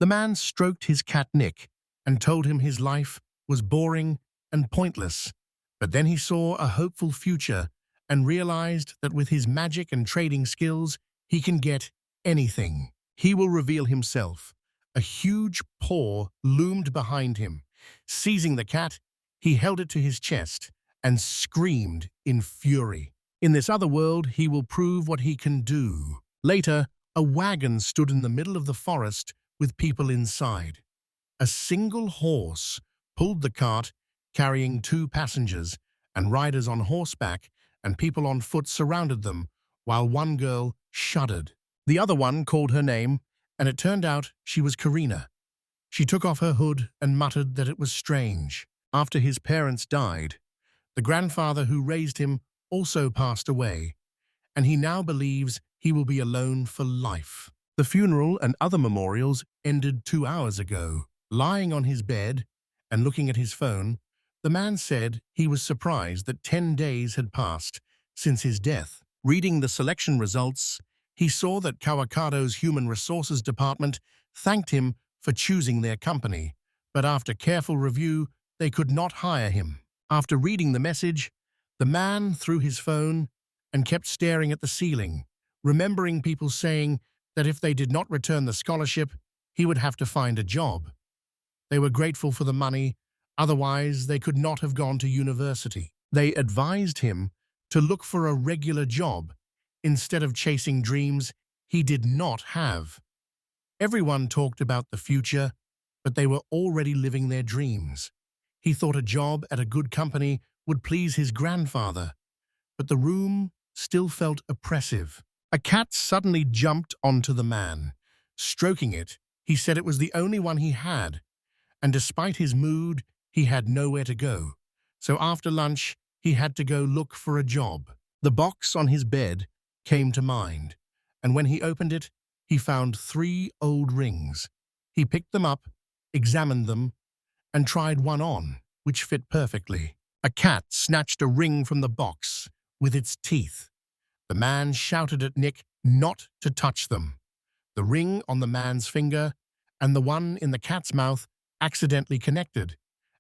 The man stroked his cat Nick and told him his life was boring and pointless. But then he saw a hopeful future and realized that with his magic and trading skills, he can get anything. He will reveal himself. A huge paw loomed behind him. Seizing the cat, he held it to his chest and screamed in fury. In this other world, he will prove what he can do. Later, a wagon stood in the middle of the forest with people inside. A single horse pulled the cart, carrying 2 passengers, and riders on horseback and people on foot surrounded them, while one girl shuddered. The other one called her name, and it turned out she was Karina. She took off her hood and muttered that it was strange. After his parents died, the grandfather who raised him also passed away, and he now believes he will be alone for life. The funeral and other memorials ended 2 hours ago. Lying on his bed and looking at his phone, the man said he was surprised that 10 days had passed since his death. Reading the selection results, he saw that Kawakado's Human Resources Department thanked him for choosing their company, but after careful review, they could not hire him. After reading the message, the man threw his phone and kept staring at the ceiling, remembering people saying that if they did not return the scholarship, he would have to find a job. They were grateful for the money, otherwise they could not have gone to university. They advised him to look for a regular job instead of chasing dreams he did not have. Everyone talked about the future, but they were already living their dreams. He thought a job at a good company would please his grandfather, but the room still felt oppressive. A cat suddenly jumped onto the man. Stroking it, he said it was the only one he had, and despite his mood, he had nowhere to go. So after lunch, he had to go look for a job. The box on his bed came to mind, and when he opened it, he found 3 old rings. He picked them up, examined them, and tried one on, which fit perfectly. A cat snatched a ring from the box with its teeth. The man shouted at Nick not to touch them. The ring on the man's finger and the one in the cat's mouth accidentally connected,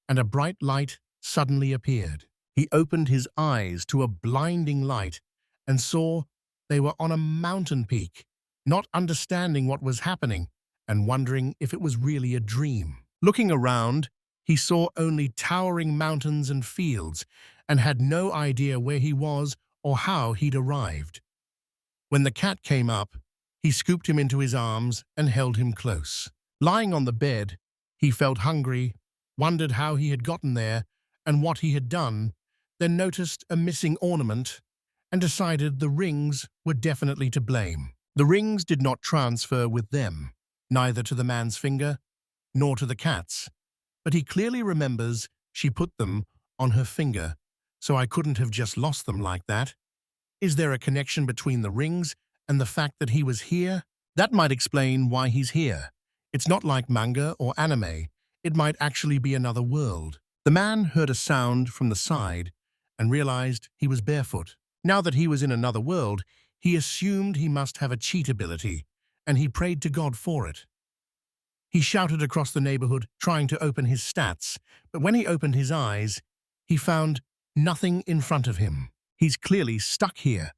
and a bright light suddenly appeared. He opened his eyes to a blinding light and saw they were on a mountain peak, not understanding what was happening and wondering if it was really a dream. Looking around, he saw only towering mountains and fields and had no idea where he was or how he'd arrived. When the cat came up, he scooped him into his arms and held him close. Lying on the bed, he felt hungry, wondered how he had gotten there and what he had done, then noticed a missing ornament and decided the rings were definitely to blame. The rings did not transfer with them, neither to the man's finger nor to the cat's, but he clearly remembers she put them on her finger, so I couldn't have just lost them like that. Is there a connection between the rings and the fact that he was here? That might explain why he's here. It's not like manga or anime. It might actually be another world. The man heard a sound from the side and realized he was barefoot. Now that he was in another world, he assumed he must have a cheat ability, and he prayed to God for it. He shouted across the neighborhood, trying to open his stats, but when he opened his eyes, he found nothing in front of him. He's clearly stuck here.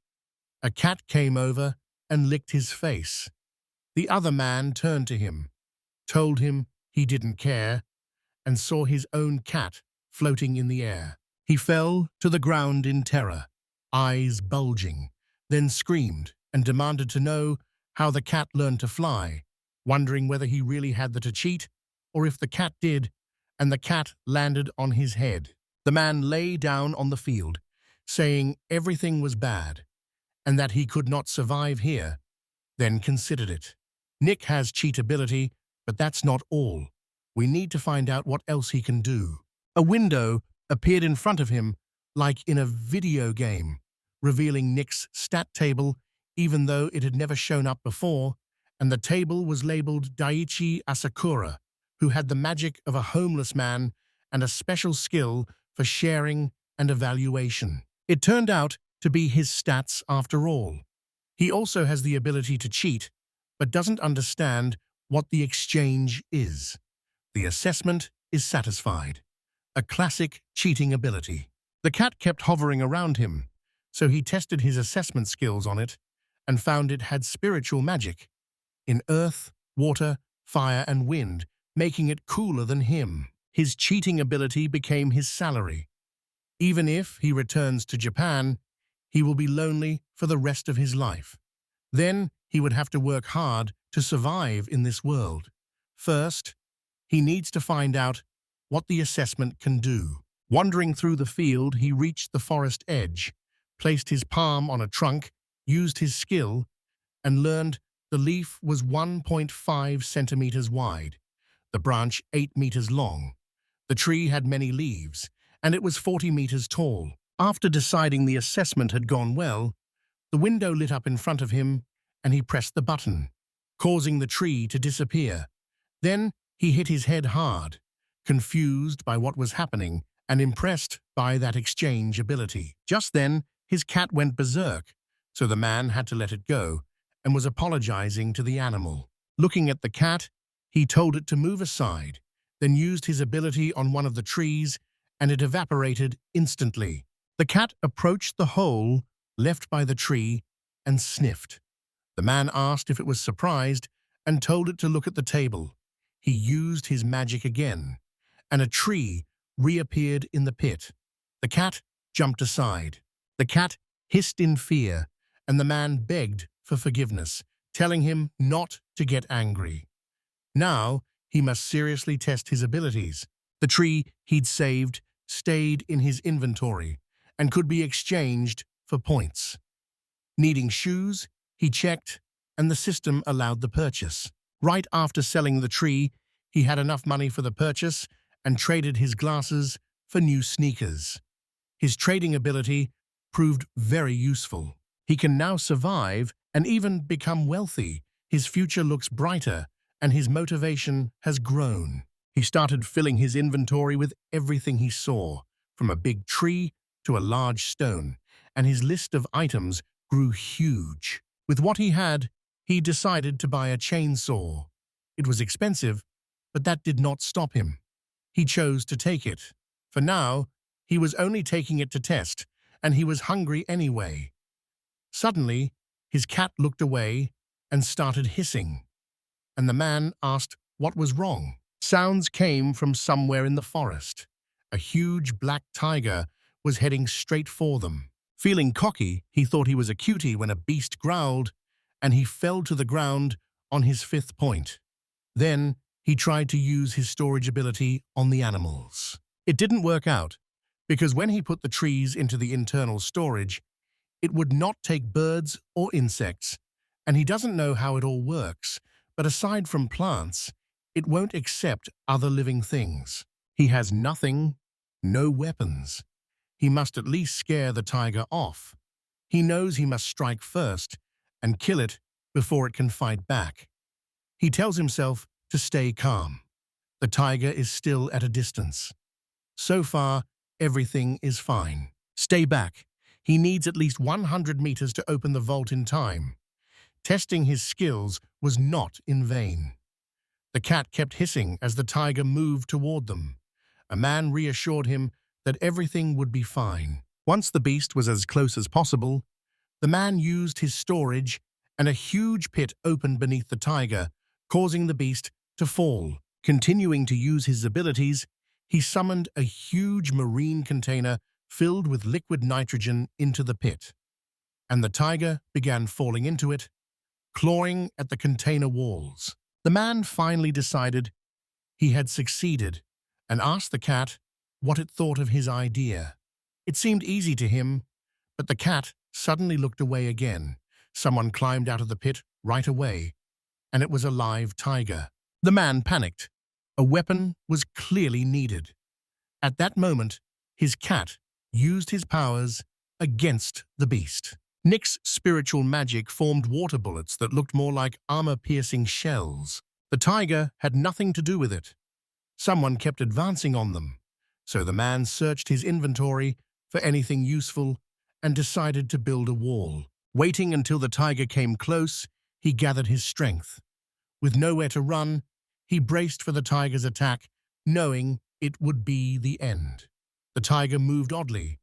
A cat came over and licked his face. The other man turned to him, told him he didn't care, and saw his own cat floating in the air. He fell to the ground in terror, eyes bulging, then screamed and demanded to know how the cat learned to fly, wondering whether he really had to cheat or if the cat did, and the cat landed on his head. The man lay down on the field, saying everything was bad and that he could not survive here, then considered it. Nick has cheat ability, but that's not all. We need to find out what else he can do. A window appeared in front of him like in a video game, revealing Nick's stat table even though it had never shown up before, and the table was labeled Daiichi Asakura, who had the magic of a homeless man and a special skill for sharing and evaluation. It turned out to be his stats after all. He also has the ability to cheat, but doesn't understand what the exchange is. The assessment is satisfied. A classic cheating ability. The cat kept hovering around him, so he tested his assessment skills on it and found it had spiritual magic in earth, water, fire, and wind, making it cooler than him. His cheating ability became his salary. Even if he returns to Japan, he will be lonely for the rest of his life. Then he would have to work hard to survive in this world. First, he needs to find out what the assessment can do. Wandering through the field, he reached the forest edge, placed his palm on a trunk, used his skill, and learned the leaf was 1.5 centimeters wide, the branch 8 meters long. The tree had many leaves, and it was 40 meters tall. After deciding the assessment had gone well, the window lit up in front of him, and he pressed the button, causing the tree to disappear. Then he hit his head hard, confused by what was happening and impressed by that exchange ability. Just then, his cat went berserk, so the man had to let it go and was apologizing to the animal. Looking at the cat, he told it to move aside, then used his ability on one of the trees, and it evaporated instantly. The cat approached the hole left by the tree and sniffed. The man asked if it was surprised and told it to look at the table. He used his magic again, and a tree reappeared in the pit. The cat jumped aside. The cat hissed in fear, and the man begged for forgiveness, telling him not to get angry. Now he must seriously test his abilities. The tree he'd saved stayed in his inventory and could be exchanged for points. Needing shoes, he checked, and the system allowed the purchase. Right after selling the tree, he had enough money for the purchase and traded his glasses for new sneakers. His trading ability proved very useful. He can now survive and even become wealthy. His future looks brighter, and his motivation has grown. He started filling his inventory with everything he saw, from a big tree to a large stone, and his list of items grew huge. With what he had, he decided to buy a chainsaw. It was expensive, but that did not stop him. He chose to take it. For now, he was only taking it to test, and he was hungry anyway. Suddenly, his cat looked away and started hissing, and the man asked what was wrong. Sounds came from somewhere in the forest. A huge black tiger was heading straight for them. Feeling cocky, he thought he was a cutie when a beast growled, and he fell to the ground on his 5th point. Then he tried to use his storage ability on the animals. It didn't work out, because when he put the trees into the internal storage, it would not take birds or insects, and he doesn't know how it all works, but aside from plants, it won't accept other living things. He has nothing, no weapons. He must at least scare the tiger off. He knows he must strike first and kill it before it can fight back. He tells himself to stay calm. The tiger is still at a distance. So far, everything is fine. Stay back. He needs at least 100 meters to open the vault in time. Testing his skills was not in vain. The cat kept hissing as the tiger moved toward them. A man reassured him that everything would be fine. Once the beast was as close as possible, the man used his storage, and a huge pit opened beneath the tiger, causing the beast to fall. Continuing to use his abilities, he summoned a huge marine container filled with liquid nitrogen into the pit, and the tiger began falling into it, clawing at the container walls. The man finally decided he had succeeded and asked the cat what it thought of his idea. It seemed easy to him, but the cat suddenly looked away again. Someone climbed out of the pit right away, and it was a live tiger. The man panicked. A weapon was clearly needed. At that moment, his cat used his powers against the beast. Nick's spiritual magic formed water bullets that looked more like armor-piercing shells. The tiger had nothing to do with it. Someone kept advancing on them, so the man searched his inventory for anything useful and decided to build a wall. Waiting until the tiger came close, he gathered his strength. With nowhere to run, he braced for the tiger's attack, knowing it would be the end. The tiger moved oddly,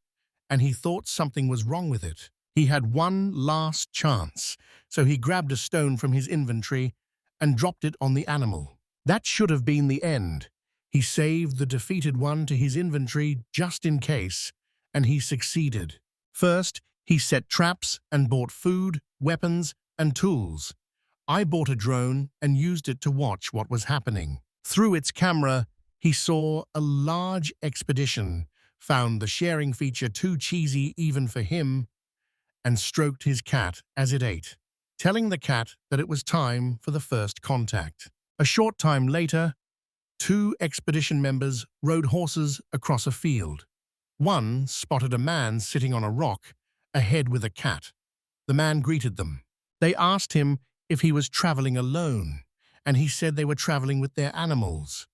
and he thought something was wrong with it. He had one last chance, so he grabbed a stone from his inventory and dropped it on the animal. That should have been the end. He saved the defeated one to his inventory just in case, and he succeeded. First, he set traps and bought food, weapons, and tools. I bought a drone and used it to watch what was happening. Through its camera, he saw a large expedition, found the sharing feature too cheesy even for him, and stroked his cat as it ate, telling the cat that it was time for the first contact. A short time later, two expedition members rode horses across a field. One spotted a man sitting on a rock, ahead with a cat. The man greeted them. They asked him if he was traveling alone, and he said they were traveling with their animals.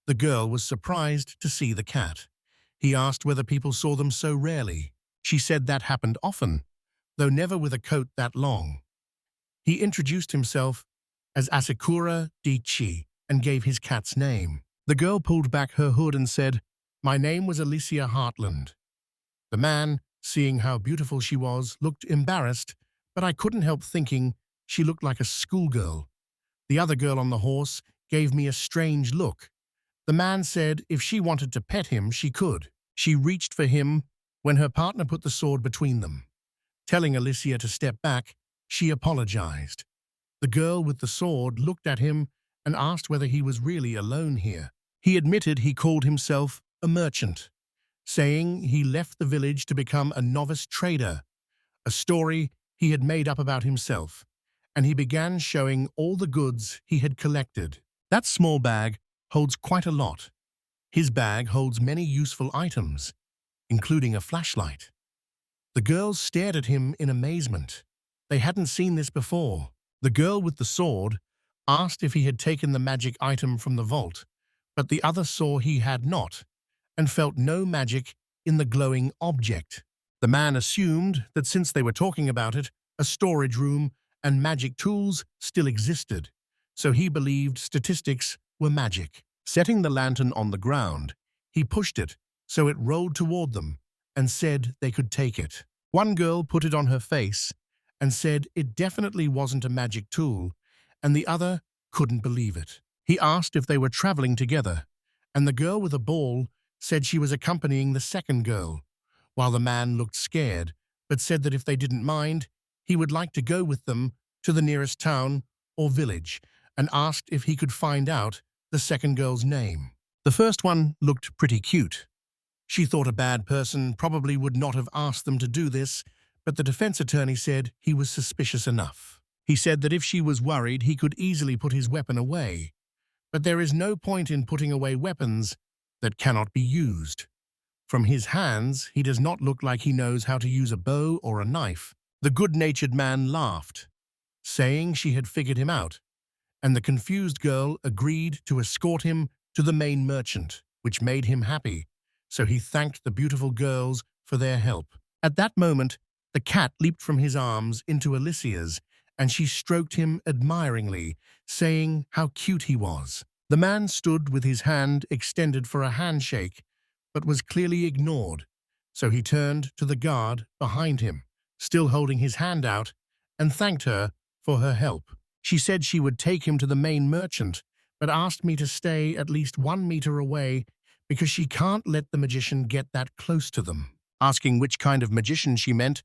The girl was surprised to see the cat. He asked whether people saw them so rarely. She said that happened often, though never with a coat that long. He introduced himself as Asakura Dichi and gave his cat's name. The girl pulled back her hood and said, "My name was Alicia Hartland." The man, seeing how beautiful she was, looked embarrassed, but I couldn't help thinking she looked like a schoolgirl. The other girl on the horse gave me a strange look. The man said if she wanted to pet him, she could. She reached for him when her partner put the sword between them. Telling Alicia to step back, she apologized. The girl with the sword looked at him and asked whether he was really alone here. He admitted he called himself a merchant, saying he left the village to become a novice trader, a story he had made up about himself, and he began showing all the goods he had collected. That small bag holds quite a lot. His bag holds many useful items, including a flashlight. The girls stared at him in amazement. They hadn't seen this before. The girl with the sword asked if he had taken the magic item from the vault, but the other saw he had not, and felt no magic in the glowing object. The man assumed that since they were talking about it, a storage room and magic tools still existed, so he believed statistics were magic. Setting the lantern on the ground, he pushed it so it rolled toward them and said they could take it. One girl put it on her face and said it definitely wasn't a magic tool, and the other couldn't believe it. He asked if they were traveling together, and the girl with a ball said she was accompanying the second girl, while the man looked scared, but said that if they didn't mind, he would like to go with them to the nearest town or village, and asked if he could find out the second girl's name. The first one looked pretty cute. She thought a bad person probably would not have asked them to do this, but the defense attorney said he was suspicious enough. He said that if she was worried, he could easily put his weapon away. But there is no point in putting away weapons that cannot be used. From his hands, he does not look like he knows how to use a bow or a knife. The good-natured man laughed, saying she had figured him out, and the confused girl agreed to escort him to the main merchant, which made him happy, so he thanked the beautiful girls for their help. At that moment, the cat leaped from his arms into Alicia's, and she stroked him admiringly, saying how cute he was. The man stood with his hand extended for a handshake, but was clearly ignored, so he turned to the guard behind him, still holding his hand out, and thanked her for her help. She said she would take him to the main merchant, but asked me to stay at least 1 meter away because she can't let the magician get that close to them. Asking which kind of magician she meant,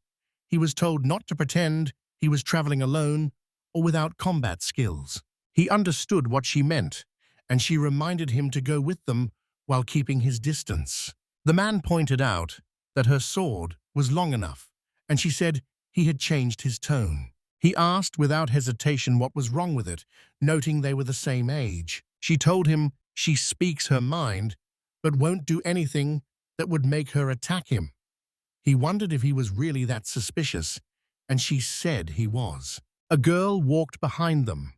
he was told not to pretend he was traveling alone or without combat skills. He understood what she meant, and she reminded him to go with them while keeping his distance. The man pointed out that her sword was long enough, and she said he had changed his tone. He asked without hesitation what was wrong with it, noting they were the same age. She told him she speaks her mind, but won't do anything that would make her attack him. He wondered if he was really that suspicious, and she said he was. A girl walked behind them,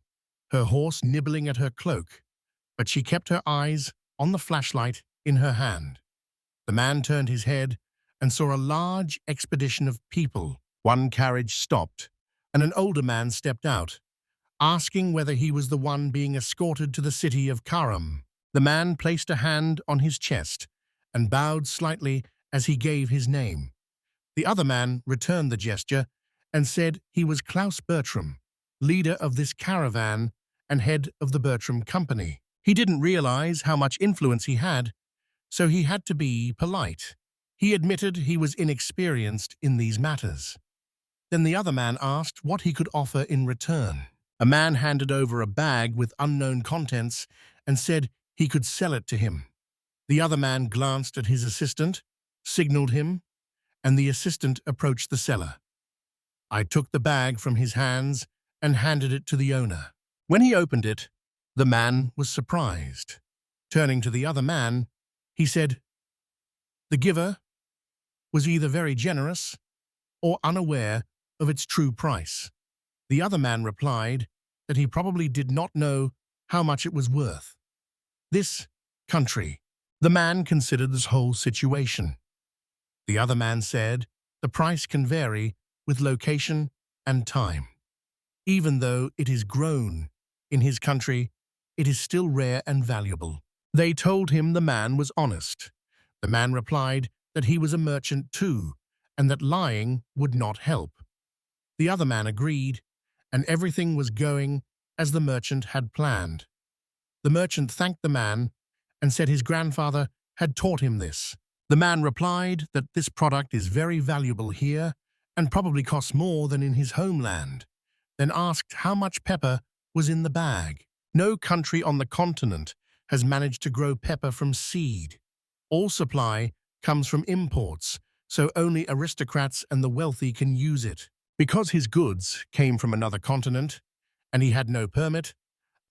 her horse nibbling at her cloak, but she kept her eyes on the flashlight in her hand. The man turned his head and saw a large expedition of people. One carriage stopped, and an older man stepped out. asking whether he was the one being escorted to the city of Karam. The man placed a hand on his chest and bowed slightly as he gave his name. The other man returned the gesture and said he was Klaus Bertram, leader of this caravan and head of the Bertram Company. He didn't realize how much influence he had, so he had to be polite. He admitted he was inexperienced in these matters. Then the other man asked what he could offer in return. A man handed over a bag with unknown contents and said he could sell it to him. The other man glanced at his assistant, signaled him, and the assistant approached the seller. I took the bag from his hands and handed it to the owner. When he opened it, the man was surprised. Turning to the other man, he said, "The giver was either very generous or unaware of its true price." The other man replied that he probably did not know how much it was worth. This country. The man considered this whole situation. The other man said the price can vary with location and time. Even though it is grown in his country, it is still rare and valuable. They told him the man was honest. The man replied that he was a merchant too, and that lying would not help. The other man agreed, and everything was going as the merchant had planned. The merchant thanked the man and said his grandfather had taught him this. The man replied that this product is very valuable here and probably costs more than in his homeland, then asked how much pepper was in the bag. No country on the continent has managed to grow pepper from seed. All supply comes from imports, so only aristocrats and the wealthy can use it. Because his goods came from another continent and he had no permit,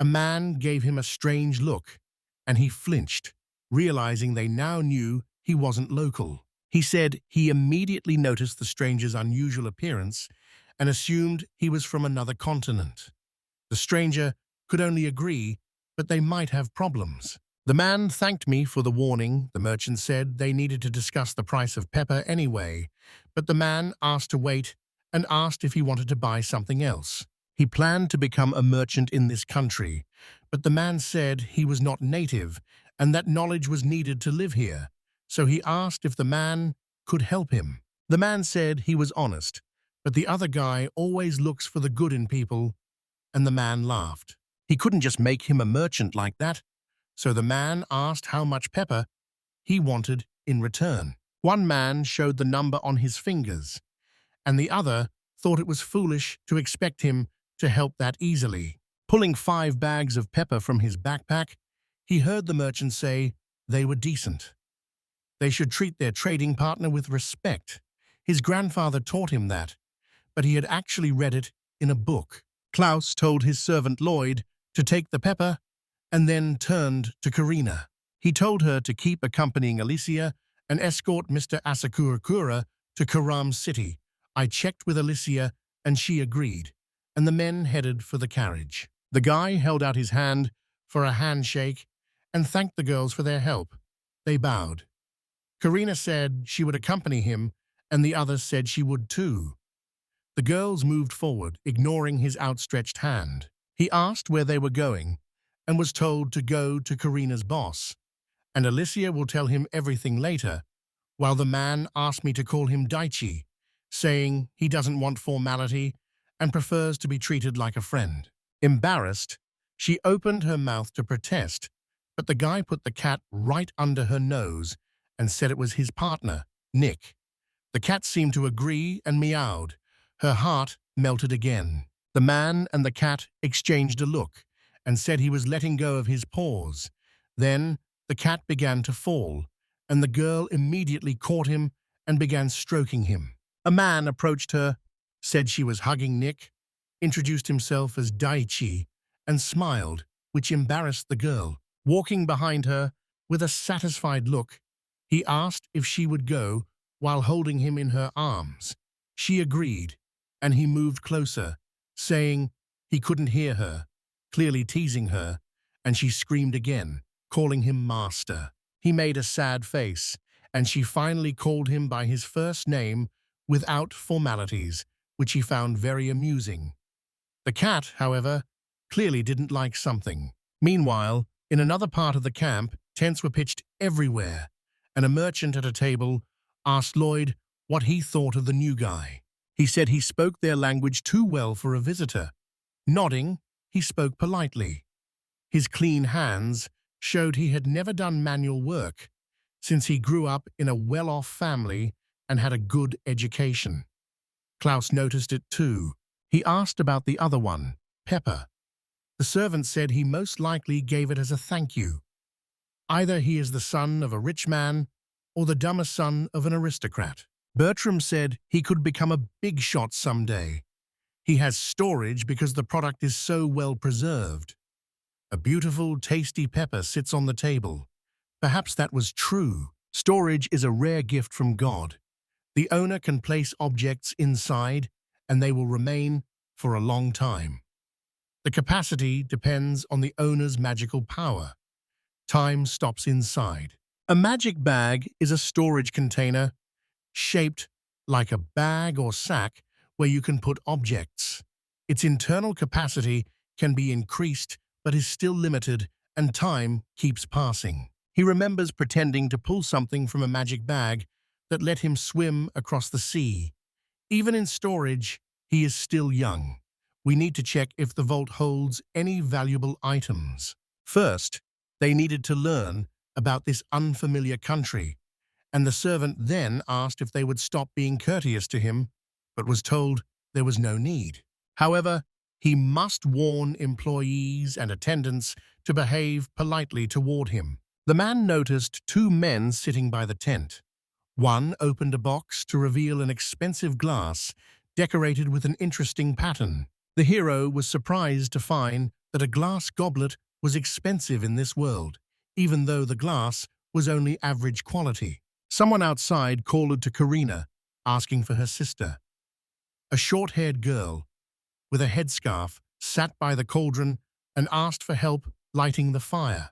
a man gave him a strange look, and he flinched, realizing they now knew he wasn't local. He said he immediately noticed the stranger's unusual appearance and assumed he was from another continent. The stranger could only agree, but they might have problems. The man thanked me for the warning. The merchant said they needed to discuss the price of pepper anyway, but the man asked to wait and asked if he wanted to buy something else. He planned to become a merchant in this country, but the man said he was not native and that knowledge was needed to live here, so he asked if the man could help him. The man said he was honest, but the other guy always looks for the good in people, and the man laughed. He couldn't just make him a merchant like that, so the man asked how much pepper he wanted in return. One man showed the number on his fingers, and the other thought it was foolish to expect him to help that easily. Pulling 5 bags of pepper from his backpack, he heard the merchant say they were decent. They should treat their trading partner with respect. His grandfather taught him that, but he had actually read it in a book. Klaus told his servant Lloyd to take the pepper and then turned to Karina. He told her to keep accompanying Alicia and escort Mr. Asakura to Karam City. I checked with Alicia and she agreed, and the men headed for the carriage. The guy held out his hand for a handshake and thanked the girls for their help. They bowed. Karina said she would accompany him, and the others said she would too. The girls moved forward, ignoring his outstretched hand. He asked where they were going and was told to go to Karina's boss, and Alicia will tell him everything later, while the man asked me to call him Daichi, saying he doesn't want formality and prefers to be treated like a friend. Embarrassed, she opened her mouth to protest, but the guy put the cat right under her nose and said it was his partner, Nick. The cat seemed to agree and meowed. Her heart melted again. The man and the cat exchanged a look and said he was letting go of his paws. Then the cat began to fall, and the girl immediately caught him and began stroking him. A man approached her, said she was hugging Nick, introduced himself as Daichi, and smiled, which embarrassed the girl. Walking behind her with a satisfied look, he asked if she would go while holding him in her arms. She agreed, and he moved closer, saying he couldn't hear her, clearly teasing her, and she screamed again, calling him master. He made a sad face, and she finally called him by his first name without formalities, which he found very amusing. The cat, however, clearly didn't like something. Meanwhile, in another part of the camp, tents were pitched everywhere, and a merchant at a table asked Lloyd what he thought of the new guy. He said he spoke their language too well for a visitor. Nodding, he spoke politely. His clean hands showed he had never done manual work, since he grew up in a well-off family and had a good education. Klaus noticed it too. He asked about the other one, Pepper. The servant said he most likely gave it as a thank you. Either he is the son of a rich man or the dumbest son of an aristocrat. Bertram said he could become a big shot someday. He has storage because the product is so well preserved. A beautiful, tasty pepper sits on the table. Perhaps that was true. Storage is a rare gift from God. The owner can place objects inside, and they will remain for a long time. The capacity depends on the owner's magical power. Time stops inside. A magic bag is a storage container shaped like a bag or sack where you can put objects. Its internal capacity can be increased but is still limited, and time keeps passing. He remembers pretending to pull something from a magic bag that let him swim across the sea. Even in storage, he is still young. We need to check if the vault holds any valuable items. First, they needed to learn about this unfamiliar country, and the servant then asked if they would stop being courteous to him, but was told there was no need. However, he must warn employees and attendants to behave politely toward him. The man noticed two men sitting by the tent. One opened a box to reveal an expensive glass decorated with an interesting pattern. The hero was surprised to find that a glass goblet was expensive in this world, even though the glass was only average quality. Someone outside called to Karina, asking for her sister. A short-haired girl with a headscarf sat by the cauldron and asked for help lighting the fire.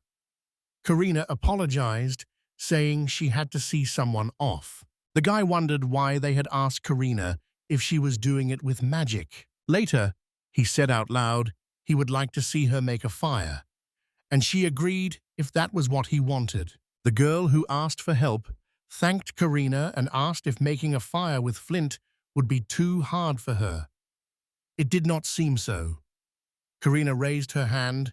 Karina apologized, saying she had to see someone off. The guy wondered why they had asked Karina if she was doing it with magic. Later, he said out loud he would like to see her make a fire, and she agreed if that was what he wanted. The girl who asked for help thanked Karina and asked if making a fire with flint would be too hard for her. It did not seem so. Karina raised her hand,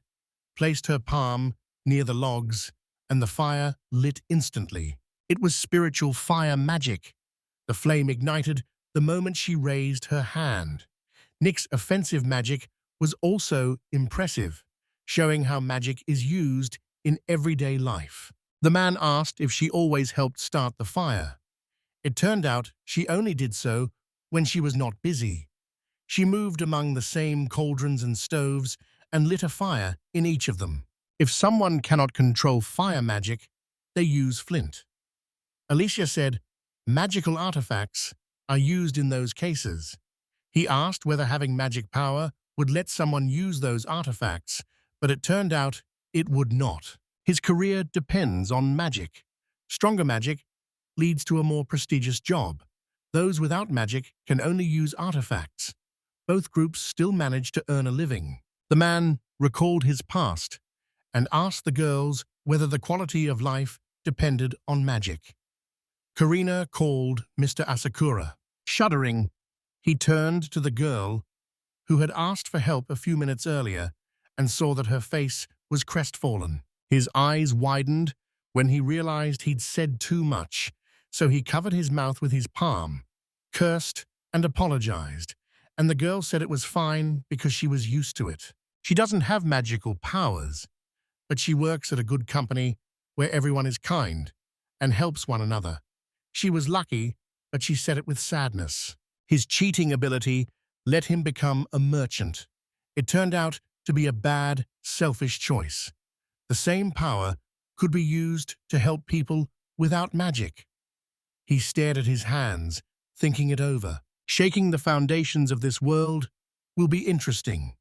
placed her palm near the logs, and the fire lit instantly. It was spiritual fire magic. The flame ignited the moment she raised her hand. Nick's offensive magic was also impressive, showing how magic is used in everyday life. The man asked if she always helped start the fire. It turned out she only did so when she was not busy. She moved among the same cauldrons and stoves and lit a fire in each of them. If someone cannot control fire magic, they use flint. Alicia said magical artifacts are used in those cases. He asked whether having magic power would let someone use those artifacts, but it turned out it would not. His career depends on magic. Stronger magic leads to a more prestigious job. Those without magic can only use artifacts. Both groups still manage to earn a living. The man recalled his past and asked the girls whether the quality of life depended on magic. Karina called Mr. Asakura. Shuddering, he turned to the girl who had asked for help a few minutes earlier and saw that her face was crestfallen. His eyes widened when he realized he'd said too much, so he covered his mouth with his palm, cursed and apologized, and the girl said it was fine because she was used to it. She doesn't have magical powers, but she works at a good company where everyone is kind and helps one another. She was lucky, but she said it with sadness. His cheating ability let him become a merchant. It turned out to be a bad, selfish choice. The same power could be used to help people without magic. He stared at his hands, thinking it over. Shaking the foundations of this world will be interesting.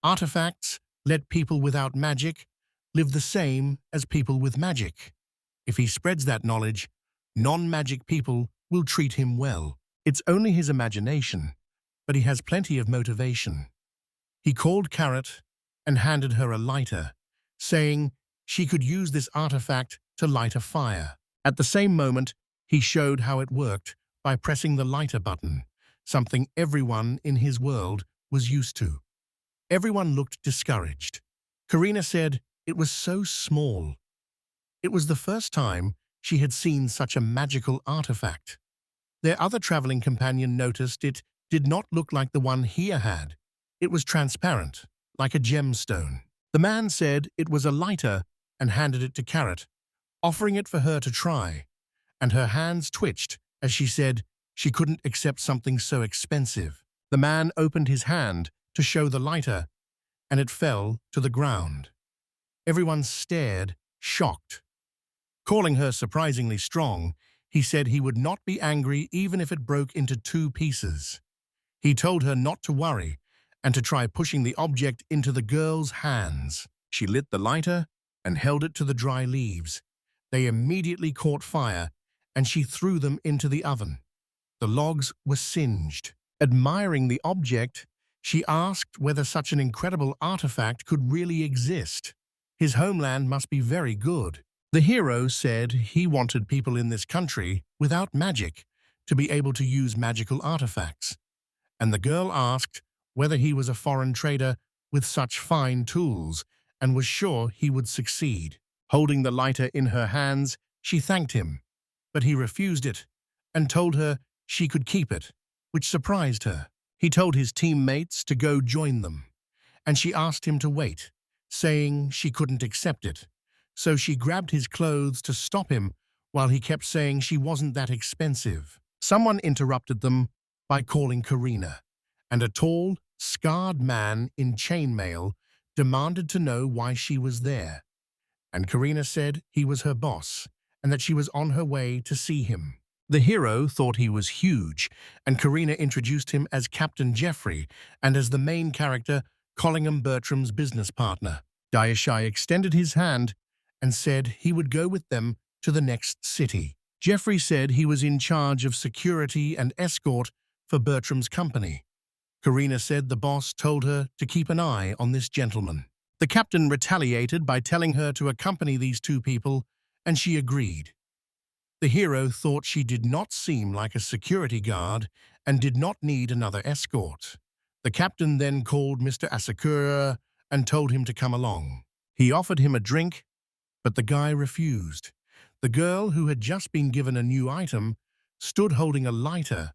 Artifacts let people without magic live the same as people with magic. If he spreads that knowledge, non-magic people will treat him well. It's only his imagination, but he has plenty of motivation. He called Carrot and handed her a lighter, saying she could use this artifact to light a fire. At the same moment, he showed how it worked by pressing the lighter button, something everyone in his world was used to. Everyone looked discouraged. Karina said it was so small. It was the first time she had seen such a magical artifact. Their other traveling companion noticed it did not look like the one Hia had. It was transparent, like a gemstone. The man said it was a lighter and handed it to Carrot, offering it for her to try, and her hands twitched as she said she couldn't accept something so expensive. The man opened his hand to show the lighter, and it fell to the ground. Everyone stared, shocked. Calling her surprisingly strong, he said he would not be angry even if it broke into 2 pieces. He told her not to worry and to try pushing the object into the girl's hands. She lit the lighter and held it to the dry leaves. They immediately caught fire, and she threw them into the oven. The logs were singed. Admiring the object, she asked whether such an incredible artifact could really exist. His homeland must be very good. The hero said he wanted people in this country without magic to be able to use magical artifacts, and the girl asked whether he was a foreign trader with such fine tools and was sure he would succeed. Holding the lighter in her hands, she thanked him, but he refused it and told her she could keep it, which surprised her. He told his teammates to go join them, and she asked him to wait, saying she couldn't accept it. So she grabbed his clothes to stop him while he kept saying she wasn't that expensive. Someone interrupted them by calling Karina, and a tall, scarred man in chainmail demanded to know why she was there. And Karina said he was her boss and that she was on her way to see him. The hero thought he was huge, and Karina introduced him as Captain Jeffrey and as the main character, Collingham Bertram's business partner. Dayashai extended his hand and said he would go with them to the next city. Jeffrey said he was in charge of security and escort for Bertram's company. Karina said the boss told her to keep an eye on this gentleman. The captain retaliated by telling her to accompany these 2 people, and she agreed. The hero thought she did not seem like a security guard and did not need another escort. The captain then called Mr. Asakura and told him to come along. He offered him a drink, but the guy refused. The girl, who had just been given a new item, stood holding a lighter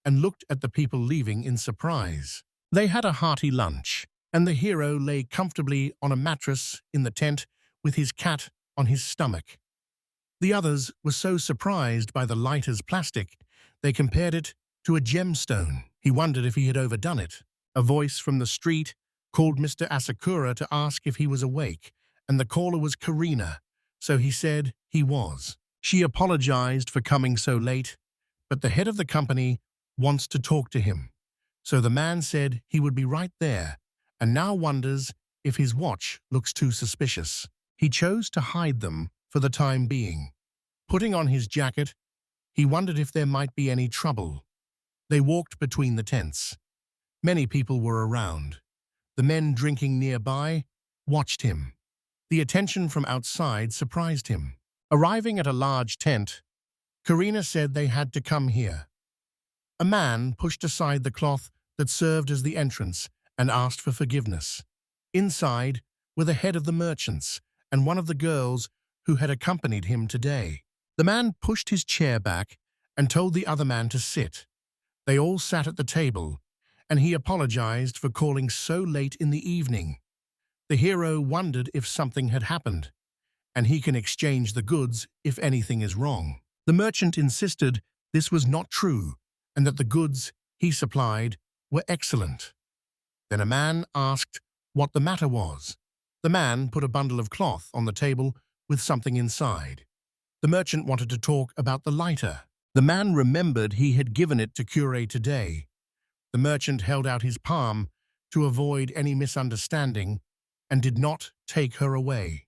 and looked at the people leaving in surprise. They had a hearty lunch, and the hero lay comfortably on a mattress in the tent with his cat on his stomach. The others were so surprised by the lighter's plastic, they compared it to a gemstone. He wondered if he had overdone it. A voice from the street called Mr. Asakura to ask if he was awake, and the caller was Karina, so he said he was. She apologized for coming so late, but the head of the company wants to talk to him. So the man said he would be right there, and now wonders if his watch looks too suspicious. He chose to hide them for the time being. Putting on his jacket, he wondered if there might be any trouble. They walked between the tents. Many people were around. The men drinking nearby watched him. The attention from outside surprised him. Arriving at a large tent, Karina said they had to come here. A man pushed aside the cloth that served as the entrance and asked for forgiveness. Inside were the head of the merchants and one of the girls who had accompanied him today. The man pushed his chair back and told the other man to sit. They all sat at the table, and he apologized for calling so late in the evening. The hero wondered if something had happened, and he can exchange the goods if anything is wrong. The merchant insisted this was not true, and that the goods he supplied were excellent. Then a man asked what the matter was. The man put a bundle of cloth on the table with something inside. The merchant wanted to talk about the lighter. The man remembered he had given it to Cure today. The merchant held out his palm to avoid any misunderstanding and did not take her away.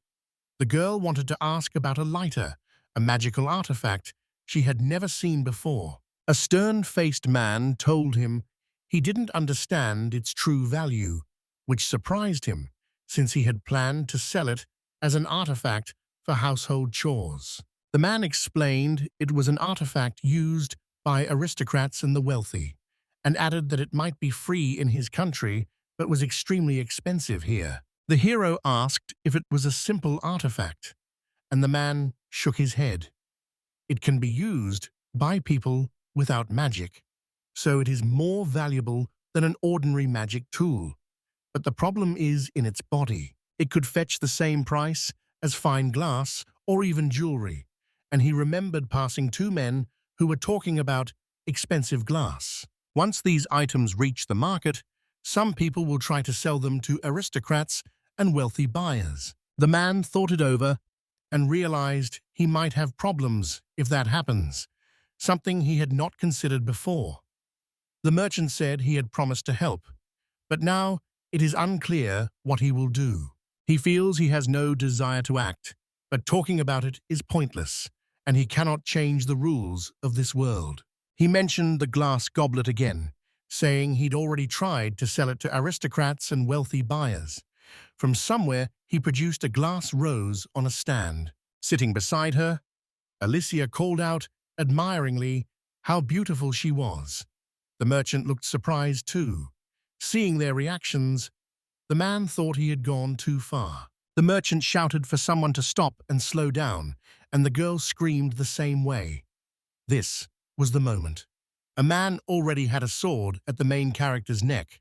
The girl wanted to ask about a lighter, a magical artifact she had never seen before. A stern-faced man told him he didn't understand its true value, which surprised him since he had planned to sell it as an artifact for household chores. The man explained it was an artifact used by aristocrats and the wealthy, and added that it might be free in his country but was extremely expensive here. The hero asked if it was a simple artifact, and the man shook his head. It can be used by people without magic, so it is more valuable than an ordinary magic tool. But the problem is in its body. It could fetch the same price as fine glass or even jewelry, and he remembered passing two men who were talking about expensive glass. Once these items reach the market, some people will try to sell them to aristocrats and wealthy buyers. The man thought it over and realized he might have problems if that happens, something he had not considered before. The merchant said he had promised to help, but now it is unclear what he will do. He feels he has no desire to act, but talking about it is pointless, and he cannot change the rules of this world. He mentioned the glass goblet again, saying he'd already tried to sell it to aristocrats and wealthy buyers. From somewhere, he produced a glass rose on a stand. Sitting beside her, Alicia called out admiringly how beautiful she was. The merchant looked surprised too. Seeing their reactions, the man thought he had gone too far. The merchant shouted for someone to stop and slow down, and the girl screamed the same way. This was the moment. A man already had a sword at the main character's neck,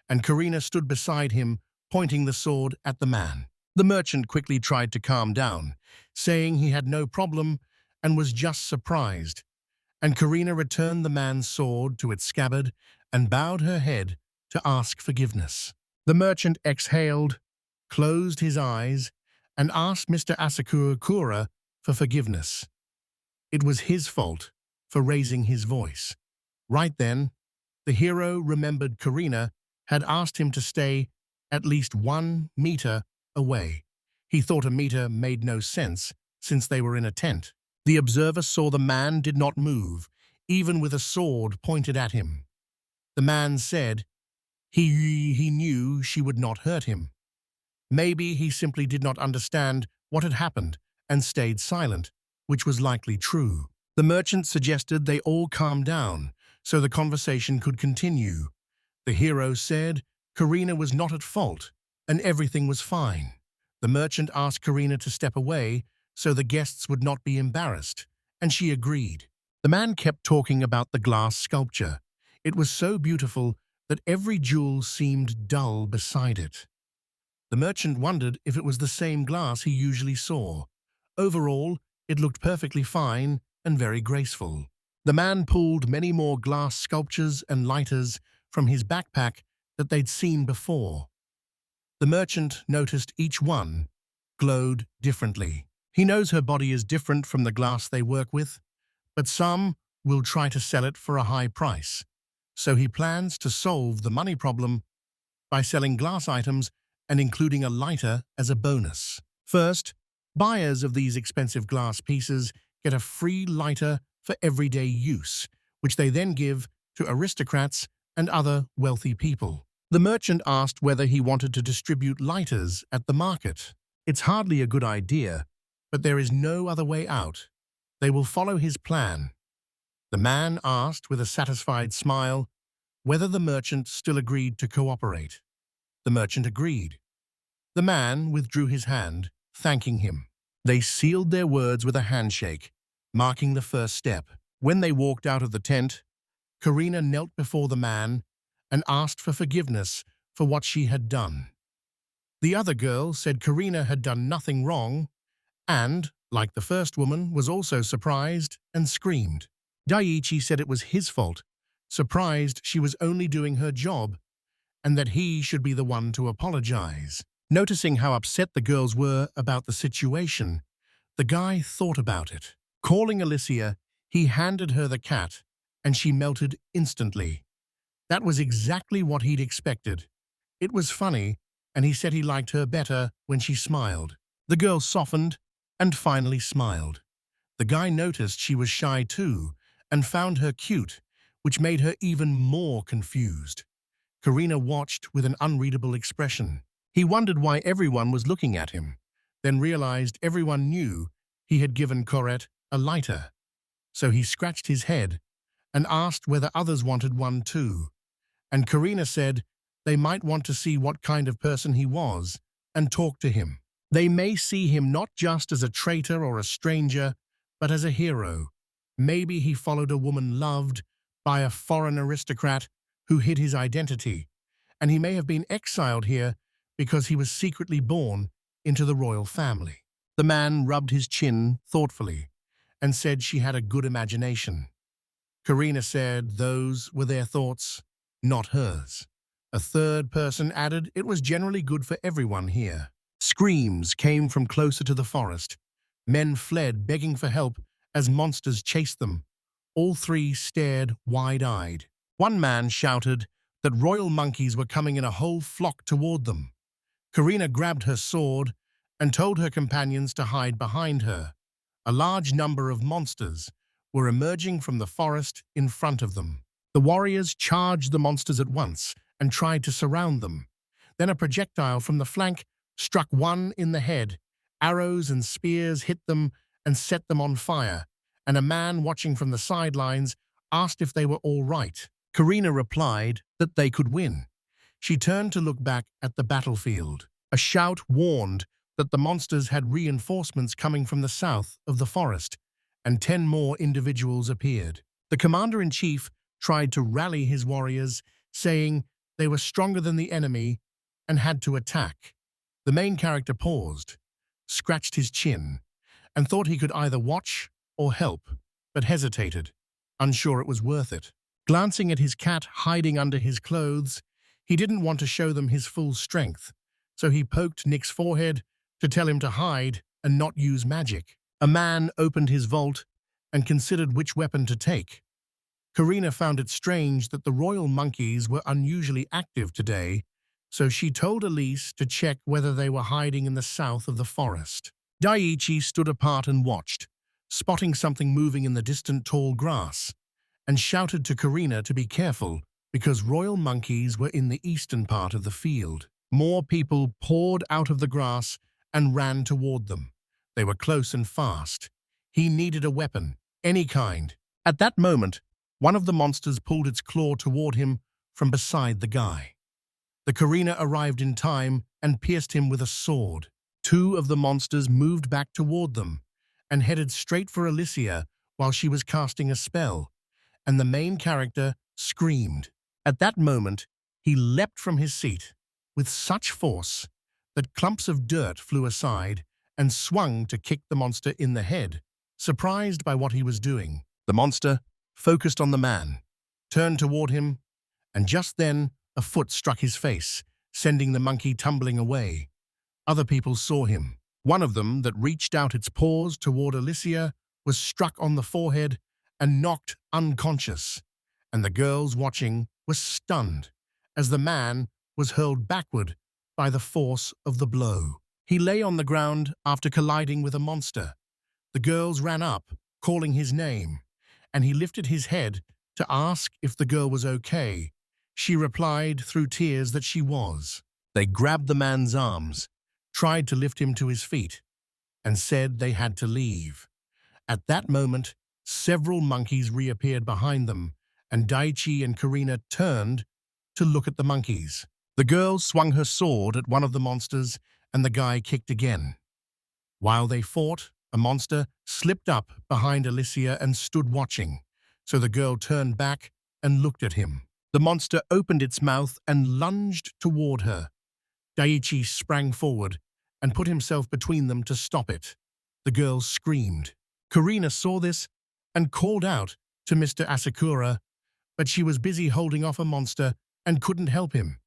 and Karina stood beside him, pointing the sword at the man. The merchant quickly tried to calm down, saying he had no problem and was just surprised, and Karina returned the man's sword to its scabbard and bowed her head to ask forgiveness. The merchant exhaled, closed his eyes, and asked Mr. Asakura for forgiveness. It was his fault for raising his voice. Right then, the hero remembered Karina had asked him to stay at least 1 meter away. He thought a meter made no sense since they were in a tent. The observer saw the man did not move, even with a sword pointed at him. The man said he knew she would not hurt him. Maybe he simply did not understand what had happened and stayed silent, which was likely true. The merchant suggested they all calm down so the conversation could continue. The hero said Karina was not at fault and everything was fine. The merchant asked Karina to step away so the guests would not be embarrassed, and she agreed. The man kept talking about the glass sculpture. It was so beautiful that every jewel seemed dull beside it. The merchant wondered if it was the same glass he usually saw. Overall, it looked perfectly fine and very graceful. The man pulled many more glass sculptures and lighters from his backpack that they'd seen before. The merchant noticed each one glowed differently. He knows her body is different from the glass they work with, but some will try to sell it for a high price. So he plans to solve the money problem by selling glass items and including a lighter as a bonus. First, buyers of these expensive glass pieces get a free lighter for everyday use, which they then give to aristocrats and other wealthy people. The merchant asked whether he wanted to distribute lighters at the market. It's hardly a good idea, but there is no other way out. They will follow his plan. The man asked with a satisfied smile whether the merchant still agreed to cooperate. The merchant agreed. The man withdrew his hand, thanking him. They sealed their words with a handshake, marking the first step. When they walked out of the tent, Karina knelt before the man and asked for forgiveness for what she had done. The other girl said Karina had done nothing wrong and, like the first woman, was also surprised and screamed. Daiichi said it was his fault, surprised she was only doing her job and that he should be the one to apologize. Noticing how upset the girls were about the situation, the guy thought about it. Calling Alicia, he handed her the cat, and she melted instantly. That was exactly what he'd expected. It was funny, and he said he liked her better when she smiled. The girl softened and finally smiled. The guy noticed she was shy too and found her cute, which made her even more confused. Karina watched with an unreadable expression. He wondered why everyone was looking at him, then realized everyone knew he had given Corette a lighter. So he scratched his head and asked whether others wanted one too. And Karina said they might want to see what kind of person he was and talk to him. They may see him not just as a traitor or a stranger, but as a hero. Maybe he followed a woman loved by a foreign aristocrat who hid his identity, and he may have been exiled here because he was secretly born into the royal family. The man rubbed his chin thoughtfully and said she had a good imagination. Karina said those were their thoughts, not hers. A third person added it was generally good for everyone here. Screams came from closer to the forest. Men fled, begging for help as monsters chased them. All three stared wide-eyed. One man shouted that royal monkeys were coming in a whole flock toward them. Karina grabbed her sword and told her companions to hide behind her. A large number of monsters were emerging from the forest in front of them. The warriors charged the monsters at once and tried to surround them. Then a projectile from the flank struck one in the head. Arrows and spears hit them and set them on fire, and a man watching from the sidelines asked if they were all right. Karina replied that they could win. She turned to look back at the battlefield. A shout warned that the monsters had reinforcements coming from the south of the forest, and 10 more individuals appeared. The commander-in-chief tried to rally his warriors, saying they were stronger than the enemy and had to attack. The main character paused, scratched his chin, and thought he could either watch or help, but hesitated, unsure it was worth it. Glancing at his cat hiding under his clothes, he didn't want to show them his full strength, so he poked Nick's forehead to tell him to hide and not use magic. A man opened his vault and considered which weapon to take. Karina found it strange that the royal monkeys were unusually active today, so she told Elise to check whether they were hiding in the south of the forest. Daiichi stood apart and watched, spotting something moving in the distant tall grass, and shouted to Karina to be careful because royal monkeys were in the eastern part of the field. More people poured out of the grass and ran toward them. They were close and fast. He needed a weapon, any kind. At that moment, one of the monsters pulled its claw toward him from beside the guy. The Karina arrived in time and pierced him with a sword. 2 of the monsters moved back toward them and headed straight for Alicia while she was casting a spell, and the main character screamed. At that moment, he leapt from his seat with such force that clumps of dirt flew aside and swung to kick the monster in the head. Surprised by what he was doing, the monster focused on the man, turned toward him, and just then a foot struck his face, sending the monkey tumbling away. Other people saw him. One of them that reached out its paws toward Alicia was struck on the forehead and knocked unconscious, and the girls watching were stunned as the man was hurled backward by the force of the blow. He lay on the ground after colliding with a monster. The girls ran up, calling his name, and he lifted his head to ask if the girl was okay. She replied through tears that she was. They grabbed the man's arms, tried to lift him to his feet, and said they had to leave. At that moment, several monkeys reappeared behind them, and Daichi and Karina turned to look at the monkeys. The girl swung her sword at one of the monsters, and the guy kicked again. While they fought, a monster slipped up behind Alicia and stood watching, so the girl turned back and looked at him. The monster opened its mouth and lunged toward her. Daichi sprang forward and put himself between them to stop it. The girl screamed. Karina saw this and called out to Mr. Asakura, but she was busy holding off a monster and couldn't help him,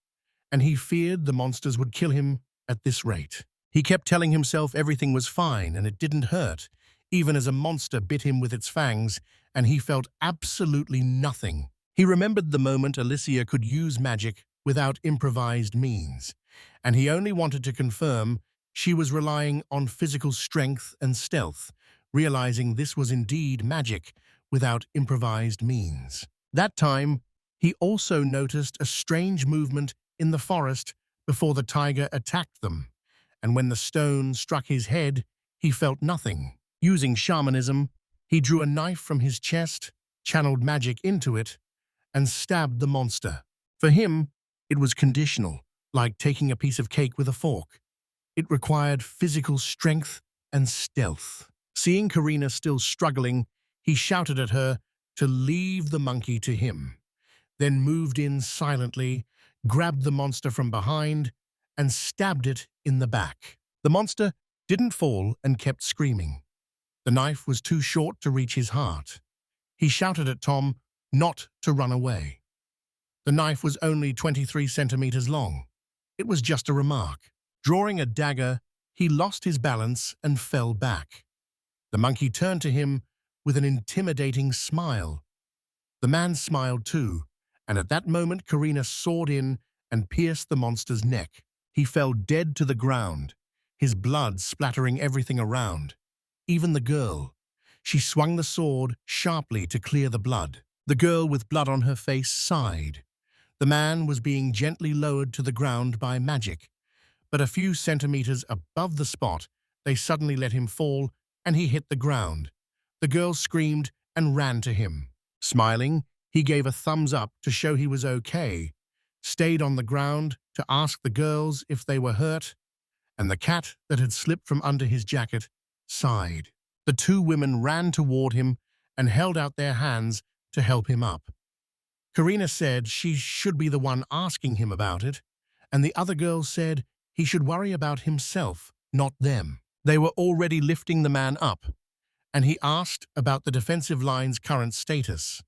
and he feared the monsters would kill him at this rate. He kept telling himself everything was fine and it didn't hurt, even as a monster bit him with its fangs, and he felt absolutely nothing. He remembered the moment Alicia could use magic without improvised means, and he only wanted to confirm she was relying on physical strength and stealth, realizing this was indeed magic without improvised means. That time, he also noticed a strange movement in the forest before the tiger attacked them, and when the stone struck his head, he felt nothing. Using shamanism, he drew a knife from his chest, channeled magic into it, and stabbed the monster. For him, it was conditional, like taking a piece of cake with a fork. It required physical strength and stealth. Seeing Karina still struggling, he shouted at her to leave the monkey to him, then moved in silently, grabbed the monster from behind, and stabbed it in the back. The monster didn't fall and kept screaming. The knife was too short to reach his heart. He shouted at Tom not to run away. The knife was only 23 centimeters long. It was just a remark. Drawing a dagger, he lost his balance and fell back. The monkey turned to him with an intimidating smile. The man smiled too, and at that moment Karina soared in and pierced the monster's neck. He fell dead to the ground, his blood splattering everything around. Even the girl. She swung the sword sharply to clear the blood. The girl with blood on her face sighed. The man was being gently lowered to the ground by magic, but a few centimeters above the spot, they suddenly let him fall and he hit the ground. The girl screamed and ran to him. Smiling, he gave a thumbs up to show he was okay, stayed on the ground to ask the girls if they were hurt, and the cat that had slipped from under his jacket sighed. The two women ran toward him and held out their hands to help him up. Karina said she should be the one asking him about it, and the other girls said he should worry about himself, not them. They were already lifting the man up, and he asked about the defensive line's current status.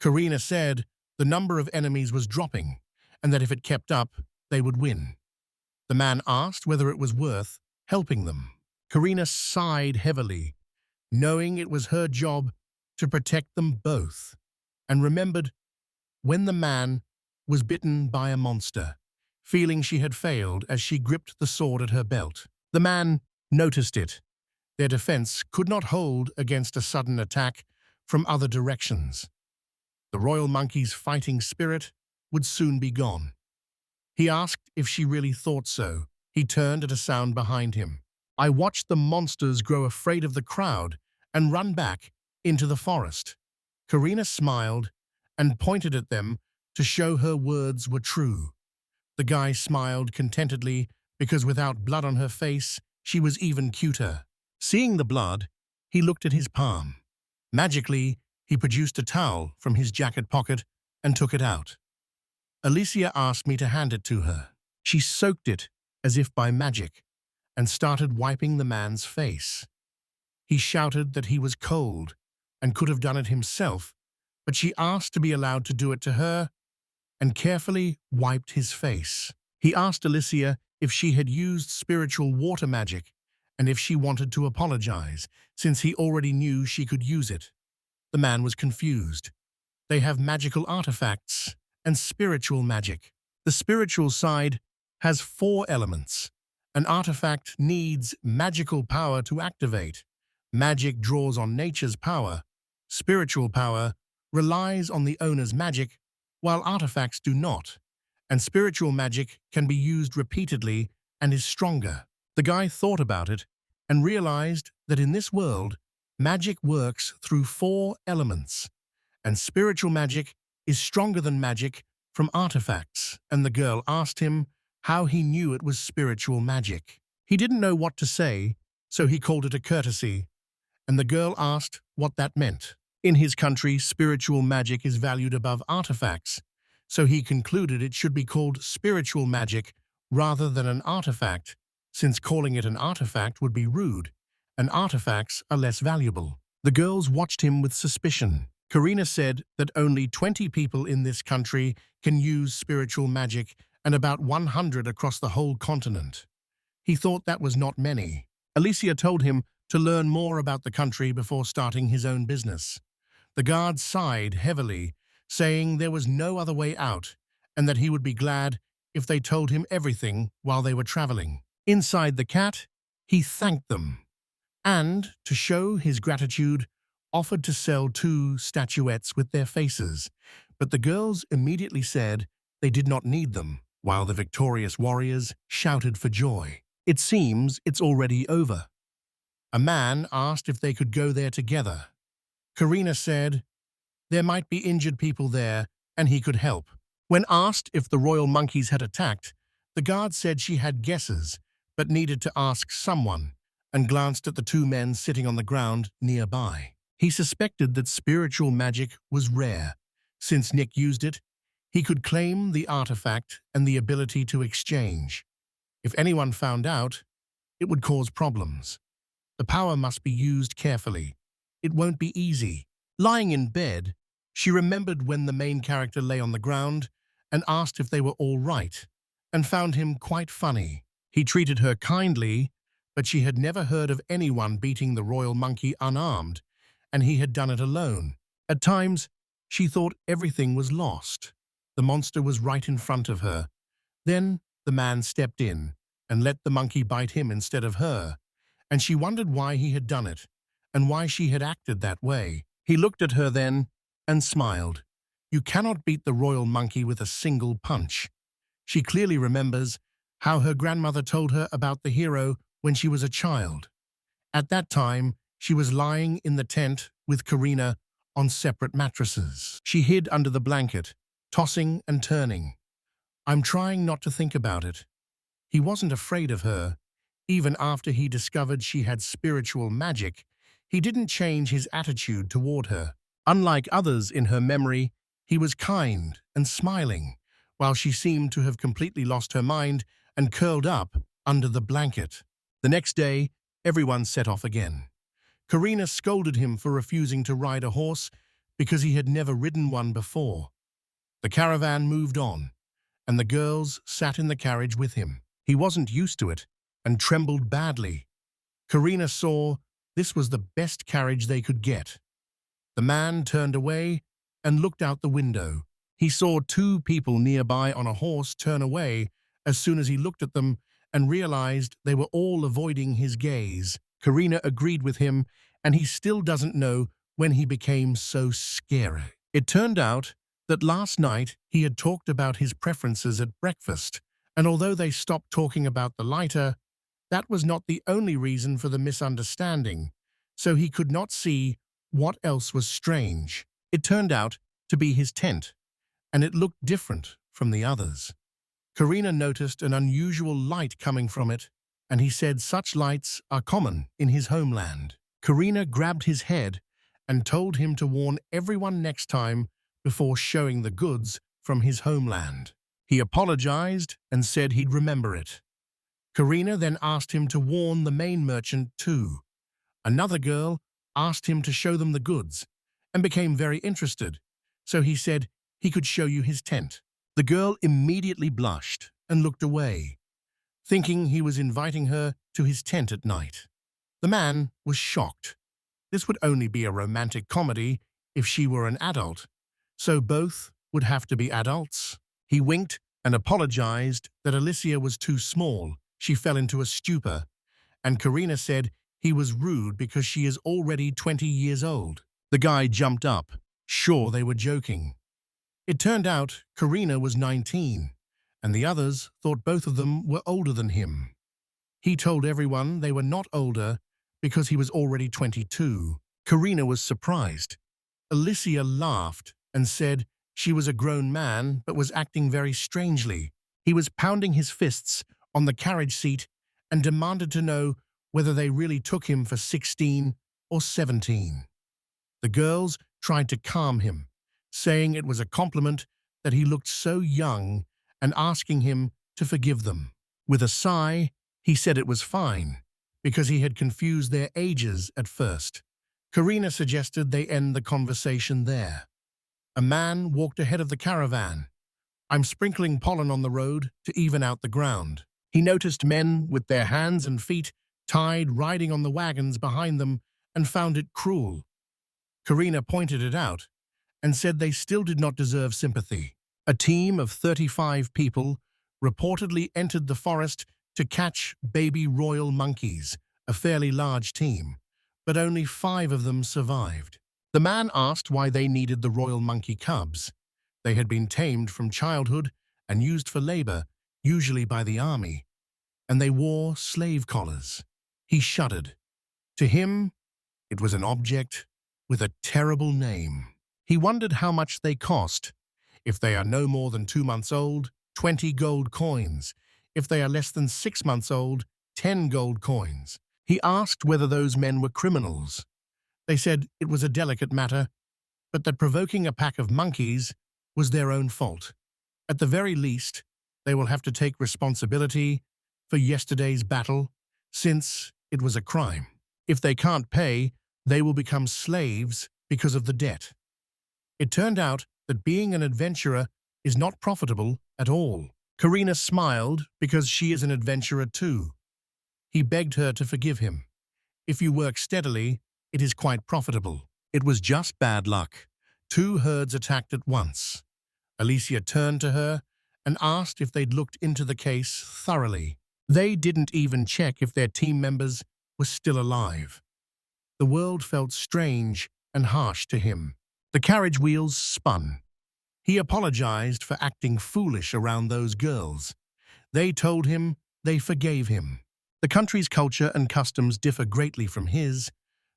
Karina said the number of enemies was dropping, and that if it kept up, they would win. The man asked whether it was worth helping them. Karina sighed heavily, knowing it was her job to protect them both, and remembered when the man was bitten by a monster, feeling she had failed as she gripped the sword at her belt. The man noticed it. Their defense could not hold against a sudden attack from other directions. The royal monkey's fighting spirit would soon be gone. He asked if she really thought so. He turned at a sound behind him. I watched the monsters grow afraid of the crowd and run back into the forest. Karina smiled and pointed at them to show her words were true. The guy smiled contentedly because without blood on her face, she was even cuter. Seeing the blood, he looked at his palm. Magically, he produced a towel from his jacket pocket and took it out. Alicia asked me to hand it to her. She soaked it as if by magic and started wiping the man's face. He shouted that he was cold and could have done it himself, but she asked to be allowed to do it to her and carefully wiped his face. He asked Alicia if she had used spiritual water magic and if she wanted to apologize, since he already knew she could use it. The man was confused. They have magical artifacts and spiritual magic. The spiritual side has 4 elements. An artifact needs magical power to activate. Magic draws on nature's power. Spiritual power relies on the owner's magic, while artifacts do not, and spiritual magic can be used repeatedly and is stronger. The guy thought about it and realized that in this world, magic works through 4 elements, and spiritual magic is stronger than magic from artifacts, and the girl asked him how he knew it was spiritual magic. He didn't know what to say, so he called it a courtesy, and the girl asked what that meant. In his country, spiritual magic is valued above artifacts, so he concluded it should be called spiritual magic rather than an artifact, since calling it an artifact would be rude, and artifacts are less valuable. The girls watched him with suspicion. Karina said that only 20 people in this country can use spiritual magic and about 100 across the whole continent. He thought that was not many. Alicia told him to learn more about the country before starting his own business. The guard sighed heavily, saying there was no other way out and that he would be glad if they told him everything while they were traveling. Inside the cat, he thanked them and, to show his gratitude, offered to sell 2 statuettes with their faces, but the girls immediately said they did not need them. while the victorious warriors shouted for joy. It seems it's already over. A man asked if they could go there together. Karina said there might be injured people there and he could help. When asked if the royal monkeys had attacked, the guard said she had guesses but needed to ask someone, and glanced at the two men sitting on the ground nearby. He suspected that spiritual magic was rare. Since Nick used it, he could claim the artifact and the ability to exchange. If anyone found out, it would cause problems. The power must be used carefully. It won't be easy. Lying in bed, she remembered when the main character lay on the ground and asked if they were all right, and found him quite funny. He treated her kindly, but she had never heard of anyone beating the royal monkey unarmed, and he had done it alone. At times, she thought everything was lost. The monster was right in front of her. Then the man stepped in and let the monkey bite him instead of her, and she wondered why he had done it and why she had acted that way. He looked at her then and smiled. You cannot beat the royal monkey with a single punch. She clearly remembers how her grandmother told her about the hero when she was a child. At that time, she was lying in the tent with Karina on separate mattresses. She hid under the blanket, tossing and turning. I'm trying not to think about it. He wasn't afraid of her. Even after he discovered she had spiritual magic, he didn't change his attitude toward her. Unlike others in her memory, he was kind and smiling, while she seemed to have completely lost her mind and curled up under the blanket. The next day, everyone set off again. Karina scolded him for refusing to ride a horse because he had never ridden one before. The caravan moved on, and the girls sat in the carriage with him. He wasn't used to it and trembled badly. Karina saw this was the best carriage they could get. The man turned away and looked out the window. He saw two people nearby on a horse turn away as soon as he looked at them and realized they were all avoiding his gaze. Karina agreed with him, and he still doesn't know when he became so scary. It turned out that last night he had talked about his preferences at breakfast, and although they stopped talking about the lighter, that was not the only reason for the misunderstanding, so he could not see what else was strange. It turned out to be his tent, and it looked different from the others. Karina noticed an unusual light coming from it, and he said such lights are common in his homeland. Karina grabbed his head and told him to warn everyone next time before showing the goods from his homeland. He apologized and said he'd remember it. Karina then asked him to warn the main merchant too. Another girl asked him to show them the goods and became very interested, so he said he could show you his tent. The girl immediately blushed and looked away, thinking he was inviting her to his tent at night. The man was shocked. This would only be a romantic comedy if she were an adult, so both would have to be adults. He winked and apologized that Alicia was too small. She fell into a stupor, and Karina said he was rude because she is already 20 years old. The guy jumped up, sure they were joking. It turned out Karina was 19, and the others thought both of them were older than him. He told everyone they were not older because he was already 22. Karina was surprised. Alicia laughed and said she was a grown man but was acting very strangely. He was pounding his fists on the carriage seat and demanded to know whether they really took him for 16 or 17. The girls tried to calm him, saying it was a compliment that he looked so young and asking him to forgive them. With a sigh, he said it was fine, because he had confused their ages at first. Karina suggested they end the conversation there. A man walked ahead of the caravan. I'm sprinkling pollen on the road to even out the ground. He noticed men with their hands and feet tied riding on the wagons behind them and found it cruel. Karina pointed it out and said they still did not deserve sympathy. A team of 35 people reportedly entered the forest to catch baby royal monkeys, a fairly large team, but only 5 of them survived. The man asked why they needed the royal monkey cubs. They had been tamed from childhood and used for labor, usually by the army, and they wore slave collars. He shuddered. To him, it was an object with a terrible name. He wondered how much they cost. If they are no more than 2 months old, 20 gold coins. If they are less than 6 months old, 10 gold coins. He asked whether those men were criminals. They said it was a delicate matter, but that provoking a pack of monkeys was their own fault. At the very least, they will have to take responsibility for yesterday's battle, since it was a crime. If they can't pay, they will become slaves because of the debt. It turned out that being an adventurer is not profitable at all. Karina smiled because she is an adventurer too. He begged her to forgive him. If you work steadily, it is quite profitable. It was just bad luck. 2 herds attacked at once. Alicia turned to her and asked if they'd looked into the case thoroughly. They didn't even check if their team members were still alive. The world felt strange and harsh to him. The carriage wheels spun. He apologized for acting foolish around those girls. They told him they forgave him. The country's culture and customs differ greatly from his,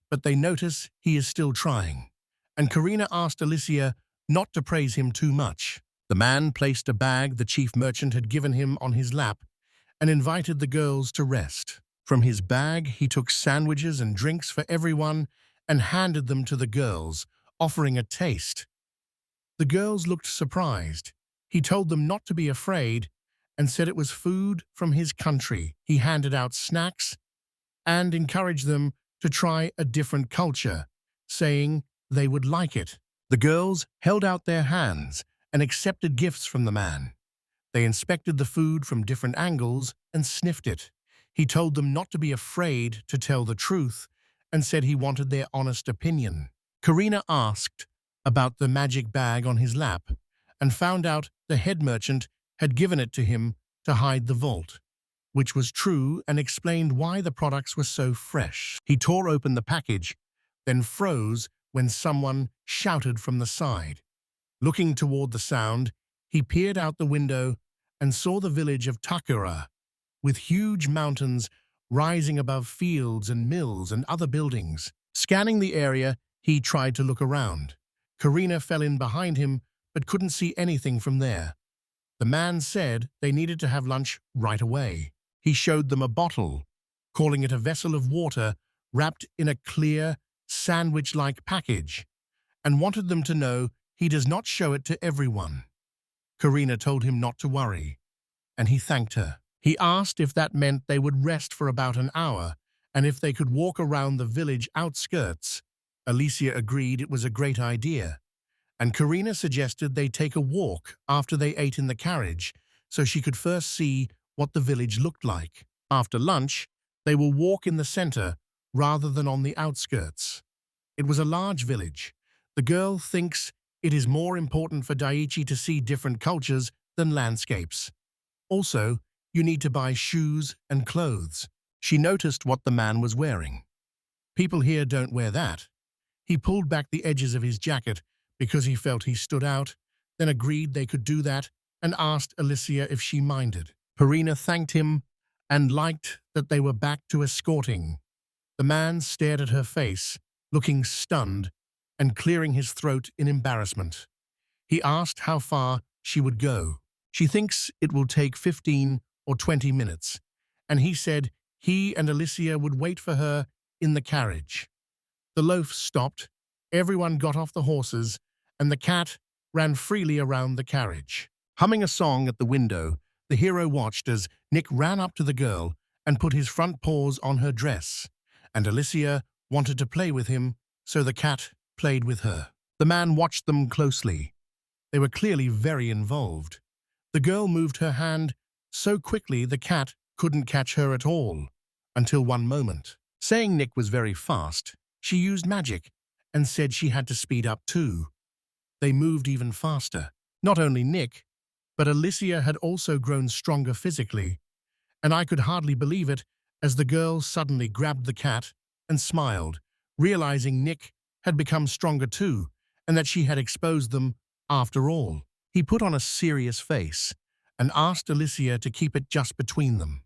but they notice he is still trying. And Karina asked Alicia not to praise him too much. The man placed a bag the chief merchant had given him on his lap and invited the girls to rest. From his bag, he took sandwiches and drinks for everyone and handed them to the girls, offering a taste. The girls looked surprised. He told them not to be afraid and said it was food from his country. He handed out snacks and encouraged them to try a different culture, saying they would like it. The girls held out their hands and accepted gifts from the man. They inspected the food from different angles and sniffed it. He told them not to be afraid to tell the truth and said he wanted their honest opinion. Karina asked about the magic bag on his lap and found out the head merchant had given it to him to hide the vault, which was true, and explained why the products were so fresh. He tore open the package, then froze when someone shouted from the side. Looking toward the sound, he peered out the window and saw the village of Takura, with huge mountains rising above fields and mills and other buildings. Scanning the area, he tried to look around. Karina fell in behind him but couldn't see anything from there. The man said they needed to have lunch right away. He showed them a bottle, calling it a vessel of water wrapped in a clear, sandwich-like package, and wanted them to know he does not show it to everyone. Karina told him not to worry, and he thanked her. He asked if that meant they would rest for about an hour, and if they could walk around the village outskirts. Alicia agreed it was a great idea, and Karina suggested they take a walk after they ate in the carriage so she could first see what the village looked like. After lunch, they will walk in the center rather than on the outskirts. It was a large village. The girl thinks it is more important for Daiichi to see different cultures than landscapes. Also, you need to buy shoes and clothes. She noticed what the man was wearing. People here don't wear that. He pulled back the edges of his jacket because he felt he stood out, then agreed they could do that and asked Alicia if she minded. Karina thanked him and liked that they were back to escorting. The man stared at her face, looking stunned and clearing his throat in embarrassment. He asked how far she would go. She thinks it will take 15 or 20 minutes, and he said he and Alicia would wait for her in the carriage. The loaf stopped, everyone got off the horses, and the cat ran freely around the carriage. Humming a song at the window, the hero watched as Nick ran up to the girl and put his front paws on her dress, and Alicia wanted to play with him, so the cat played with her. The man watched them closely. They were clearly very involved. The girl moved her hand so quickly the cat couldn't catch her at all, until one moment. Saying Nick was very fast, she used magic and said she had to speed up too. They moved even faster. Not only Nick, but Alicia had also grown stronger physically, and I could hardly believe it as the girl suddenly grabbed the cat and smiled, realizing Nick had become stronger too, and that she had exposed them after all. He put on a serious face and asked Alicia to keep it just between them.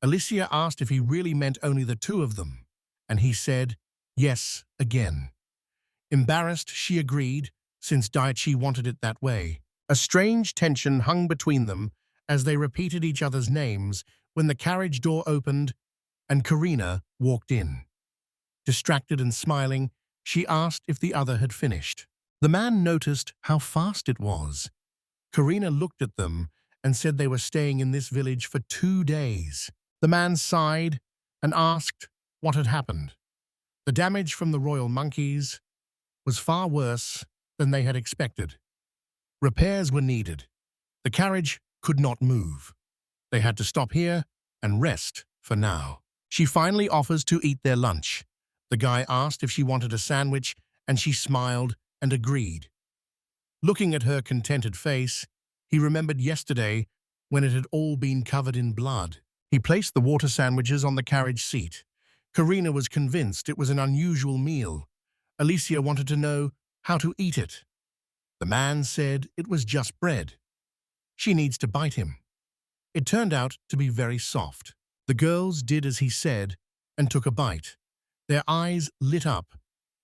Alicia asked if he really meant only the two of them, and he said yes again. Embarrassed, she agreed, since Daichi wanted it that way. A strange tension hung between them as they repeated each other's names when the carriage door opened and Karina walked in. Distracted and smiling, she asked if the other had finished. The man noticed how fast it was. Karina looked at them and said they were staying in this village for 2 days. The man sighed and asked what had happened. The damage from the royal monkeys was far worse than they had expected. Repairs were needed. The carriage could not move. They had to stop here and rest for now. She finally offers to eat their lunch. The guy asked if she wanted a sandwich, and she smiled and agreed. Looking at her contented face, he remembered yesterday when it had all been covered in blood. He placed the water sandwiches on the carriage seat. Karina was convinced it was an unusual meal. Alicia wanted to know how to eat it. The man said it was just bread. She needs to bite him. It turned out to be very soft. The girls did as he said and took a bite. Their eyes lit up.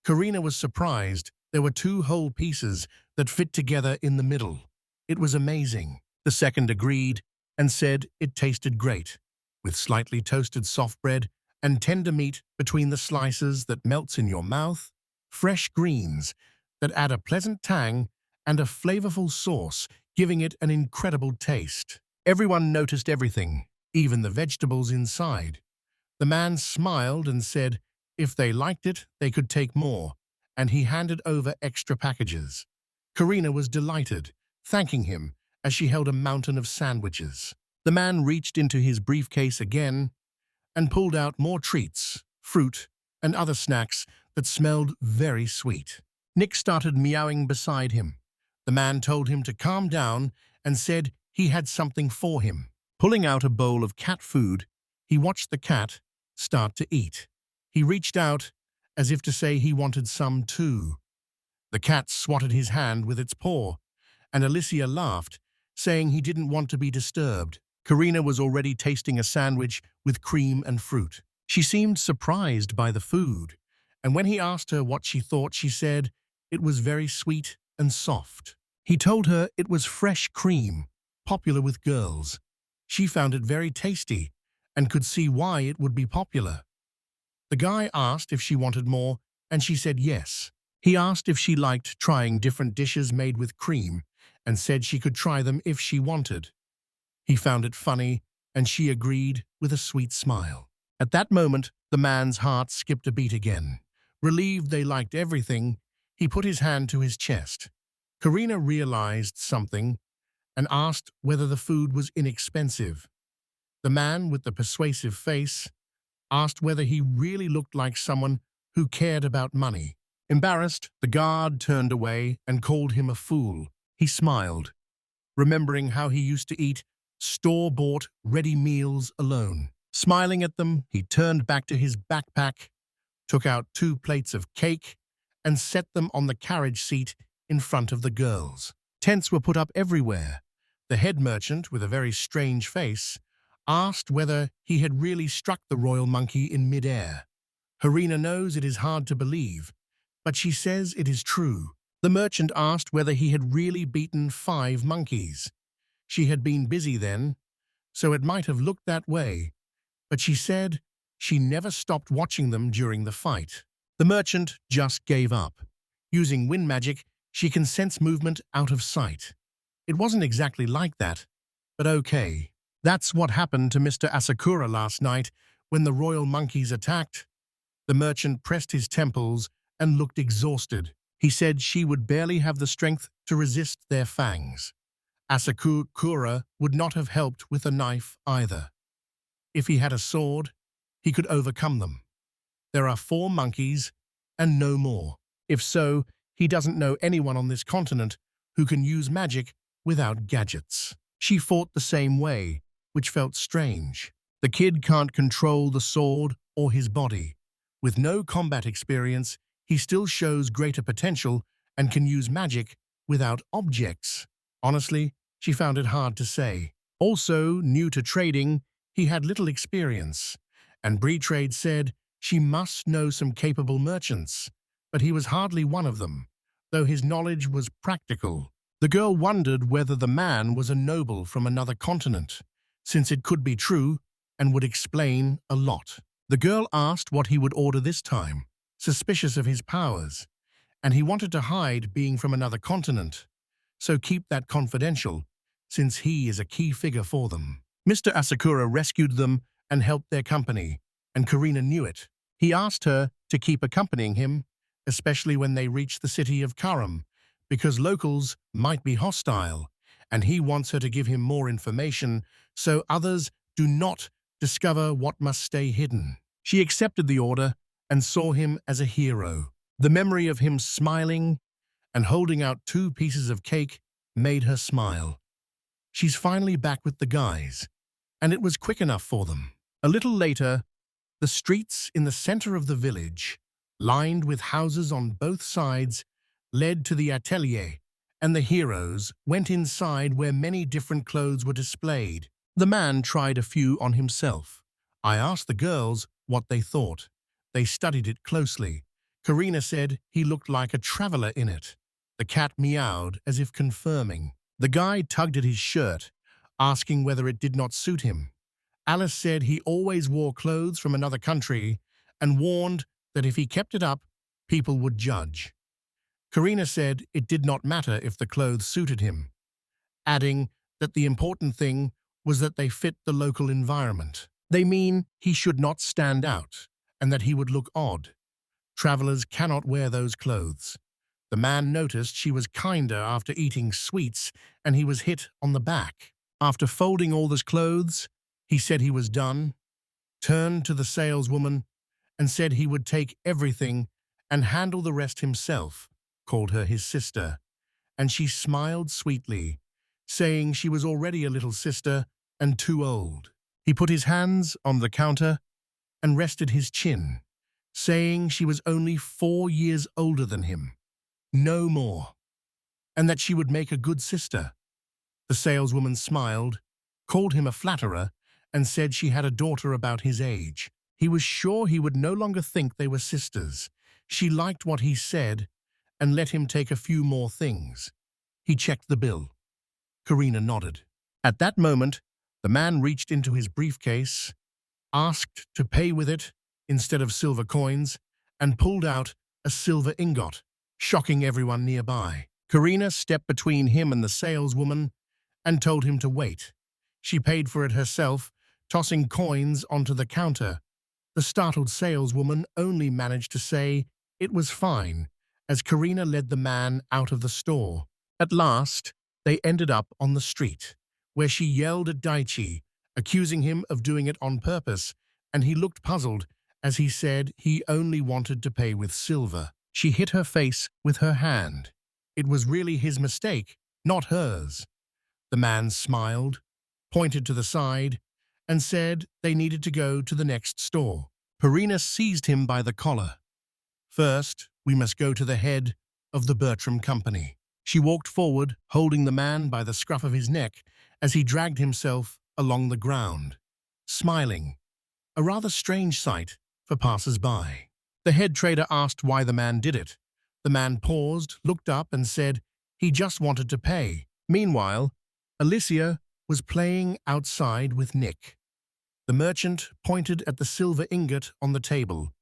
Karina was surprised there were 2 whole pieces that fit together in the middle. It was amazing. The second agreed and said it tasted great, with slightly toasted soft bread and tender meat between the slices that melts in your mouth, fresh greens that add a pleasant tang, and a flavorful sauce, giving it an incredible taste. Everyone noticed everything, even the vegetables inside. The man smiled and said if they liked it, they could take more, and he handed over extra packages. Karina was delighted, thanking him as she held a mountain of sandwiches. The man reached into his briefcase again and pulled out more treats, fruit, and other snacks that smelled very sweet. Nick started meowing beside him. The man told him to calm down and said he had something for him. Pulling out a bowl of cat food, he watched the cat start to eat. He reached out as if to say he wanted some too. The cat swatted his hand with its paw, and Alicia laughed, saying he didn't want to be disturbed. Karina was already tasting a sandwich with cream and fruit. She seemed surprised by the food, and when he asked her what she thought, she said it was very sweet and soft. He told her it was fresh cream, popular with girls. She found it very tasty and could see why it would be popular. The guy asked if she wanted more, and she said yes. He asked if she liked trying different dishes made with cream, and said she could try them if she wanted. He found it funny, and she agreed with a sweet smile. At that moment, the man's heart skipped a beat again. Relieved they liked everything, he put his hand to his chest. Karina realized something and asked whether the food was inexpensive. The man with the persuasive face asked whether he really looked like someone who cared about money. Embarrassed, the guard turned away and called him a fool. He smiled, remembering how he used to eat store-bought, ready meals alone. Smiling at them, he turned back to his backpack, took out 2 plates of cake, and set them on the carriage seat in front of the girls. Tents were put up everywhere. The head merchant, with a very strange face, asked whether he had really struck the royal monkey in mid-air. Karina knows it is hard to believe, but she says it is true. The merchant asked whether he had really beaten 5 monkeys. She had been busy then, so it might have looked that way, but she said she never stopped watching them during the fight. The merchant just gave up. Using wind magic, she can sense movement out of sight. It wasn't exactly like that, but okay. That's what happened to Mr. Asakura last night when the royal monkeys attacked. The merchant pressed his temples and looked exhausted. He said she would barely have the strength to resist their fangs. Asakura would not have helped with a knife either. If he had a sword, he could overcome them. There are 4 monkeys and no more. If so, he doesn't know anyone on this continent who can use magic without gadgets. She fought the same way, which felt strange. The kid can't control the sword or his body. With no combat experience, he still shows greater potential and can use magic without objects. Honestly, She found it hard to say. Also, new to trading, he had little experience, and Trade said she must know some capable merchants, but he was hardly one of them, though his knowledge was practical. The girl wondered whether the man was a noble from another continent, since it could be true and would explain a lot. The girl asked what he would order this time, suspicious of his powers, and he wanted to hide being from another continent, so keep that confidential, since he is a key figure for them. Mr. Asakura rescued them and helped their company, and Karina knew it. He asked her to keep accompanying him, especially when they reached the city of Karam, because locals might be hostile, and he wants her to give him more information so others do not discover what must stay hidden. She accepted the order and saw him as a hero. The memory of him smiling and holding out 2 pieces of cake made her smile. She's finally back with the guys, and it was quick enough for them. A little later, the streets in the center of the village, lined with houses on both sides, led to the atelier, and the heroes went inside where many different clothes were displayed. The man tried a few on himself. I asked the girls what they thought. They studied it closely. Karina said he looked like a traveler in it. The cat meowed as if confirming. The guy tugged at his shirt, asking whether it did not suit him. Alice said he always wore clothes from another country and warned that if he kept it up, people would judge. Karina said it did not matter if the clothes suited him, adding that the important thing was that they fit the local environment. They mean he should not stand out and that he would look odd. Travelers cannot wear those clothes. The man noticed she was kinder after eating sweets, and he was hit on the back. After folding all his clothes, he said he was done, turned to the saleswoman, and said he would take everything and handle the rest himself, called her his sister, and she smiled sweetly, saying she was already a little sister and too old. He put his hands on the counter and rested his chin, saying she was only 4 years older than him, no more, and that she would make a good sister. The saleswoman smiled, called him a flatterer, and said she had a daughter about his age. He was sure he would no longer think they were sisters. She liked what he said and let him take a few more things. He checked the bill. Karina nodded. At that moment, the man reached into his briefcase, asked to pay with it instead of silver coins, and pulled out a silver ingot, shocking everyone nearby. Karina stepped between him and the saleswoman and told him to wait. She paid for it herself, tossing coins onto the counter. The startled saleswoman only managed to say it was fine, as Karina led the man out of the store. At last, they ended up on the street, where she yelled at Daichi, accusing him of doing it on purpose, and he looked puzzled as he said he only wanted to pay with silver. She hit her face with her hand. It was really his mistake, not hers. The man smiled, pointed to the side, and said they needed to go to the next store. Karina seized him by the collar. First, we must go to the head of the Bertram Company. She walked forward, holding the man by the scruff of his neck as he dragged himself along the ground, smiling, a rather strange sight for passers-by. The head trader asked why the man did it. The man paused, looked up, and said he just wanted to pay. Meanwhile, Alicia was playing outside with Nick. The merchant pointed at the silver ingot on the table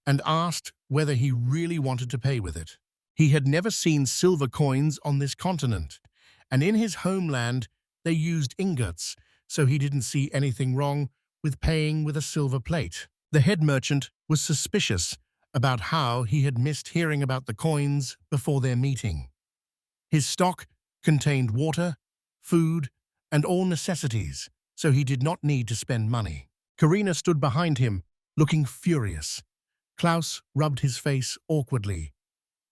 and asked whether he really wanted to pay with it. He had never seen silver coins on this continent, and in his homeland they used ingots, so he didn't see anything wrong with paying with a silver plate. The head merchant was suspicious about how he had missed hearing about the coins before their meeting. His stock contained water, food, and all necessities, so he did not need to spend money. Karina stood behind him, looking furious. Klaus rubbed his face awkwardly.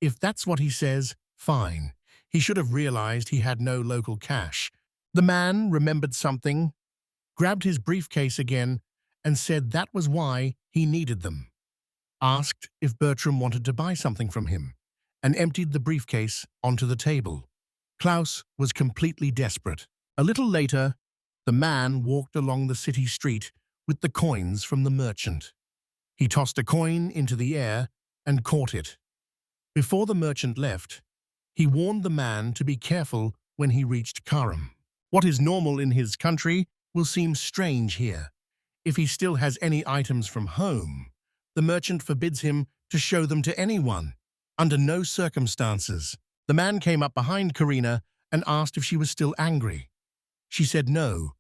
If that's what he says, fine. He should have realized he had no local cash. The man remembered something, grabbed his briefcase again, and said that was why he needed them. Asked if Bertram wanted to buy something from him, and emptied the briefcase onto the table. Klaus was completely desperate. A little later, the man walked along the city street with the coins from the merchant. He tossed a coin into the air and caught it. Before the merchant left, he warned the man to be careful when he reached Karam. What is normal in his country will seem strange here. If he still has any items from home, the merchant forbids him to show them to anyone, under no circumstances. The man came up behind Karina and asked if she was still angry. She said no,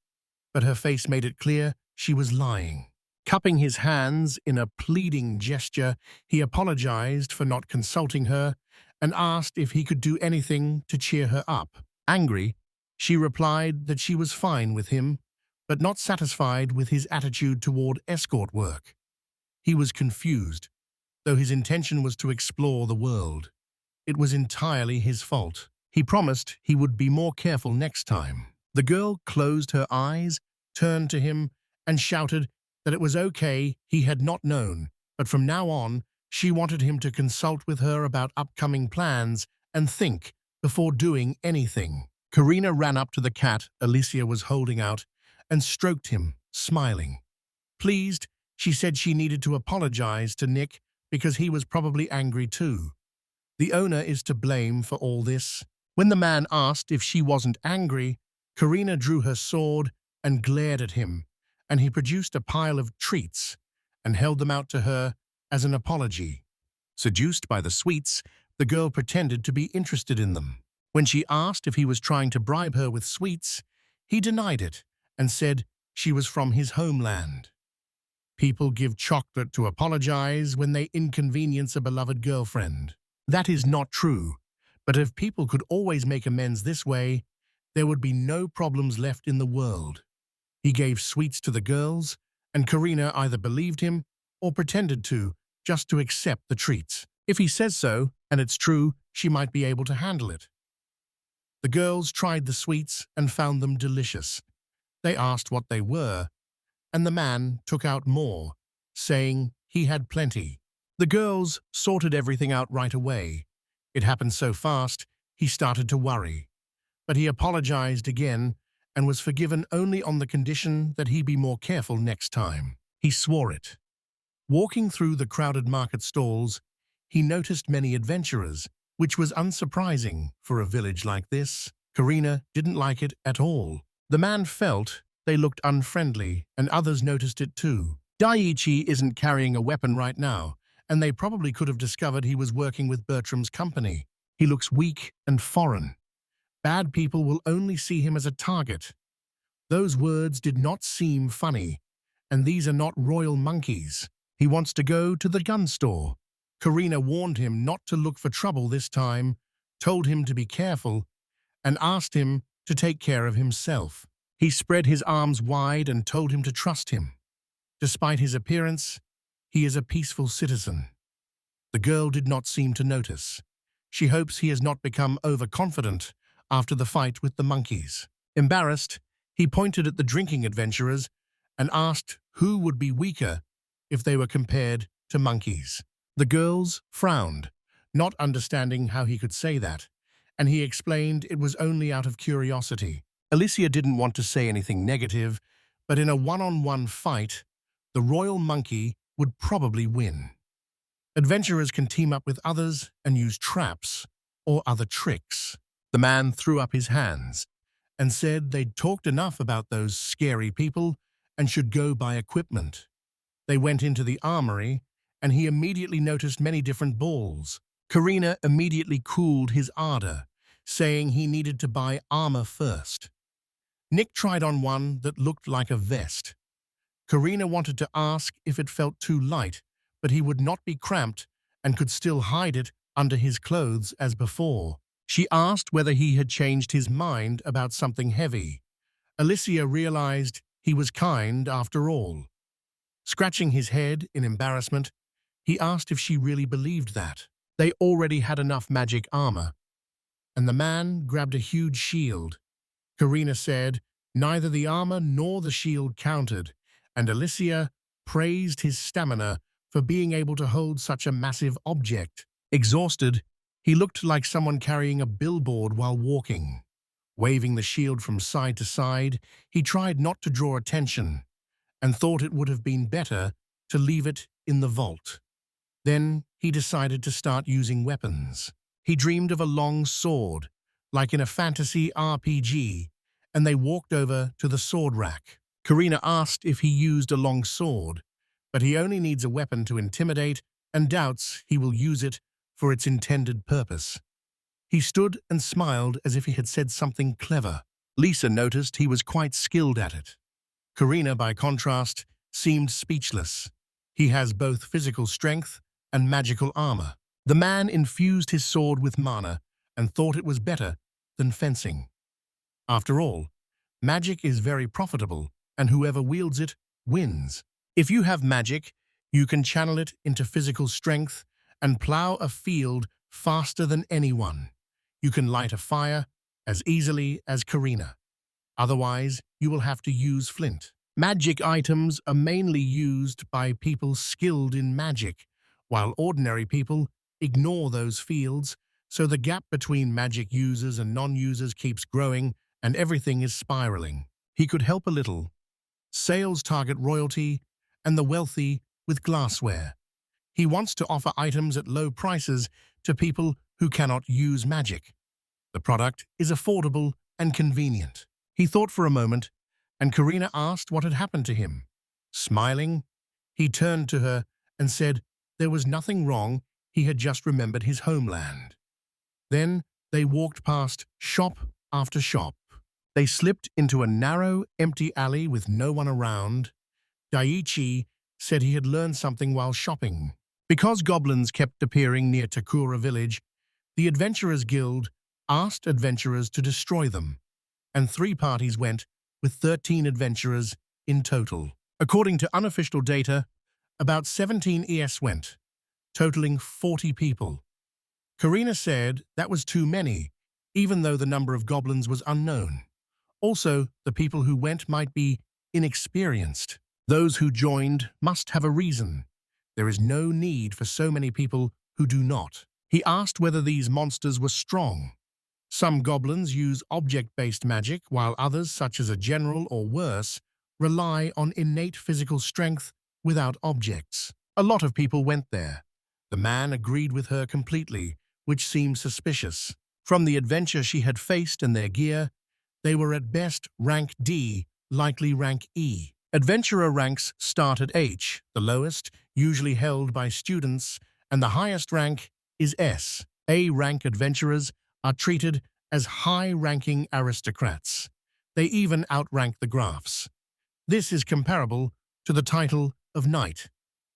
but her face made it clear she was lying. Cupping his hands in a pleading gesture, he apologized for not consulting her and asked if he could do anything to cheer her up. Angry, she replied that she was fine with him, but not satisfied with his attitude toward escort work. He was confused, though his intention was to explore the world. It was entirely his fault. He promised he would be more careful next time. The girl closed her eyes, turned to him, and shouted that it was okay he had not known, but from now on, she wanted him to consult with her about upcoming plans and think before doing anything. Karina ran up to the cat Alicia was holding out and stroked him, smiling. Pleased, she said she needed to apologize to Nick because he was probably angry too. The owner is to blame for all this. When the man asked if she wasn't angry, Karina drew her sword and glared at him, and he produced a pile of treats and held them out to her as an apology. Seduced by the sweets, the girl pretended to be interested in them. When she asked if he was trying to bribe her with sweets, he denied it and said she was from his homeland. People give chocolate to apologize when they inconvenience a beloved girlfriend. That is not true, but if people could always make amends this way, there would be no problems left in the world. He gave sweets to the girls, and Karina either believed him or pretended to, just to accept the treats. If he says so, and it's true, she might be able to handle it. The girls tried the sweets and found them delicious. They asked what they were, and the man took out more, saying he had plenty. The girls sorted everything out right away. It happened so fast, he started to worry. But he apologized again and was forgiven only on the condition that he be more careful next time. He swore it. Walking through the crowded market stalls, he noticed many adventurers, which was unsurprising for a village like this. Karina didn't like it at all. The man felt they looked unfriendly, and others noticed it too. Daiichi isn't carrying a weapon right now, and they probably could have discovered he was working with Bertram's company. He looks weak and foreign. Bad people will only see him as a target. Those words did not seem funny, and these are not royal monkeys. He wants to go to the gun store. Karina warned him not to look for trouble this time, told him to be careful, and asked him to take care of himself. He spread his arms wide and told him to trust him. Despite his appearance, he is a peaceful citizen. The girl did not seem to notice. She hopes he has not become overconfident after the fight with the monkeys. Embarrassed, he pointed at the drinking adventurers and asked who would be weaker if they were compared to monkeys. The girls frowned, not understanding how he could say that, and he explained it was only out of curiosity. Alicia didn't want to say anything negative, but in a one-on-one fight, the royal monkey would probably win. Adventurers can team up with others and use traps or other tricks. The man threw up his hands and said they'd talked enough about those scary people and should go buy equipment. They went into the armory, and he immediately noticed many different balls. Karina immediately cooled his ardor, saying he needed to buy armor first. Nick tried on one that looked like a vest. Karina wanted to ask if it felt too light, but he would not be cramped and could still hide it under his clothes as before. She asked whether he had changed his mind about something heavy. Alicia realized he was kind after all. Scratching his head in embarrassment, he asked if she really believed that. They already had enough magic armor, and the man grabbed a huge shield. Karina said neither the armor nor the shield counted, and Alicia praised his stamina for being able to hold such a massive object. Exhausted, he looked like someone carrying a billboard while walking. Waving the shield from side to side, he tried not to draw attention and thought it would have been better to leave it in the vault. Then he decided to start using weapons. He dreamed of a long sword, like in a fantasy RPG, and they walked over to the sword rack. Karina asked if he used a long sword, but he only needs a weapon to intimidate and doubts he will use it for its intended purpose. He stood and smiled as if he had said something clever. Lisa noticed he was quite skilled at it. Karina, by contrast, seemed speechless. He has both physical strength and magical armor. The man infused his sword with mana and thought it was better than fencing. After all, magic is very profitable, and whoever wields it wins. If you have magic, you can channel it into physical strength and plow a field faster than anyone. You can light a fire as easily as Karina. Otherwise, you will have to use flint. Magic items are mainly used by people skilled in magic, while ordinary people ignore those fields, so the gap between magic users and non-users keeps growing and everything is spiraling. He could help a little. Sales target royalty and the wealthy with glassware. He wants to offer items at low prices to people who cannot use magic. The product is affordable and convenient. He thought for a moment, and Karina asked what had happened to him. Smiling, he turned to her and said there was nothing wrong, he had just remembered his homeland. Then they walked past shop after shop. They slipped into a narrow, empty alley with no one around. Daiichi said he had learned something while shopping. Because goblins kept appearing near Takura village, the Adventurers Guild asked adventurers to destroy them, and 3 parties went, with 13 adventurers in total. According to unofficial data, about 17 ES went, totaling 40 people. Karina said that was too many, even though the number of goblins was unknown. Also, the people who went might be inexperienced. Those who joined must have a reason. There is no need for so many people who do not. He asked whether these monsters were strong. Some goblins use object-based magic, while others, such as a general or worse, rely on innate physical strength without objects. A lot of people went there. The man agreed with her completely, which seemed suspicious. From the adventure she had faced and their gear, they were at best rank D, likely rank E. Adventurer ranks start at H, the lowest, usually held by students, and the highest rank is S. A-rank adventurers are treated as high-ranking aristocrats. They even outrank the graphs. This is comparable to the title of knight.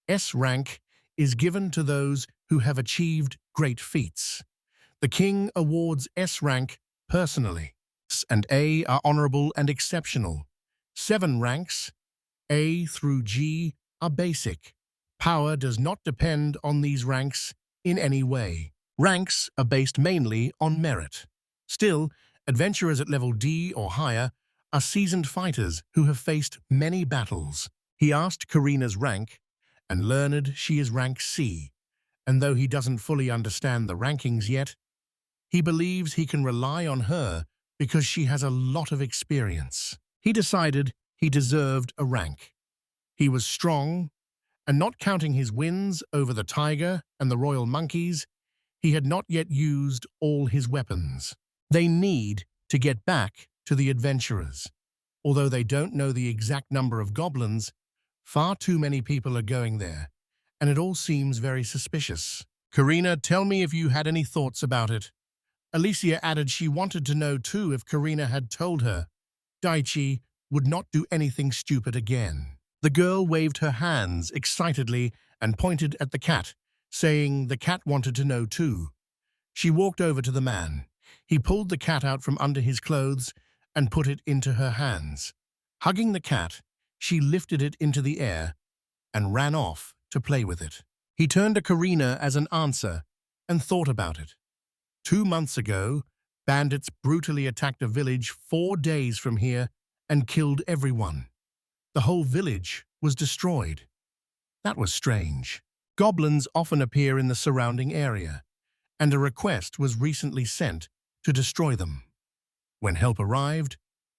S rank is given to those who have achieved great feats. The king awards S rank personally. S and A are honorable and exceptional. 7 ranks, A through G, are basic. Power does not depend on these ranks in any way. Ranks are based mainly on merit. Still, adventurers at level D or higher are seasoned fighters who have faced many battles. He asked Karina's rank and learned she is rank C, and though he doesn't fully understand the rankings yet, he believes he can rely on her because she has a lot of experience. He decided he deserved a rank. He was strong, and not counting his wins over the tiger and the royal monkeys, he had not yet used all his weapons. They need to get back to the adventurers. Although they don't know the exact number of goblins, far too many people are going there, and it all seems very suspicious. Karina, tell me if you had any thoughts about it. Alicia added she wanted to know too if Karina had told her Daichi would not do anything stupid again. The girl waved her hands excitedly and pointed at the cat, saying the cat wanted to know too. She walked over to the man. He pulled the cat out from under his clothes and put it into her hands. Hugging the cat, she lifted it into the air and ran off to play with it. He turned to Karina as an answer and thought about it. 2 months ago, bandits brutally attacked a village 4 days from here and killed everyone. The whole village was destroyed. That was strange. Goblins often appear in the surrounding area, and a request was recently sent to destroy them. When help arrived,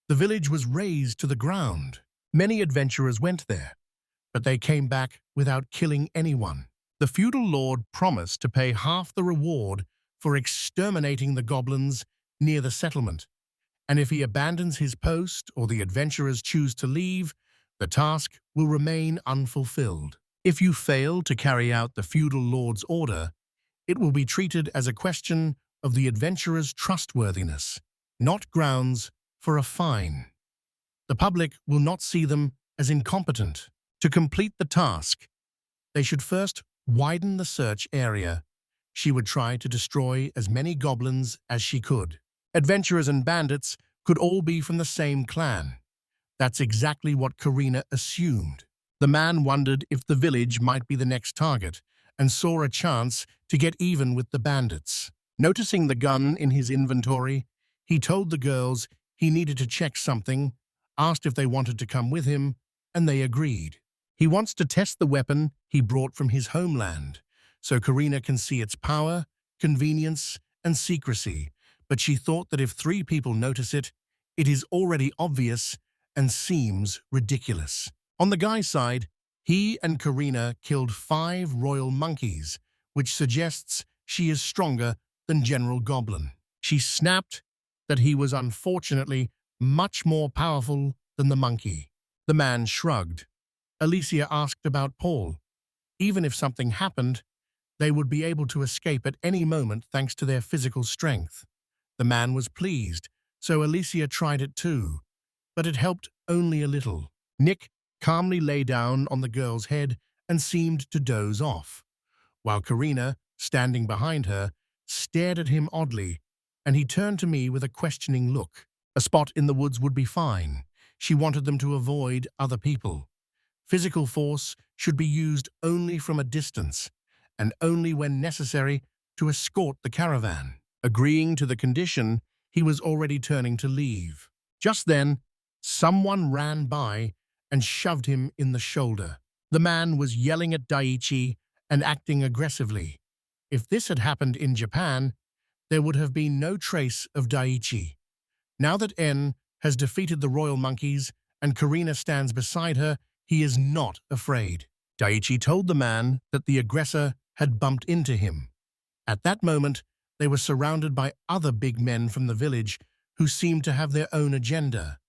the village was razed to the ground. Many adventurers went there, but they came back without killing anyone. The feudal lord promised to pay half the reward for exterminating the goblins near the settlement, and if he abandons his post or the adventurers choose to leave, the task will remain unfulfilled. If you fail to carry out the feudal lord's order, it will be treated as a question of the adventurer's trustworthiness, not grounds for a fine. The public will not see them as incompetent. To complete the task, they should first widen the search area. She would try to destroy as many goblins as she could. Adventurers and bandits could all be from the same clan. That's exactly what Karina assumed. The man wondered if the village might be the next target and saw a chance to get even with the bandits. Noticing the gun in his inventory, he told the girls he needed to check something, asked if they wanted to come with him, and they agreed. He wants to test the weapon he brought from his homeland, so Karina can see its power, convenience, and secrecy, but she thought that if 3 people notice it, it is already obvious and seems ridiculous. On the guy's side, he and Karina killed 5 royal monkeys, which suggests she is stronger than General Goblin. She snapped that he was unfortunately much more powerful than the monkey. The man shrugged. Alicia asked about Paul. Even if something happened, they would be able to escape at any moment thanks to their physical strength. The man was pleased, so Alicia tried it too, but it helped only a little. Nick calmly lay down on the girl's head and seemed to doze off, while Karina, standing behind her, stared at him oddly, and he turned to me with a questioning look. A spot in the woods would be fine. She wanted them to avoid other people. Physical force should be used only from a distance, and only when necessary to escort the caravan. Agreeing to the condition, he was already turning to leave. Just then, someone ran by and shoved him in the shoulder. The man was yelling at Daiichi and acting aggressively. If this had happened in Japan, there would have been no trace of Daiichi. Now that En has defeated the royal monkeys and Karina stands beside her, he is not afraid. Daiichi told the man that the aggressor had bumped into him. At that moment, they were surrounded by other big men from the village who seemed to have their own agenda.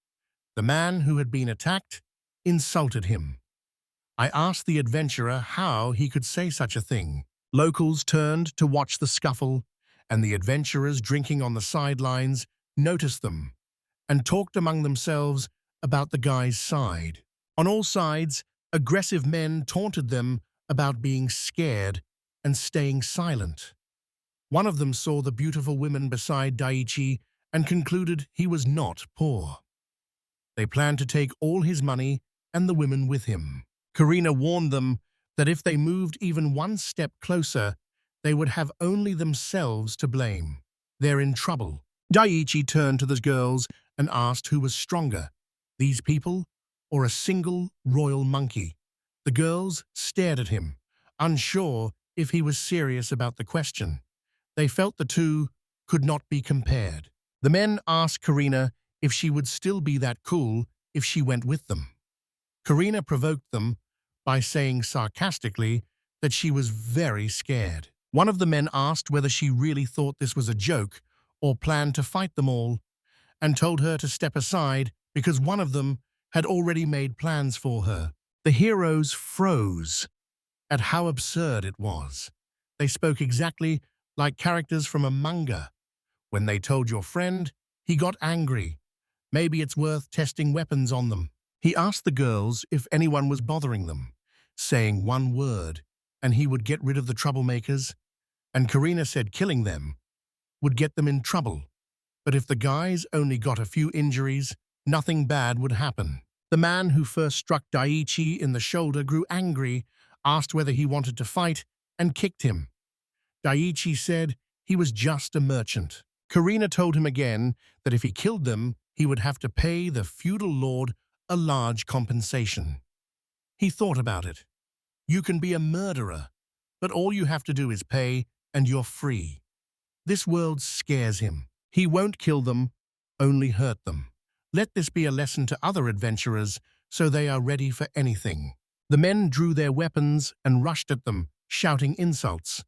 The man who had been attacked insulted him. I asked the adventurer how he could say such a thing. Locals turned to watch the scuffle, and the adventurers drinking on the sidelines noticed them and talked among themselves about the guy's side. On all sides, aggressive men taunted them about being scared and staying silent. One of them saw the beautiful women beside Daiichi and concluded he was not poor. They planned to take all his money and the women with him. Karina warned them that if they moved even one step closer, they would have only themselves to blame. They're in trouble. Daiichi turned to the girls and asked who was stronger, these people or a single royal monkey. The girls stared at him, unsure if he was serious about the question. They felt the two could not be compared. The men asked Karina if she would still be that cool if she went with them. Karina provoked them by saying sarcastically that she was very scared. One of the men asked whether she really thought this was a joke or planned to fight them all, and told her to step aside because one of them had already made plans for her. The heroes froze at how absurd it was. They spoke exactly like characters from a manga. When they told your friend, he got angry. Maybe it's worth testing weapons on them. He asked the girls if anyone was bothering them, saying one word, and he would get rid of the troublemakers, and Karina said killing them would get them in trouble. But if the guys only got a few injuries, nothing bad would happen. The man who first struck Daiichi in the shoulder grew angry, asked whether he wanted to fight, and kicked him. Daiichi said he was just a merchant. Karina told him again that if he killed them, he would have to pay the feudal lord a large compensation. He thought about it. You can be a murderer, but all you have to do is pay, and you're free. This world scares him. He won't kill them, only hurt them. Let this be a lesson to other adventurers so they are ready for anything. The men drew their weapons and rushed at them, shouting insults.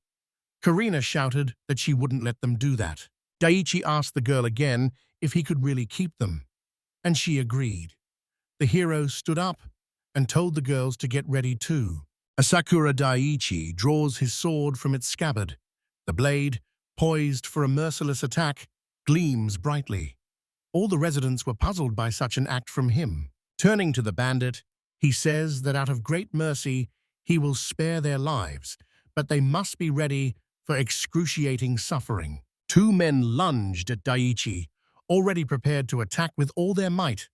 Karina shouted that she wouldn't let them do that. Daiichi asked the girl again if he could really keep them, and she agreed. The hero stood up and told the girls to get ready too. Asakura Daiichi draws his sword from its scabbard. The blade, poised for a merciless attack, gleams brightly. All the residents were puzzled by such an act from him. Turning to the bandit, he says that out of great mercy, he will spare their lives, but they must be ready for excruciating suffering. Two men lunged at Daiichi, already prepared to attack with all their might.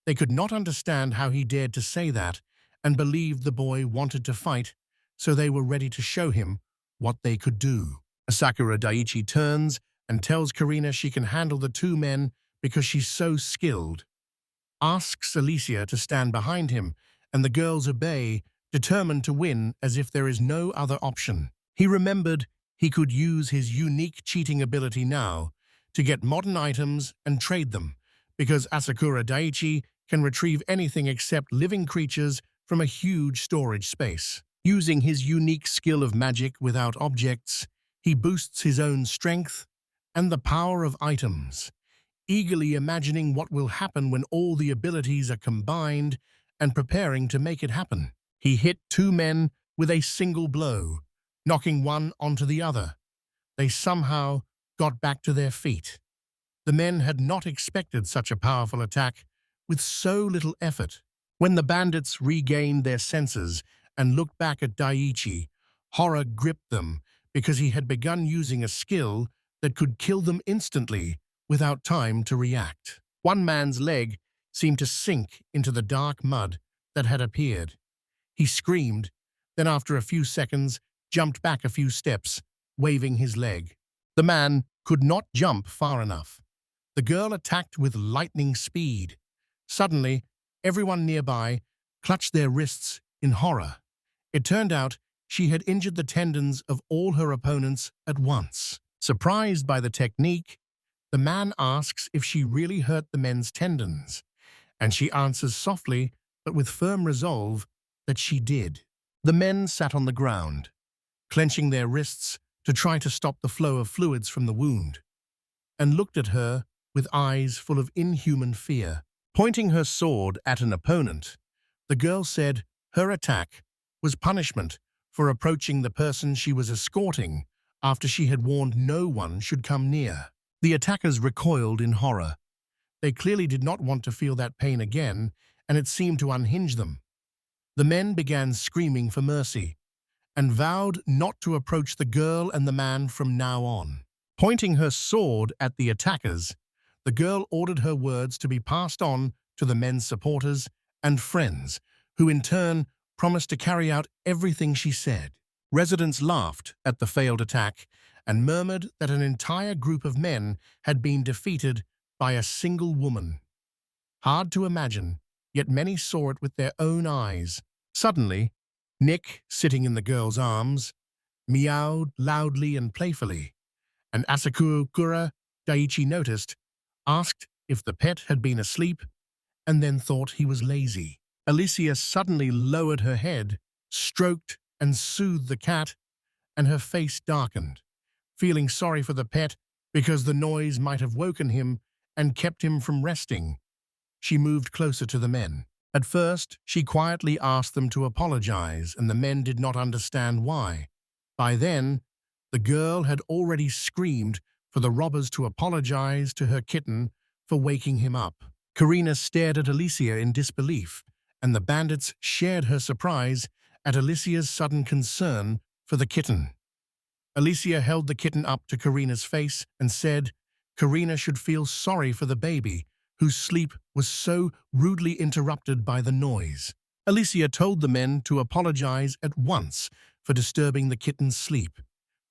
They could not understand how he dared to say that and believed the boy wanted to fight, so they were ready to show him what they could do. Asakura Daiichi turns and tells Karina she can handle the two men because she's so skilled. Asks Alicia to stand behind him, and the girls obey, determined to win as if there is no other option. He remembered he could use his unique cheating ability now to get modern items and trade them, because Asakura Daiichi can retrieve anything except living creatures from a huge storage space. Using his unique skill of magic without objects, he boosts his own strength and the power of items, eagerly imagining what will happen when all the abilities are combined and preparing to make it happen. He hit two men with a single blow, knocking one onto the other. They somehow got back to their feet. The men had not expected such a powerful attack with so little effort. When the bandits regained their senses and looked back at Daiichi, horror gripped them because he had begun using a skill that could kill them instantly without time to react. One man's leg seemed to sink into the dark mud that had appeared. He screamed, then after a few seconds jumped back a few steps, waving his leg. The man could not jump far enough. The girl attacked with lightning speed. Suddenly, everyone nearby clutched their wrists in horror. It turned out she had injured the tendons of all her opponents at once. Surprised by the technique, the man asks if she really hurt the men's tendons, and she answers softly but with firm resolve that she did. The men sat on the ground, clenching their wrists to try to stop the flow of fluids from the wound, and looked at her with eyes full of inhuman fear. Pointing her sword at an opponent, the girl said her attack was punishment for approaching the person she was escorting after she had warned no one should come near. The attackers recoiled in horror. They clearly did not want to feel that pain again, and it seemed to unhinge them. The men began screaming for mercy and vowed not to approach the girl and the man from now on. Pointing her sword at the attackers, the girl ordered her words to be passed on to the men's supporters and friends, who in turn promised to carry out everything she said. Residents laughed at the failed attack and murmured that an entire group of men had been defeated by a single woman. Hard to imagine, yet many saw it with their own eyes. Suddenly, Nick, sitting in the girl's arms, meowed loudly and playfully, and Asakura Daiichi noticed, asked if the pet had been asleep, and then thought he was lazy. Alicia suddenly lowered her head, stroked and soothed the cat, and her face darkened, feeling sorry for the pet because the noise might have woken him and kept him from resting. She moved closer to the men. At first, she quietly asked them to apologize, and the men did not understand why. By then, the girl had already screamed for the robbers to apologize to her kitten for waking him up. Karina stared at Alicia in disbelief, and the bandits shared her surprise at Alicia's sudden concern for the kitten. Alicia held the kitten up to Karina's face and said Karina should feel sorry for the baby, whose sleep was so rudely interrupted by the noise. Alicia told the men to apologize at once for disturbing the kitten's sleep.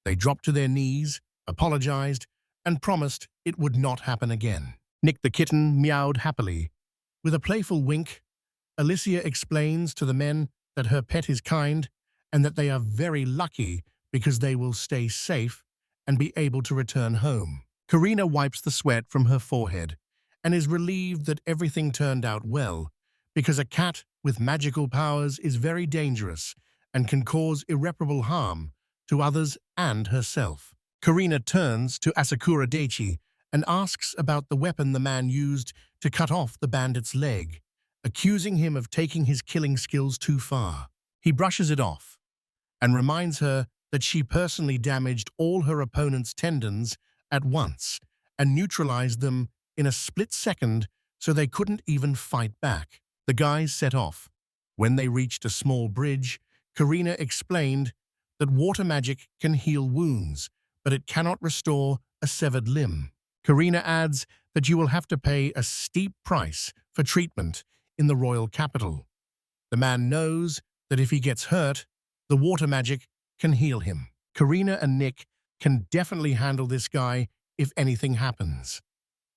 They dropped to their knees, apologized, and promised it would not happen again. Nick the kitten meowed happily. With a playful wink, Alicia explains to the men that her pet is kind and that they are very lucky because they will stay safe and be able to return home. Karina wipes the sweat from her forehead and is relieved that everything turned out well, because a cat with magical powers is very dangerous and can cause irreparable harm to others and herself. Karina turns to Asakura Daichi and asks about the weapon the man used to cut off the bandit's leg, accusing him of taking his killing skills too far. He brushes it off and reminds her that she personally damaged all her opponent's tendons at once and neutralized them in a split second so they couldn't even fight back. The guys set off. When they reached a small bridge, Karina explained that water magic can heal wounds, but it cannot restore a severed limb. Karina adds that you will have to pay a steep price for treatment in the royal capital. The man knows that if he gets hurt, the water magic can heal him. Karina and Nick can definitely handle this guy if anything happens.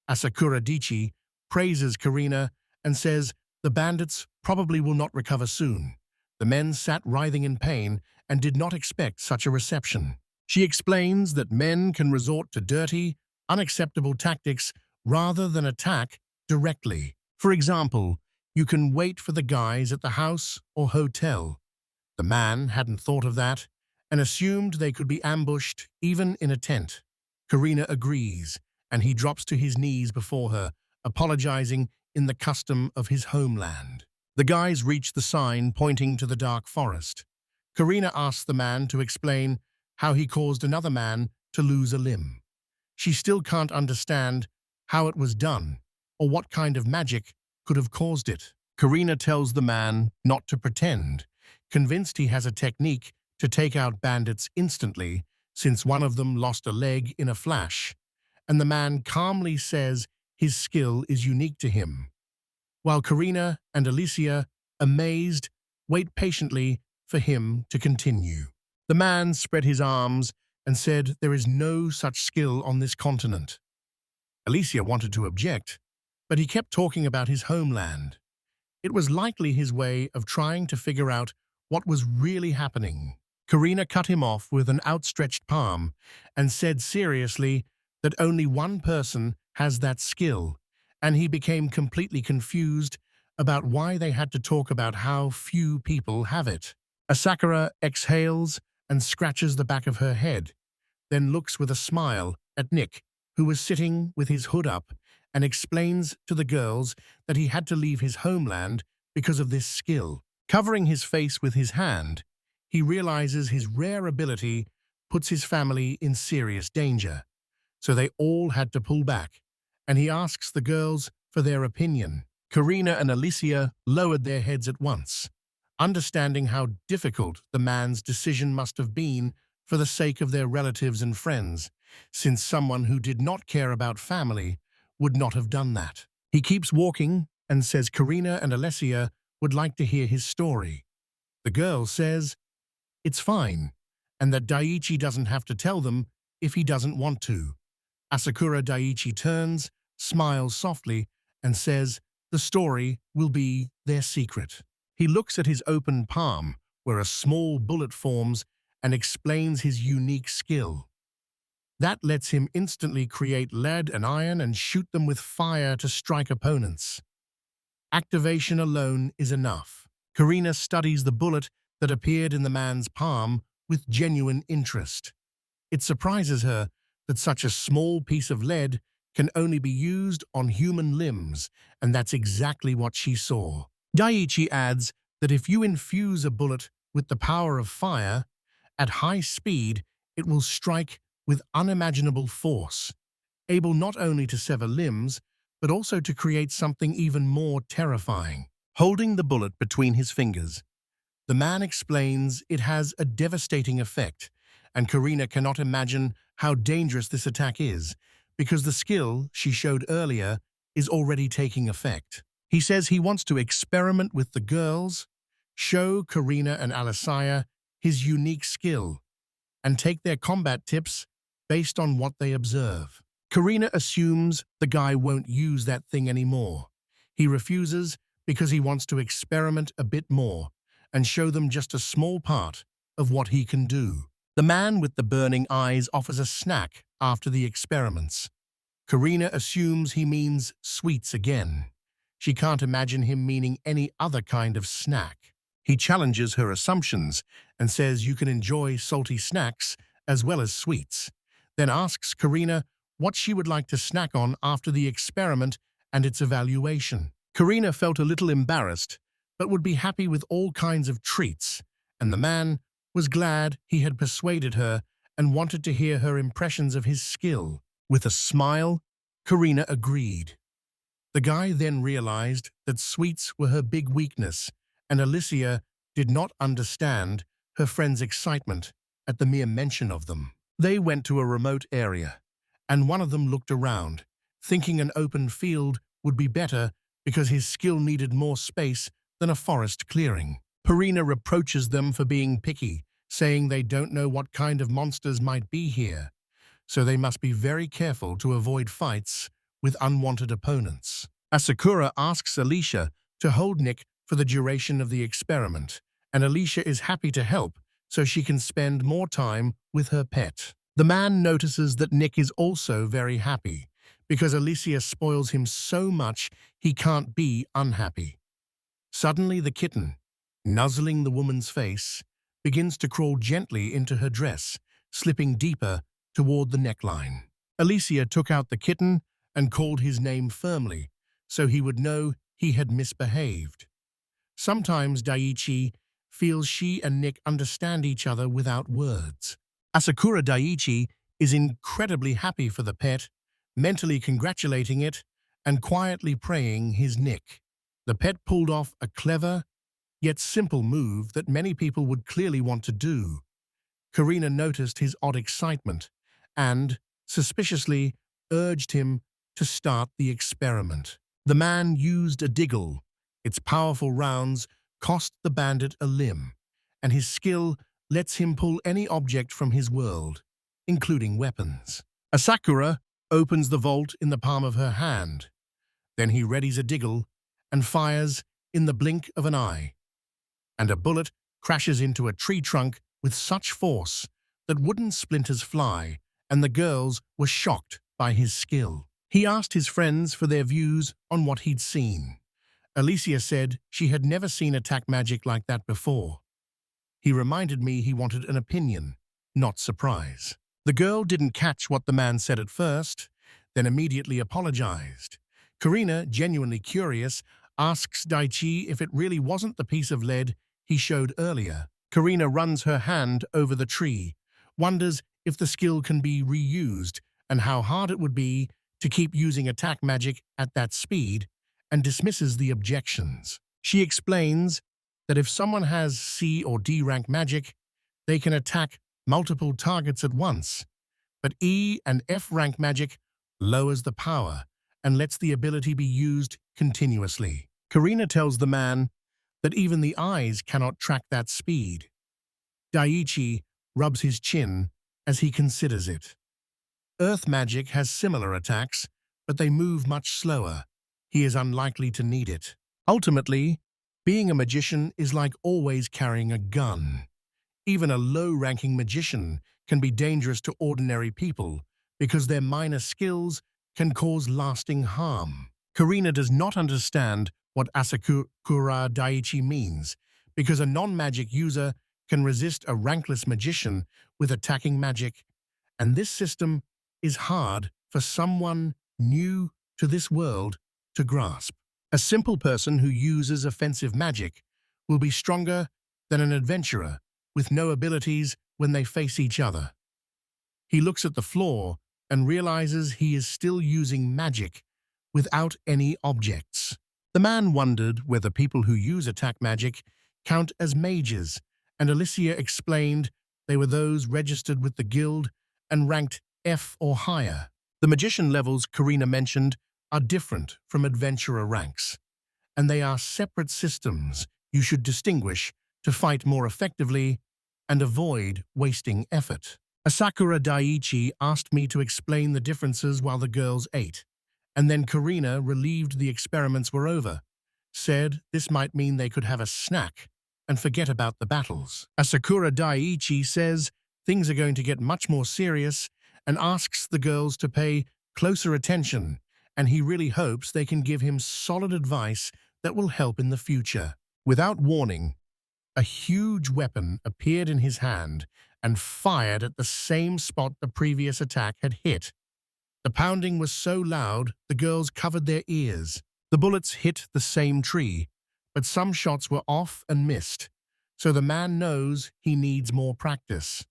Asakura Daichi praises Karina and says the bandits probably will not recover soon. The men sat writhing in pain and did not expect such a reception. She explains that men can resort to dirty, unacceptable tactics rather than attack directly. For example, you can wait for the guys at the house or hotel. The man hadn't thought of that and assumed they could be ambushed even in a tent. Karina agrees, and he drops to his knees before her, apologizing in the custom of his homeland. The guys reach the sign pointing to the dark forest. Karina asks the man to explain how he caused another man to lose a limb. She still can't understand how it was done or what kind of magic could have caused it. Karina tells the man not to pretend, convinced he has a technique to take out bandits instantly since one of them lost a leg in a flash, and the man calmly says his skill is unique to him. While Karina and Alicia, amazed, wait patiently for him to continue. The man spread his arms and said there is no such skill on this continent. Alicia wanted to object, but he kept talking about his homeland. It was likely his way of trying to figure out what was really happening. Karina cut him off with an outstretched palm and said seriously that only one person has that skill, and he became completely confused about why they had to talk about how few people have it. Asakura exhales and scratches the back of her head, then looks with a smile at Nick, who was sitting with his hood up, and explains to the girls that he had to leave his homeland because of this skill. Covering his face with his hand, he realizes his rare ability puts his family in serious danger, so they all had to pull back, and he asks the girls for their opinion. Karina and Alicia lowered their heads at once, understanding how difficult the man's decision must have been for the sake of their relatives and friends, since someone who did not care about family would not have done that. He keeps walking and says Karina and Alicia would like to hear his story. The girl says it's fine, and that Daichi doesn't have to tell them if he doesn't want to. Asakura Daichi turns, smiles softly, and says the story will be their secret. He looks at his open palm, where a small bullet forms, and explains his unique skill. That lets him instantly create lead and iron and shoot them with fire to strike opponents. Activation alone is enough. Karina studies the bullet that appeared in the man's palm with genuine interest. It surprises her that such a small piece of lead can only be used on human limbs, and that's exactly what she saw. Daichi adds that if you infuse a bullet with the power of fire, at high speed, it will strike with unimaginable force, able not only to sever limbs, but also to create something even more terrifying. Holding the bullet between his fingers, the man explains it has a devastating effect, and Karina cannot imagine how dangerous this attack is, because the skill she showed earlier is already taking effect. He says he wants to experiment with the girls, show Karina and Alicia his unique skill, and take their combat tips based on what they observe. Karina assumes the guy won't use that thing anymore. He refuses because he wants to experiment a bit more and show them just a small part of what he can do. The man with the burning eyes offers a snack after the experiments. Karina assumes he means sweets again. She can't imagine him meaning any other kind of snack. He challenges her assumptions and says you can enjoy salty snacks as well as sweets, then asks Karina what she would like to snack on after the experiment and its evaluation. Karina felt a little embarrassed, but would be happy with all kinds of treats, and the man was glad he had persuaded her and wanted to hear her impressions of his skill. With a smile, Karina agreed. The guy then realized that sweets were her big weakness, and Alicia did not understand her friend's excitement at the mere mention of them. They went to a remote area, and one of them looked around, thinking an open field would be better because his skill needed more space than a forest clearing. Karina reproaches them for being picky, saying they don't know what kind of monsters might be here, so they must be very careful to avoid fights with unwanted opponents. Asakura asks Alicia to hold Nick for the duration of the experiment, and Alicia is happy to help so she can spend more time with her pet. The man notices that Nick is also very happy, because Alicia spoils him so much he can't be unhappy. Suddenly the kitten, nuzzling the woman's face, begins to crawl gently into her dress, slipping deeper toward the neckline. Alicia took out the kitten and called his name firmly, so he would know he had misbehaved. Sometimes Daiichi feels she and Nick understand each other without words. Asakura Daiichi is incredibly happy for the pet, mentally congratulating it and quietly praying his Nick. The pet pulled off a clever, yet simple move that many people would clearly want to do. Karina noticed his odd excitement and, suspiciously, urged him to start the experiment. The man used a diggle. Its powerful rounds cost the bandit a limb, and his skill lets him pull any object from his world, including weapons. Asakura opens the vault in the palm of her hand. Then he readies a diggle and fires in the blink of an eye, and a bullet crashes into a tree trunk with such force that wooden splinters fly, and the girls were shocked by his skill. He asked his friends for their views on what he'd seen. Alicia said she had never seen attack magic like that before. He reminded me he wanted an opinion, not surprise. The girl didn't catch what the man said at first, then immediately apologized. Karina, genuinely curious, asks Daichi if it really wasn't the piece of lead he showed earlier. Karina runs her hand over the tree, wonders if the skill can be reused and how hard it would be to keep using attack magic at that speed, and dismisses the objections. She explains that if someone has C or D rank magic, they can attack multiple targets at once, but E and F rank magic lowers the power and lets the ability be used continuously. Karina tells the man that even the eyes cannot track that speed. Daiichi rubs his chin as he considers it. Earth magic has similar attacks, but they move much slower. He is unlikely to need it. Ultimately, being a magician is like always carrying a gun. Even a low-ranking magician can be dangerous to ordinary people because their minor skills can cause lasting harm. Karina does not understand what Asakura Daiichi means, because a non-magic user can resist a rankless magician with attacking magic, and this system is hard for someone new to this world to grasp. A simple person who uses offensive magic will be stronger than an adventurer with no abilities when they face each other. He looks at the floor and realizes he is still using magic without any objects. The man wondered whether people who use attack magic count as mages, and Alicia explained they were those registered with the guild and ranked F or higher. The magician levels Karina mentioned are different from adventurer ranks, and they are separate systems you should distinguish to fight more effectively and avoid wasting effort. Asakura Daiichi asked me to explain the differences while the girls ate, and then Karina, relieved the experiments were over, said this might mean they could have a snack and forget about the battles. Asakura Daiichi says things are going to get much more serious and asks the girls to pay closer attention, and he really hopes they can give him solid advice that will help in the future. Without warning, a huge weapon appeared in his hand and fired at the same spot the previous attack had hit. The pounding was so loud, the girls covered their ears. The bullets hit the same tree, but some shots were off and missed, so the man knows he needs more practice.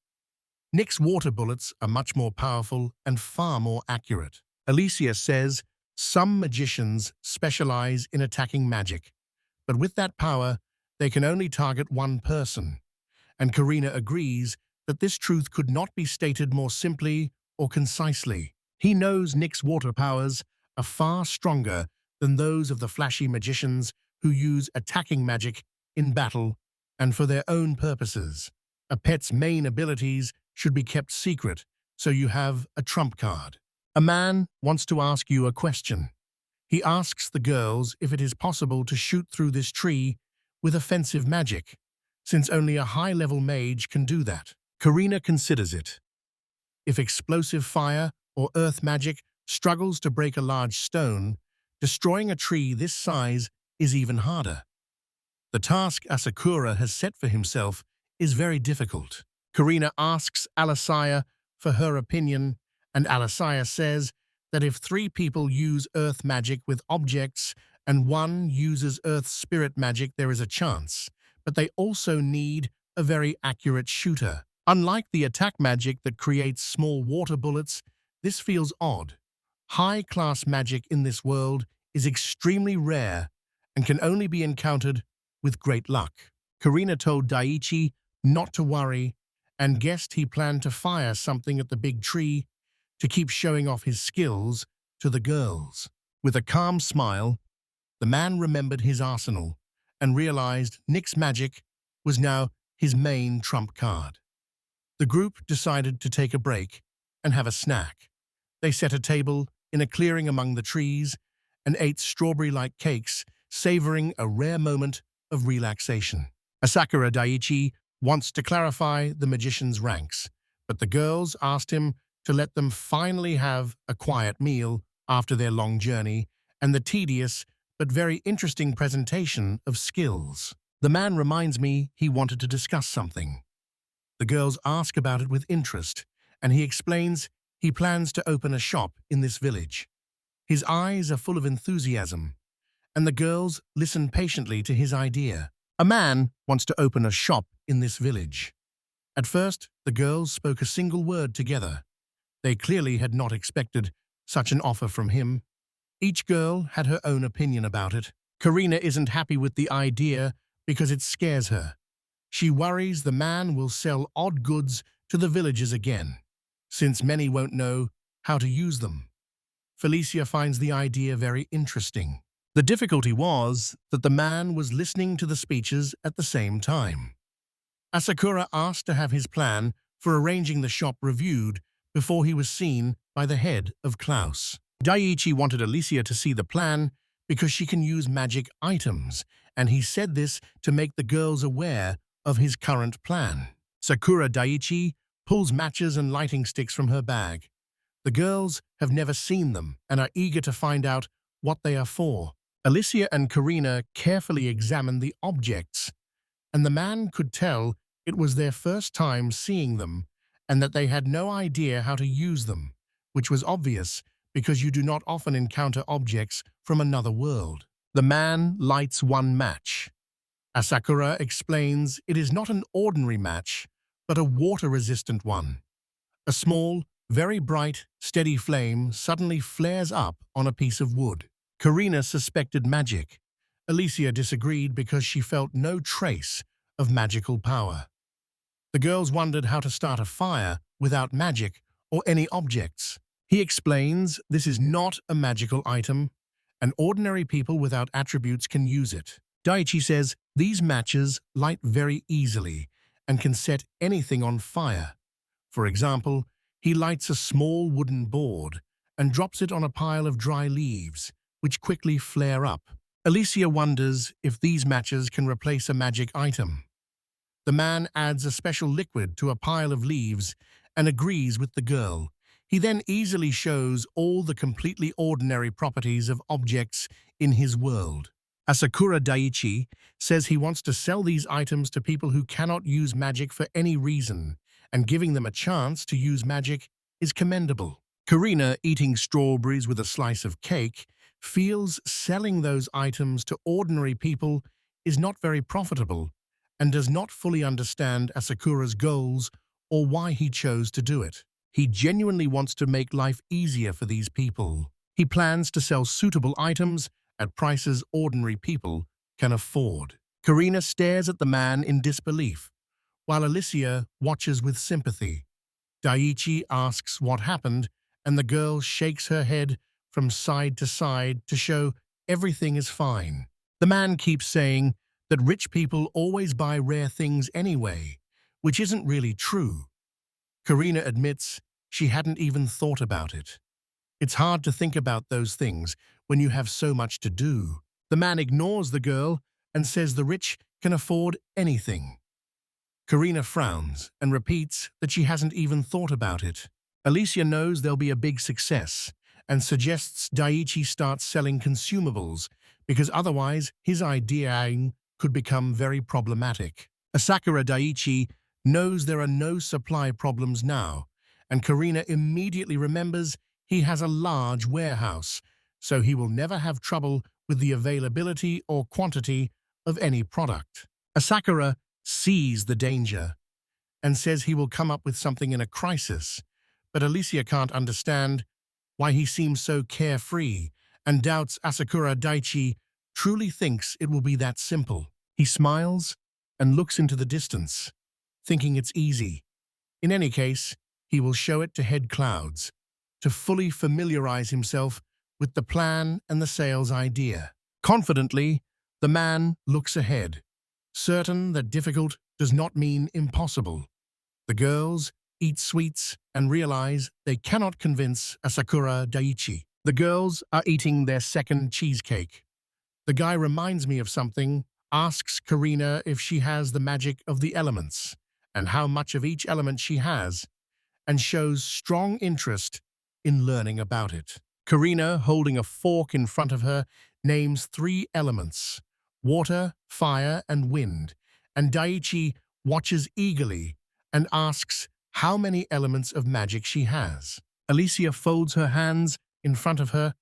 Nick's water bullets are much more powerful and far more accurate. Alicia says some magicians specialize in attacking magic, but with that power, they can only target one person. And Karina agrees that this truth could not be stated more simply or concisely. He knows Nick's water powers are far stronger than those of the flashy magicians who use attacking magic in battle and for their own purposes. A pet's main abilities should be kept secret, so you have a trump card. A man wants to ask you a question. He asks the girls if it is possible to shoot through this tree with offensive magic, since only a high-level mage can do that. Karina considers it. If explosive fire or earth magic struggles to break a large stone, destroying a tree this size is even harder. The task Asakura has set for himself is very difficult. Karina asks Alicia for her opinion, and Alicia says that if 3 people use earth magic with objects and 1 uses earth spirit magic, there is a chance, but they also need a very accurate shooter. Unlike the attack magic that creates small water bullets, this feels odd. High-class magic in this world is extremely rare and can only be encountered with great luck. Karina told Daiichi not to worry and guessed he planned to fire something at the big tree to keep showing off his skills to the girls. With a calm smile, the man remembered his arsenal and realized Nick's magic was now his main trump card. The group decided to take a break and have a snack. They set a table in a clearing among the trees and ate strawberry-like cakes, savoring a rare moment of relaxation. Asakura Daiichi wants to clarify the magician's ranks, but the girls asked him to let them finally have a quiet meal after their long journey and the tedious but very interesting presentation of skills. The man reminds me he wanted to discuss something. The girls ask about it with interest, and he explains he plans to open a shop in this village. His eyes are full of enthusiasm, and the girls listen patiently to his idea. A man wants to open a shop in this village. At first, the girls spoke a single word together. They clearly had not expected such an offer from him. Each girl had her own opinion about it. Karina isn't happy with the idea because it scares her. She worries the man will sell odd goods to the villagers again, since many won't know how to use them. Felicia finds the idea very interesting. The difficulty was that the man was listening to the speeches at the same time. Asakura asked to have his plan for arranging the shop reviewed before he was seen by the head of Klaus. Daiichi wanted Alicia to see the plan because she can use magic items, and he said this to make the girls aware of his current plan. Sakura Daiichi pulls matches and lighting sticks from her bag. The girls have never seen them and are eager to find out what they are for. Alicia and Karina carefully examined the objects, and the man could tell it was their first time seeing them and that they had no idea how to use them, which was obvious because you do not often encounter objects from another world. The man lights one match. Asakura explains it is not an ordinary match, but a water-resistant one. A small, very bright, steady flame suddenly flares up on a piece of wood. Karina suspected magic. Alicia disagreed because she felt no trace of magical power. The girls wondered how to start a fire without magic or any objects. He explains this is not a magical item, and ordinary people without attributes can use it. Daiichi says these matches light very easily and can set anything on fire. For example, he lights a small wooden board and drops it on a pile of dry leaves, which quickly flare up. Alicia wonders if these matches can replace a magic item. The man adds a special liquid to a pile of leaves and agrees with the girl. He then easily shows all the completely ordinary properties of objects in his world. Asakura Daiichi says he wants to sell these items to people who cannot use magic for any reason, and giving them a chance to use magic is commendable. Karina, eating strawberries with a slice of cake, feels selling those items to ordinary people is not very profitable and does not fully understand Asakura's goals or why he chose to do it. He genuinely wants to make life easier for these people. He plans to sell suitable items at prices ordinary people can afford. Karina stares at the man in disbelief, while Alicia watches with sympathy. Daiichi asks what happened, and the girl shakes her head from side to side to show everything is fine. The man keeps saying that rich people always buy rare things anyway, which isn't really true. Karina admits she hadn't even thought about it. It's hard to think about those things when you have so much to do. The man ignores the girl and says the rich can afford anything. Karina frowns and repeats that she hasn't even thought about it. Alicia knows there'll be a big success and suggests Daiichi starts selling consumables because otherwise his idea could become very problematic. Asakura Daiichi knows there are no supply problems now, and Karina immediately remembers he has a large warehouse, so he will never have trouble with the availability or quantity of any product. Asakura sees the danger and says he will come up with something in a crisis, but Alicia can't understand why he seems so carefree and doubts Asakura Daiichi truly thinks it will be that simple. He smiles and looks into the distance, thinking it's easy. In any case, he will show it to Head Clouds to fully familiarize himself with the plan and the sales idea. Confidently, the man looks ahead, certain that difficult does not mean impossible. The girls eat sweets and realize they cannot convince Asakura Daiichi. The girls are eating their second cheesecake. The guy reminds me of something, asks Karina if she has the magic of the elements and how much of each element she has, and shows strong interest in learning about it. Karina, holding a fork in front of her, names 3 elements: water, fire, and wind, and Daiichi watches eagerly and asks how many elements of magic she has. Alicia folds her hands in front of her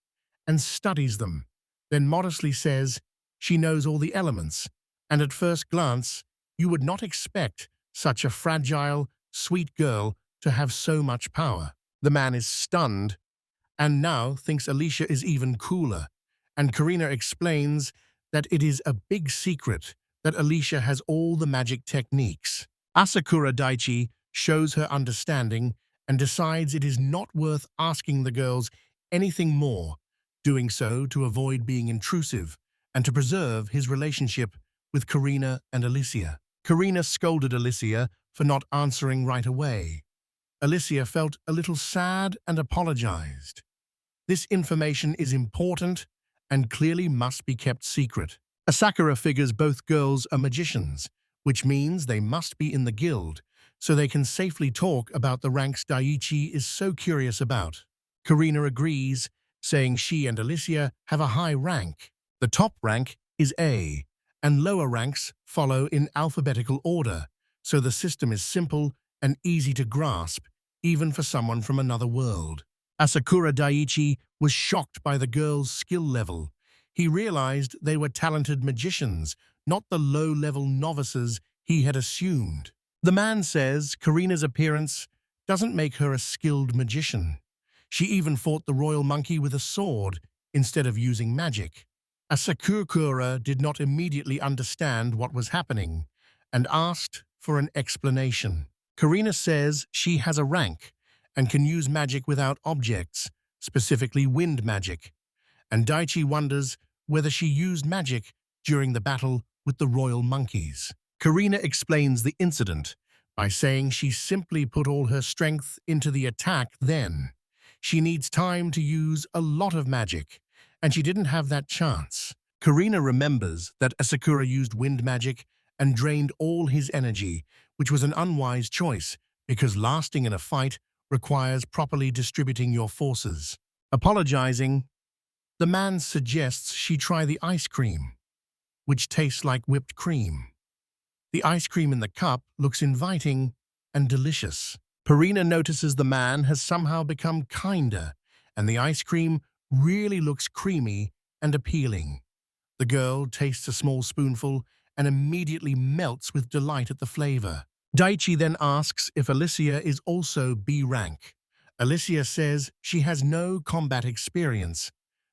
and studies them, then modestly says she knows all the elements, and at first glance, you would not expect such a fragile, sweet girl to have so much power. The man is stunned and now thinks Alicia is even cooler, and Karina explains that it is a big secret that Alicia has all the magic techniques. Asakura Daiichi shows her understanding and decides it is not worth asking the girls anything more, doing so to avoid being intrusive and to preserve his relationship with Karina and Alicia. Karina scolded Alicia for not answering right away. Alicia felt a little sad and apologized. This information is important and clearly must be kept secret. Asakura figures both girls are magicians, which means they must be in the guild, so they can safely talk about the ranks Daiichi is so curious about. Karina agrees, saying she and Alicia have a high rank. The top rank is A, and lower ranks follow in alphabetical order, so the system is simple and easy to grasp, even for someone from another world. Asakura Daiichi was shocked by the girls' skill level. He realized they were talented magicians, not the low-level novices he had assumed. The man says Karina's appearance doesn't make her a skilled magician. She even fought the royal monkey with a sword instead of using magic. Asakura did not immediately understand what was happening and asked for an explanation. Karina says she has a rank and can use magic without objects, specifically wind magic, and Daiichi wonders whether she used magic during the battle with the royal monkeys. Karina explains the incident by saying she simply put all her strength into the attack then. She needs time to use a lot of magic, and she didn't have that chance. Karina remembers that Asakura used wind magic and drained all his energy, which was an unwise choice because lasting in a fight requires properly distributing your forces. Apologizing, the man suggests she try the ice cream, which tastes like whipped cream. The ice cream in the cup looks inviting and delicious. Purina notices the man has somehow become kinder, and the ice cream really looks creamy and appealing. The girl tastes a small spoonful and immediately melts with delight at the flavor. Daichi then asks if Alicia is also B rank. Alicia says she has no combat experience.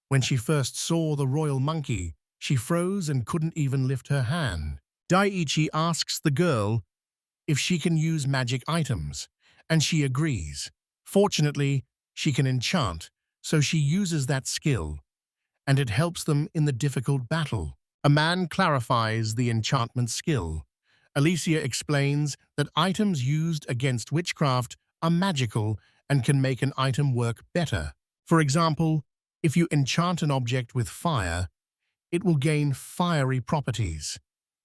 When she first saw the royal monkey, she froze and couldn't even lift her hand. Daichi asks the girl if she can use magic items, and she agrees. Fortunately, she can enchant, so she uses that skill, and it helps them in the difficult battle. A man clarifies the enchantment skill. Alicia explains that items used against witchcraft are magical and can make an item work better. For example, if you enchant an object with fire, it will gain fiery properties.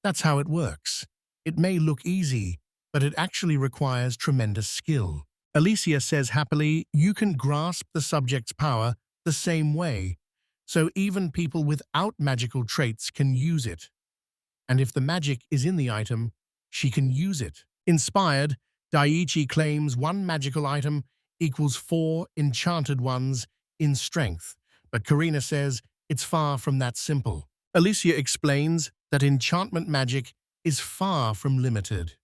That's how it works. It may look easy, but it actually requires tremendous skill. Alicia says happily, you can grasp the subject's power the same way, so even people without magical traits can use it. And if the magic is in the item, she can use it. Inspired, Daichi claims one magical item equals 4 enchanted ones in strength, but Karina says it's far from that simple. Alicia explains that enchantment magic is far from limited.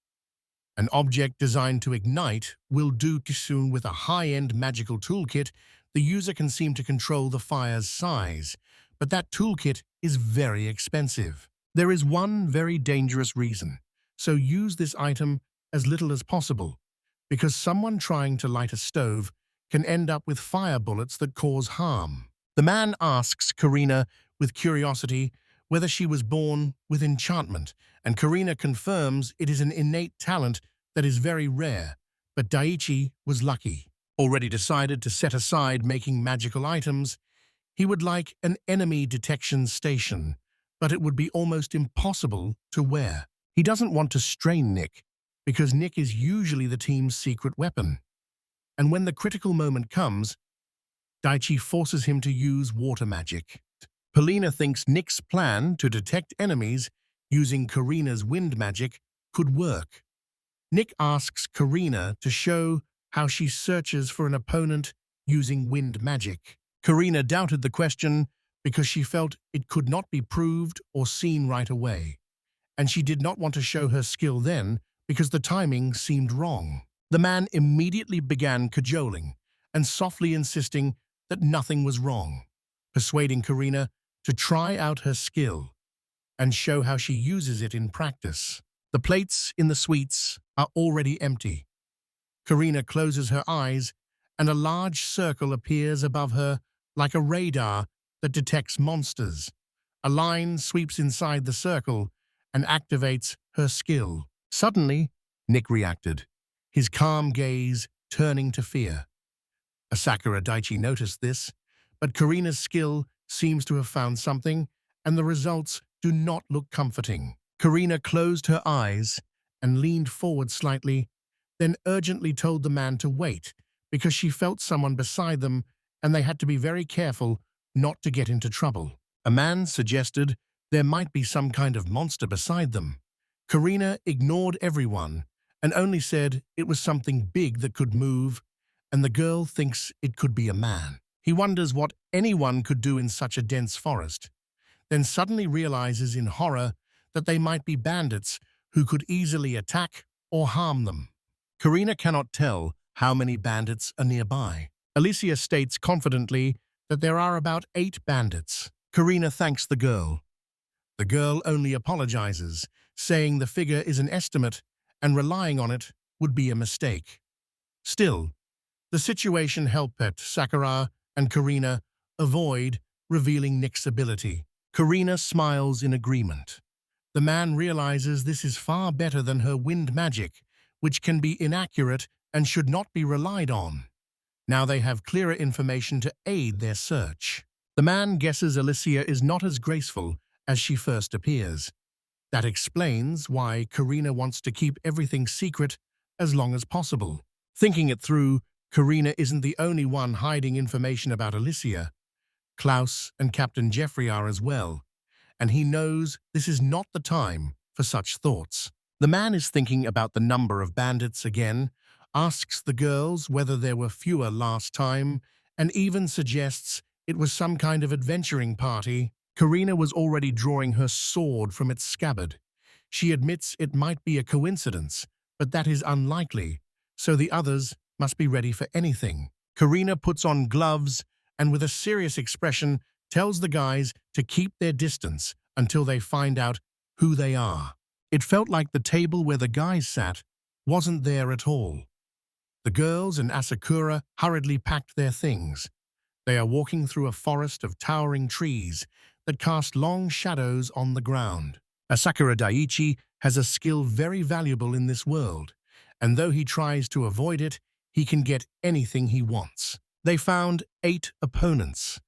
An object designed to ignite will do soon with a high-end magical toolkit. The user can seem to control the fire's size, but that toolkit is very expensive. There is one very dangerous reason, so use this item as little as possible, because someone trying to light a stove can end up with fire bullets that cause harm. The man asks Karina with curiosity whether she was born with enchantment, and Karina confirms it is an innate talent that is very rare, but Daichi was lucky. Already decided to set aside making magical items, he would like an enemy detection station, but it would be almost impossible to wear. He doesn't want to strain Nick, because Nick is usually the team's secret weapon. And when the critical moment comes, Daichi forces him to use water magic. Polina thinks Nick's plan to detect enemies using Karina's wind magic could work. Nick asks Karina to show how she searches for an opponent using wind magic. Karina doubted the question because she felt it could not be proved or seen right away, and she did not want to show her skill then because the timing seemed wrong. The man immediately began cajoling and softly insisting that nothing was wrong, persuading Karina to try out her skill and show how she uses it in practice. The plates in the sweets are already empty. Karina closes her eyes, and a large circle appears above her like a radar that detects monsters. A line sweeps inside the circle and activates her skill. Suddenly, Nick reacted, his calm gaze turning to fear. Asakura Daichi noticed this, but Karina's skill seems to have found something, and the results do not look comforting. Karina closed her eyes and leaned forward slightly, then urgently told the man to wait because she felt someone beside them and they had to be very careful not to get into trouble. A man suggested there might be some kind of monster beside them. Karina ignored everyone and only said it was something big that could move, and the girl thinks it could be a man. He wonders what anyone could do in such a dense forest, then suddenly realizes in horror that they might be bandits who could easily attack or harm them. Karina cannot tell how many bandits are nearby. Alicia states confidently that there are about 8 bandits. Karina thanks the girl. The girl only apologizes, saying the figure is an estimate and relying on it would be a mistake. Still, the situation helped Sakura and Karina avoid revealing Nick's ability. Karina smiles in agreement. The man realizes this is far better than her wind magic, which can be inaccurate and should not be relied on. Now they have clearer information to aid their search. The man guesses Alicia is not as graceful as she first appears. That explains why Karina wants to keep everything secret as long as possible. Thinking it through, Karina isn't the only one hiding information about Alicia. Klaus and Captain Jeffrey are as well, and he knows this is not the time for such thoughts. The man is thinking about the number of bandits again, asks the girls whether there were fewer last time, and even suggests it was some kind of adventuring party. Karina was already drawing her sword from its scabbard. She admits it might be a coincidence, but that is unlikely, so the others must be ready for anything. Karina puts on gloves and with a serious expression tells the guys to keep their distance until they find out who they are. It felt like the table where the guys sat wasn't there at all. The girls and Asakura hurriedly packed their things. They are walking through a forest of towering trees that cast long shadows on the ground. Asakura Daiichi has a skill very valuable in this world, and though he tries to avoid it, he can get anything he wants. They found 8 opponents.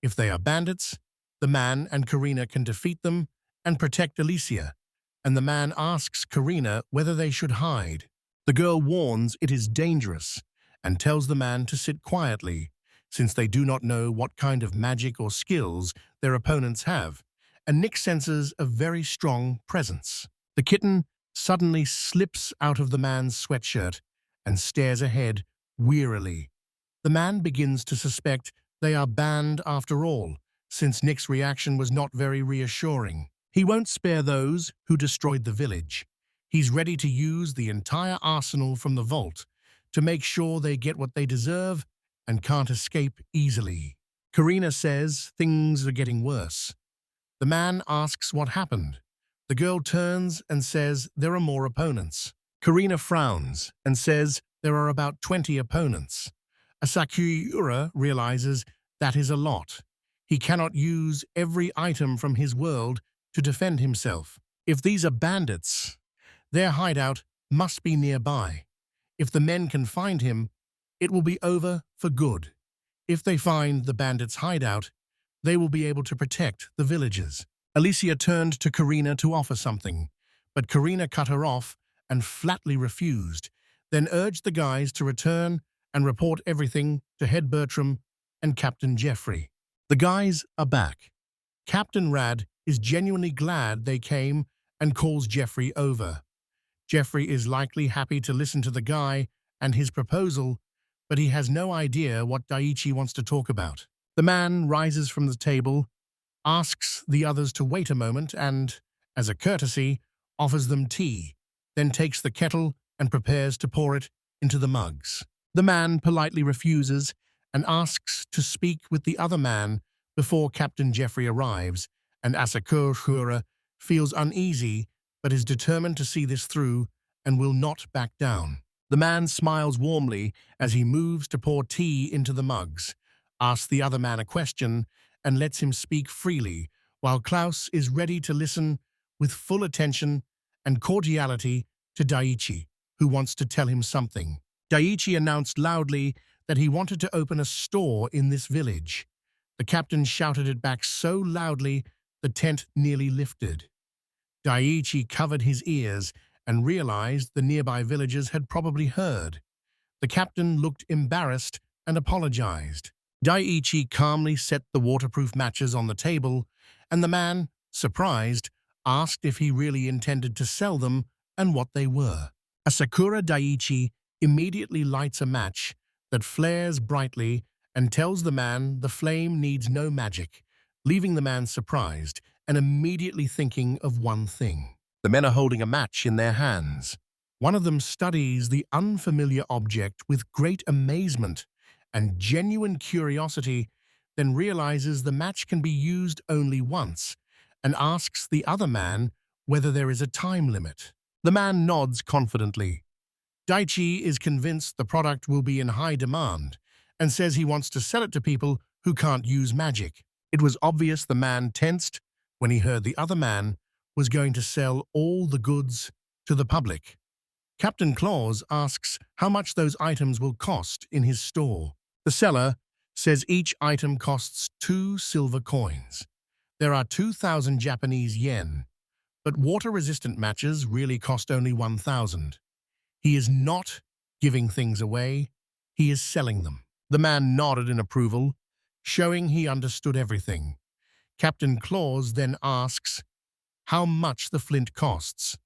If they are bandits, the man and Karina can defeat them and protect Alicia, and the man asks Karina whether they should hide. The girl warns it is dangerous and tells the man to sit quietly, since they do not know what kind of magic or skills their opponents have, and Nick senses a very strong presence. The kitten suddenly slips out of the man's sweatshirt and stares ahead wearily. The man begins to suspect they are banned after all, since Nick's reaction was not very reassuring. He won't spare those who destroyed the village. He's ready to use the entire arsenal from the vault to make sure they get what they deserve and can't escape easily. Karina says things are getting worse. The man asks what happened. The girl turns and says there are more opponents. Karina frowns and says there are about 20 opponents. Asakura realizes that is a lot. He cannot use every item from his world to defend himself. If these are bandits, their hideout must be nearby. If the men can find him, it will be over for good. If they find the bandits' hideout, they will be able to protect the villagers. Alicia turned to Karina to offer something, but Karina cut her off and flatly refused, then urged the guys to return and report everything to Head Bertram and Captain Jeffrey. The guys are back. Captain Rad is genuinely glad they came and calls Jeffrey over. Jeffrey is likely happy to listen to the guy and his proposal, but he has no idea what Daiichi wants to talk about. The man rises from the table, asks the others to wait a moment and, as a courtesy, offers them tea, then takes the kettle and prepares to pour it into the mugs. The man politely refuses and asks to speak with the other man before Captain Jeffrey arrives, and Asakura feels uneasy but is determined to see this through and will not back down. The man smiles warmly as he moves to pour tea into the mugs, asks the other man a question, and lets him speak freely, while Klaus is ready to listen with full attention and cordiality to Daiichi, who wants to tell him something. Daiichi announced loudly that he wanted to open a store in this village. The captain shouted it back so loudly the tent nearly lifted. Daiichi covered his ears and realized the nearby villagers had probably heard. The captain looked embarrassed and apologized. Daiichi calmly set the waterproof matches on the table, and the man, surprised, asked if he really intended to sell them and what they were. Asakura Daiichi immediately lights a match that flares brightly and tells the man the flame needs no magic, leaving the man surprised and immediately thinking of one thing. The men are holding a match in their hands. One of them studies the unfamiliar object with great amazement and genuine curiosity, then realizes the match can be used only once, and asks the other man whether there is a time limit. The man nods confidently. Daiichi is convinced the product will be in high demand and says he wants to sell it to people who can't use magic. It was obvious the man tensed when he heard the other man was going to sell all the goods to the public. Captain Claus asks how much those items will cost in his store. The seller says each item costs 2 silver coins. There are 2,000 Japanese yen, but water-resistant matches really cost only 1,000. He is not giving things away, he is selling them. The man nodded in approval, showing he understood everything. Captain Claus then asks how much the flint costs.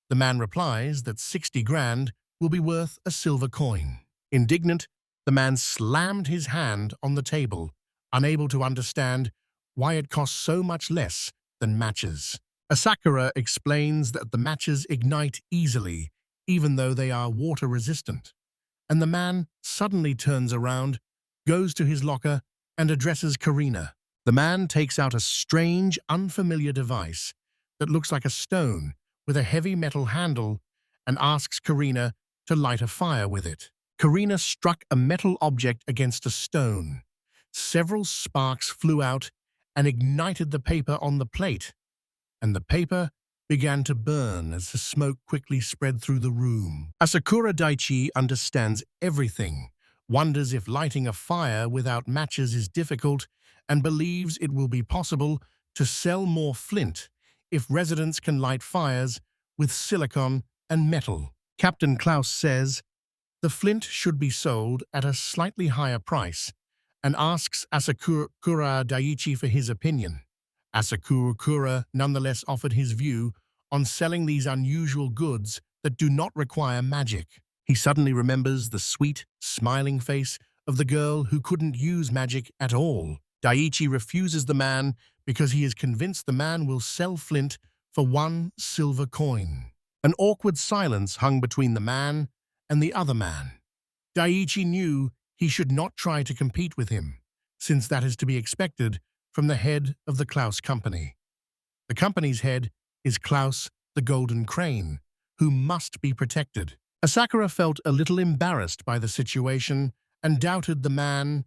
The man replies that 60 grand will be worth a silver coin. Indignant, the man slammed his hand on the table, unable to understand why it costs so much less than matches. Asakura explains that the matches ignite easily, even though they are water-resistant. And the man suddenly turns around, goes to his locker, and addresses Karina. The man takes out a strange, unfamiliar device that looks like a stone with a heavy metal handle and asks Karina to light a fire with it. Karina struck a metal object against a stone. Several sparks flew out and ignited the paper on the plate, and the paper began to burn as the smoke quickly spread through the room. Asakura Daichi understands everything, wonders if lighting a fire without matches is difficult, and believes it will be possible to sell more flint if residents can light fires with silicon and metal. Captain Klaus says the flint should be sold at a slightly higher price and asks Asakura Daichi for his opinion. Asakura nonetheless offered his view on selling these unusual goods that do not require magic. He suddenly remembers the sweet, smiling face of the girl who couldn't use magic at all. Daichi refuses the man because he is convinced the man will sell flint for 1 silver coin. An awkward silence hung between the man and the other man. Daichi knew he should not try to compete with him, since that is to be expected from the head of the Klaus Company. The company's head is Klaus the Golden Crane, who must be protected. Asakura felt a little embarrassed by the situation and doubted the man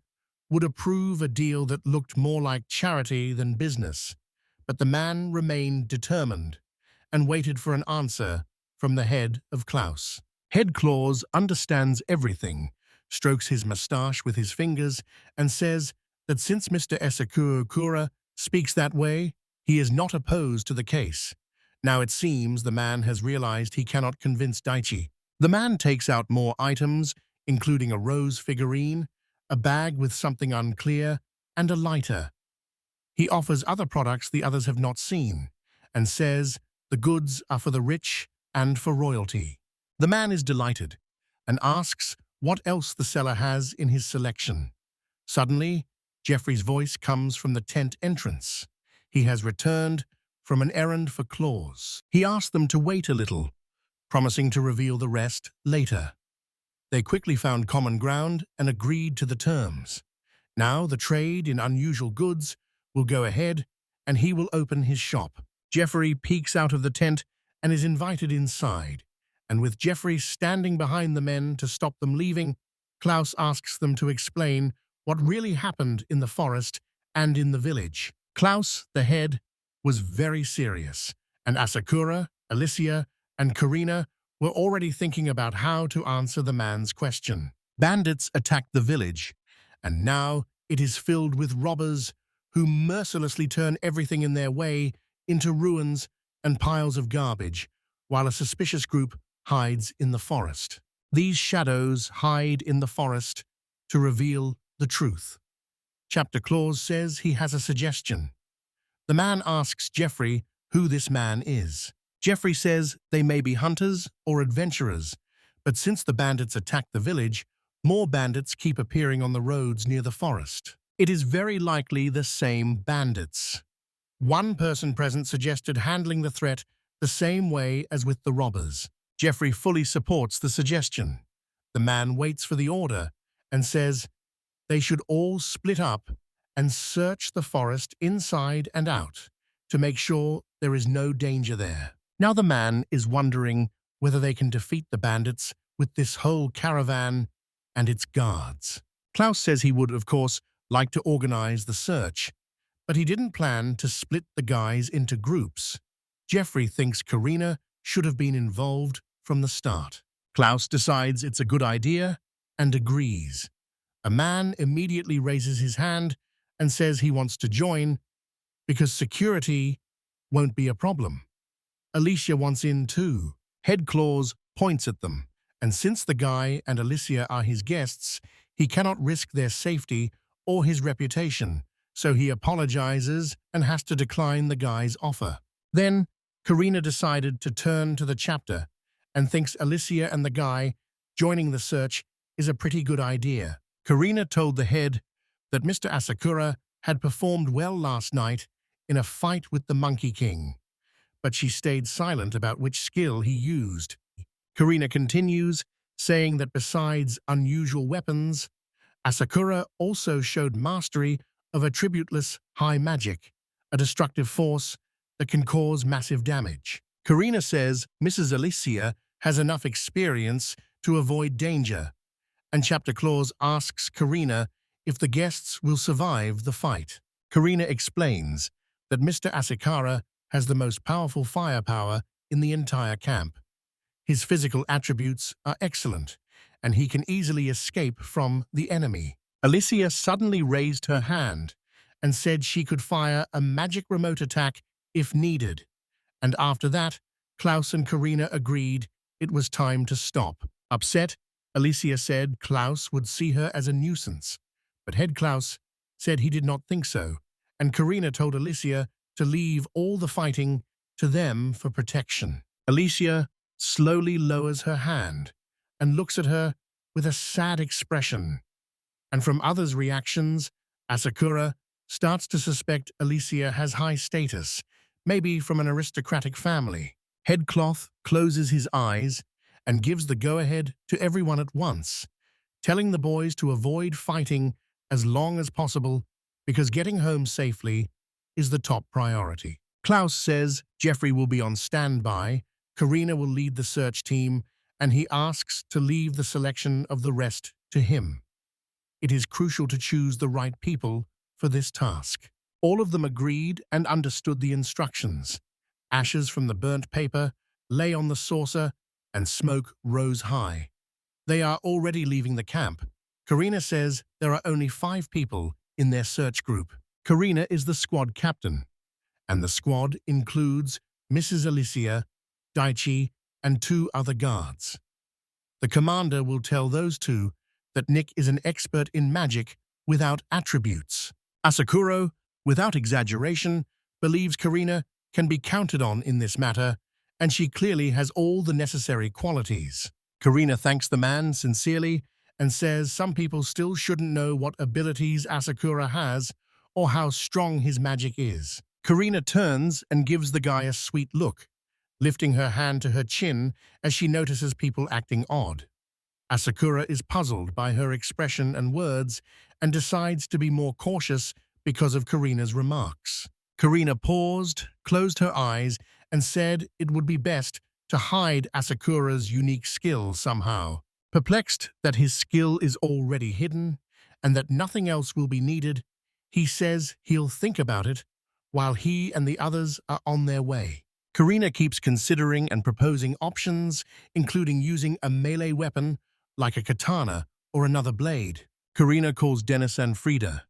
would approve a deal that looked more like charity than business. But the man remained determined and waited for an answer from the head of Klaus. Head Claus understands everything, strokes his mustache with his fingers, and says that since Mr. Asakura speaks that way, he is not opposed to the case. Now it seems the man has realized he cannot convince Daichi. The man takes out more items, including a rose figurine, a bag with something unclear, and a lighter. He offers other products the others have not seen, and says the goods are for the rich and for royalty. The man is delighted and asks what else the seller has in his selection. Suddenly, Jeffrey's voice comes from the tent entrance. He has returned from an errand for Claus. He asked them to wait a little, promising to reveal the rest later. They quickly found common ground and agreed to the terms. Now the trade in unusual goods will go ahead, and he will open his shop. Jeffrey peeks out of the tent and is invited inside, and with Jeffrey standing behind the men to stop them leaving, Klaus asks them to explain what really happened in the forest and in the village. Klaus, the head, was very serious, and Asakura, Alicia, and Karina were already thinking about how to answer the man's question. Bandits attacked the village, and now it is filled with robbers who mercilessly turn everything in their way into ruins and piles of garbage, while a suspicious group hides in the forest. These shadows hide in the forest to reveal the truth. Chapter Claus says he has a suggestion. The man asks Jeffrey who this man is. Jeffrey says they may be hunters or adventurers, but since the bandits attacked the village, more bandits keep appearing on the roads near the forest. It is very likely the same bandits. One person present suggested handling the threat the same way as with the robbers. Jeffrey fully supports the suggestion. The man waits for the order and says they should all split up and search the forest inside and out to make sure there is no danger there. Now the man is wondering whether they can defeat the bandits with this whole caravan and its guards. Klaus says he would, of course, like to organize the search, but he didn't plan to split the guys into groups. Jeffrey thinks Karina should have been involved from the start. Klaus decides it's a good idea and agrees. A man immediately raises his hand and says he wants to join because security won't be a problem. Alicia wants in too. Head Claus points at them and since the guy and Alicia are his guests, he cannot risk their safety or his reputation, so he apologizes and has to decline the guy's offer. Then, Karina decided to turn to the chapter and thinks Alicia and the guy joining the search is a pretty good idea. Karina told the head that Mr. Asakura had performed well last night in a fight with the Monkey King, but she stayed silent about which skill he used. Karina continues, saying that besides unusual weapons, Asakura also showed mastery of attributeless high magic, a destructive force that can cause massive damage. Karina says Mrs. Alicia has enough experience to avoid danger, and Chapter Clause asks Karina if the guests will survive the fight. Karina explains that Mr. Asakura has the most powerful firepower in the entire camp. His physical attributes are excellent, and he can easily escape from the enemy. Alicia suddenly raised her hand and said she could fire a magic remote attack if needed, and after that, Klaus and Karina agreed it was time to stop. Upset, Alicia said Klaus would see her as a nuisance, but Head Klaus said he did not think so, and Karina told Alicia to leave all the fighting to them for protection. Alicia slowly lowers her hand and looks at her with a sad expression, and from others' reactions, Asakura starts to suspect Alicia has high status, maybe from an aristocratic family. Headcloth closes his eyes and gives the go-ahead to everyone at once, telling the boys to avoid fighting as long as possible because getting home safely is the top priority. Klaus says Jeffrey will be on standby, Karina will lead the search team, and he asks to leave the selection of the rest to him. It is crucial to choose the right people for this task. All of them agreed and understood the instructions. Ashes from the burnt paper lay on the saucer, and smoke rose high. They are already leaving the camp. Karina says there are only 5 people in their search group. Karina is the squad captain, and the squad includes Mrs. Alicia, Daichi, and 2 other guards. The commander will tell those 2 that Nick is an expert in magic without attributes. Asakura, without exaggeration, believes Karina can be counted on in this matter, and she clearly has all the necessary qualities. Karina thanks the man sincerely and says some people still shouldn't know what abilities Asakura has or how strong his magic is. Karina turns and gives the guy a sweet look, lifting her hand to her chin as she notices people acting odd. Asakura is puzzled by her expression and words and decides to be more cautious because of Karina's remarks. Karina paused, closed her eyes, and said it would be best to hide Asakura's unique skill somehow. Perplexed that his skill is already hidden and that nothing else will be needed, he says he'll think about it while he and the others are on their way. Karina keeps considering and proposing options, including using a melee weapon like a katana or another blade. Karina calls Dennis and Frida.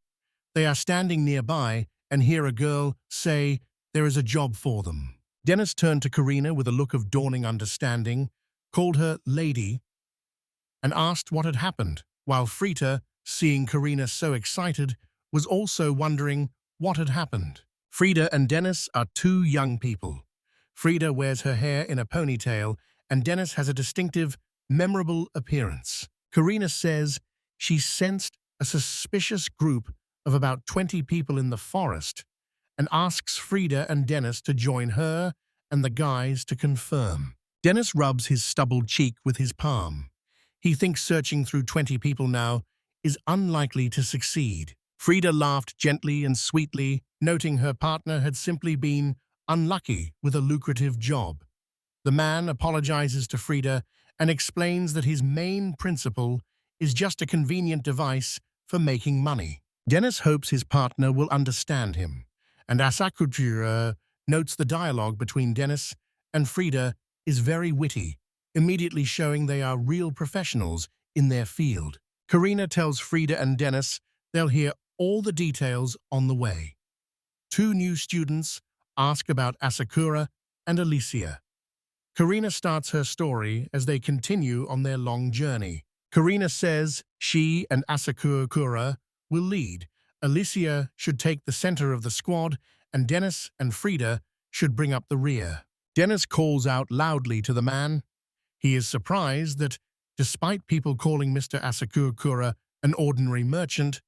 They are standing nearby and hear a girl say there is a job for them. Dennis turned to Karina with a look of dawning understanding, called her lady, and asked what had happened, while Frida, seeing Karina so excited, was also wondering what had happened. Frida and Dennis are 2 young people. Frida wears her hair in a ponytail, and Dennis has a distinctive, memorable appearance. Karina says she sensed a suspicious group of about 20 people in the forest and asks Frida and Dennis to join her and the guys to confirm. Dennis rubs his stubbled cheek with his palm. He thinks searching through 20 people now is unlikely to succeed. Frida laughed gently and sweetly, noting her partner had simply been unlucky with a lucrative job. The man apologizes to Frida and explains that his main principle is just a convenient device for making money. Dennis hopes his partner will understand him, and Asakura notes the dialogue between Dennis and Frida is very witty, immediately showing they are real professionals in their field. Karina tells Frida and Dennis they'll hear all the details on the way. 2 new students ask about Asakura and Alicia. Karina starts her story as they continue on their long journey. Karina says she and Asakura will lead. Alicia should take the center of the squad, and Dennis and Frida should bring up the rear. Dennis calls out loudly to the man. He is surprised that, despite people calling Mr. Asakura an ordinary merchant,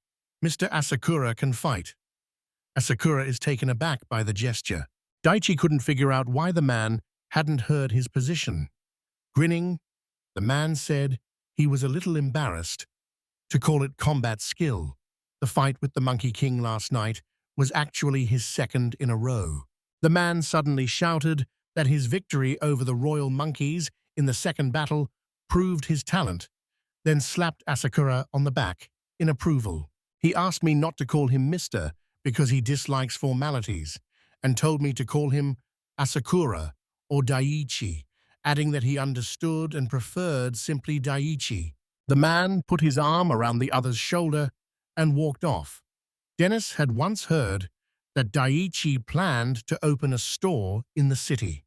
Mr. Asakura can fight. Asakura is taken aback by the gesture. Daichi couldn't figure out why the man hadn't heard his position. Grinning, the man said he was a little embarrassed to call it combat skill. The fight with the Monkey King last night was actually his second in a row. The man suddenly shouted that his victory over the royal monkeys in the second battle proved his talent, then slapped Asakura on the back in approval. He asked me not to call him Mr. because he dislikes formalities, and told me to call him Asakura or Daichi, adding that he understood and preferred simply Daichi. The man put his arm around the other's shoulder and walked off. Dennis had once heard that Daichi planned to open a store in the city.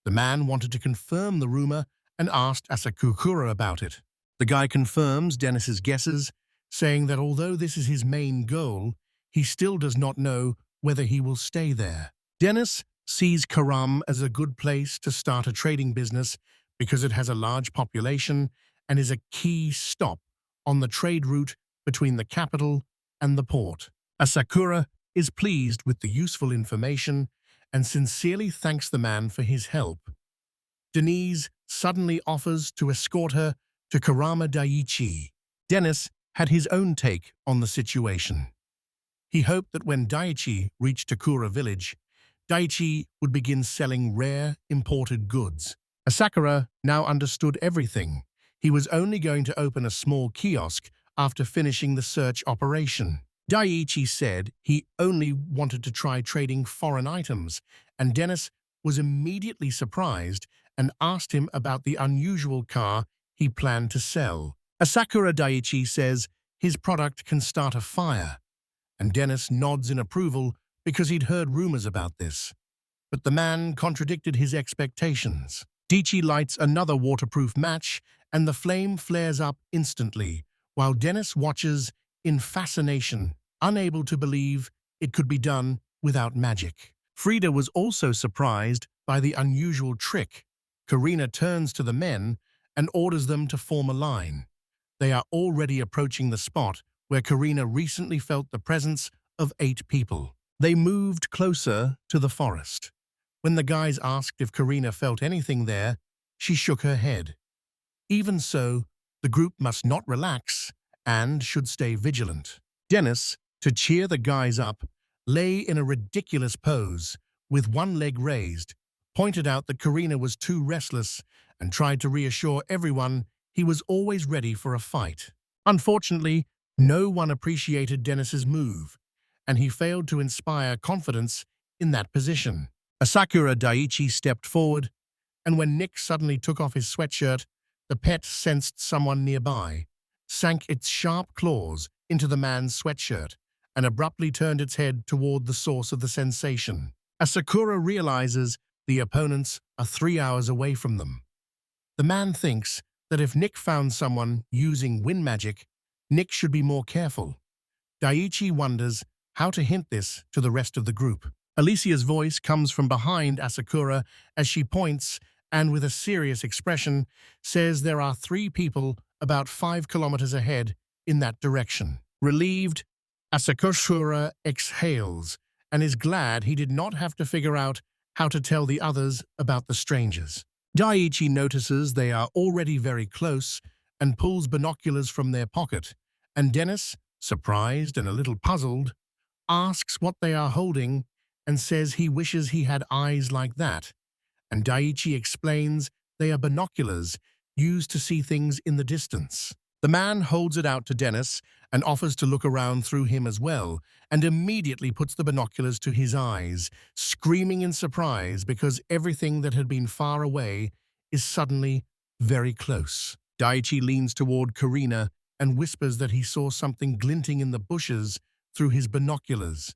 The man wanted to confirm the rumor and asked Asakura about it. The guy confirms Dennis's guesses, saying that although this is his main goal, he still does not know whether he will stay there. Dennis sees Karam as a good place to start a trading business because it has a large population and is a key stop on the trade route between the capital and the port. Asakura is pleased with the useful information and sincerely thanks the man for his help. Denise suddenly offers to escort her to Karama Daichi. Dennis had his own take on the situation. He hoped that when Daichi reached Takura village, Daichi would begin selling rare, imported goods. Asakura now understood everything. He was only going to open a small kiosk after finishing the search operation. Daichi said he only wanted to try trading foreign items, and Dennis was immediately surprised and asked him about the unusual car he planned to sell. Asakura Daichi says his product can start a fire, and Dennis nods in approval because he'd heard rumors about this. But the man contradicted his expectations. Daichi lights another waterproof match, and the flame flares up instantly, while Dennis watches in fascination, unable to believe it could be done without magic. Frida was also surprised by the unusual trick. Karina turns to the men and orders them to form a line. They are already approaching the spot where Karina recently felt the presence of 8 people. They moved closer to the forest. When the guys asked if Karina felt anything there, she shook her head. Even so, the group must not relax and should stay vigilant. Dennis, to cheer the guys up, lay in a ridiculous pose, with one leg raised, pointed out that Karina was too restless, and tried to reassure everyone he was always ready for a fight. Unfortunately, no one appreciated Dennis's move, and he failed to inspire confidence in that position. Asakura Daichi stepped forward, and when Nick suddenly took off his sweatshirt, the pet sensed someone nearby, sank its sharp claws into the man's sweatshirt, and abruptly turned its head toward the source of the sensation. Asakura realizes the opponents are 3 hours away from them. The man thinks that if Nick found someone using wind magic, Nick should be more careful. Daichi wonders how to hint this to the rest of the group. Alicia's voice comes from behind Asakura as she points and, with a serious expression, says there are 3 people about 5 kilometers ahead in that direction. Relieved, Asakura exhales and is glad he did not have to figure out how to tell the others about the strangers. Daichi notices they are already very close and pulls binoculars from their pocket, and Dennis, surprised and a little puzzled, asks what they are holding and says he wishes he had eyes like that, and Daichi explains they are binoculars used to see things in the distance. The man holds it out to Dennis and offers to look around through him as well, and immediately puts the binoculars to his eyes, screaming in surprise because everything that had been far away is suddenly very close. Daichi leans toward Karina and whispers that he saw something glinting in the bushes through his binoculars,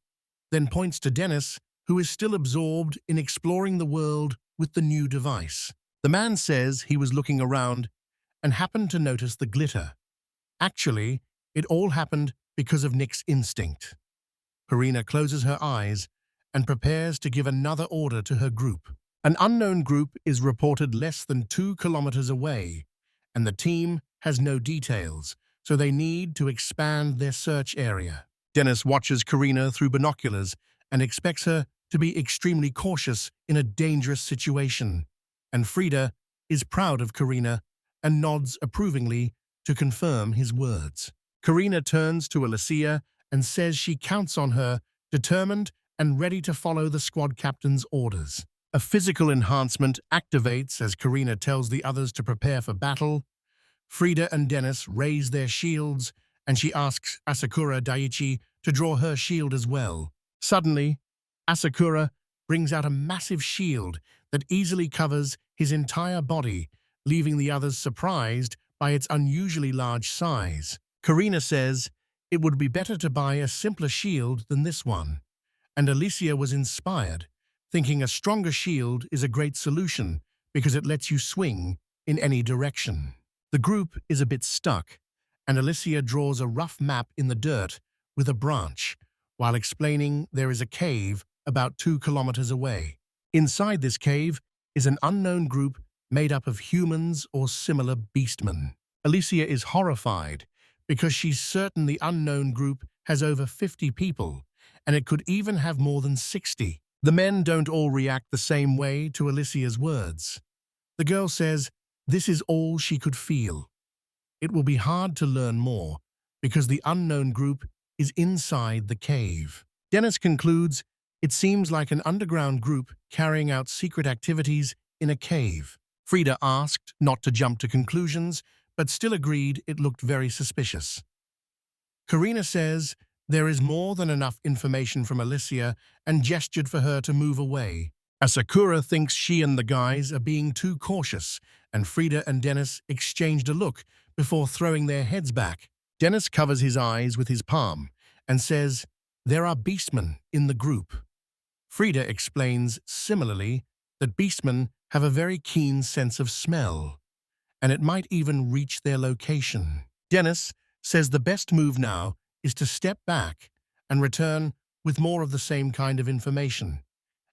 then points to Dennis, who is still absorbed in exploring the world with the new device. The man says he was looking around and happened to notice the glitter. Actually, it all happened because of Nick's instinct. Karina closes her eyes and prepares to give another order to her group. An unknown group is reported less than 2 kilometers away, and the team has no details, so they need to expand their search area. Dennis watches Karina through binoculars and expects her to be extremely cautious in a dangerous situation. And Frida is proud of Karina and nods approvingly to confirm his words. Karina turns to Alicia and says she counts on her, determined and ready to follow the squad captain's orders. A physical enhancement activates as Karina tells the others to prepare for battle. Frida and Dennis raise their shields, and she asks Asakura Daiichi to draw her shield as well. Suddenly, Asakura brings out a massive shield that easily covers his entire body, leaving the others surprised by its unusually large size. Karina says it would be better to buy a simpler shield than this one, and Alicia was inspired, thinking a stronger shield is a great solution because it lets you swing in any direction. The group is a bit stuck, and Alicia draws a rough map in the dirt with a branch, while explaining there is a cave about 2 kilometers away. Inside this cave is an unknown group made up of humans or similar beastmen. Alicia is horrified because she's certain the unknown group has over 50 people, and it could even have more than 60. The men don't all react the same way to Alicia's words. The girl says this is all she could feel. It will be hard to learn more because the unknown group is inside the cave. Dennis concludes it seems like an underground group carrying out secret activities in a cave. Frida asked not to jump to conclusions, but still agreed it looked very suspicious. Karina says there is more than enough information from Alicia and gestured for her to move away. Asakura thinks she and the guys are being too cautious, and Frida and Dennis exchanged a look before throwing their heads back. Dennis covers his eyes with his palm and says there are beastmen in the group. Frida explains similarly that beastmen have a very keen sense of smell, and it might even reach their location. Dennis says the best move now is to step back and return with more of the same kind of information,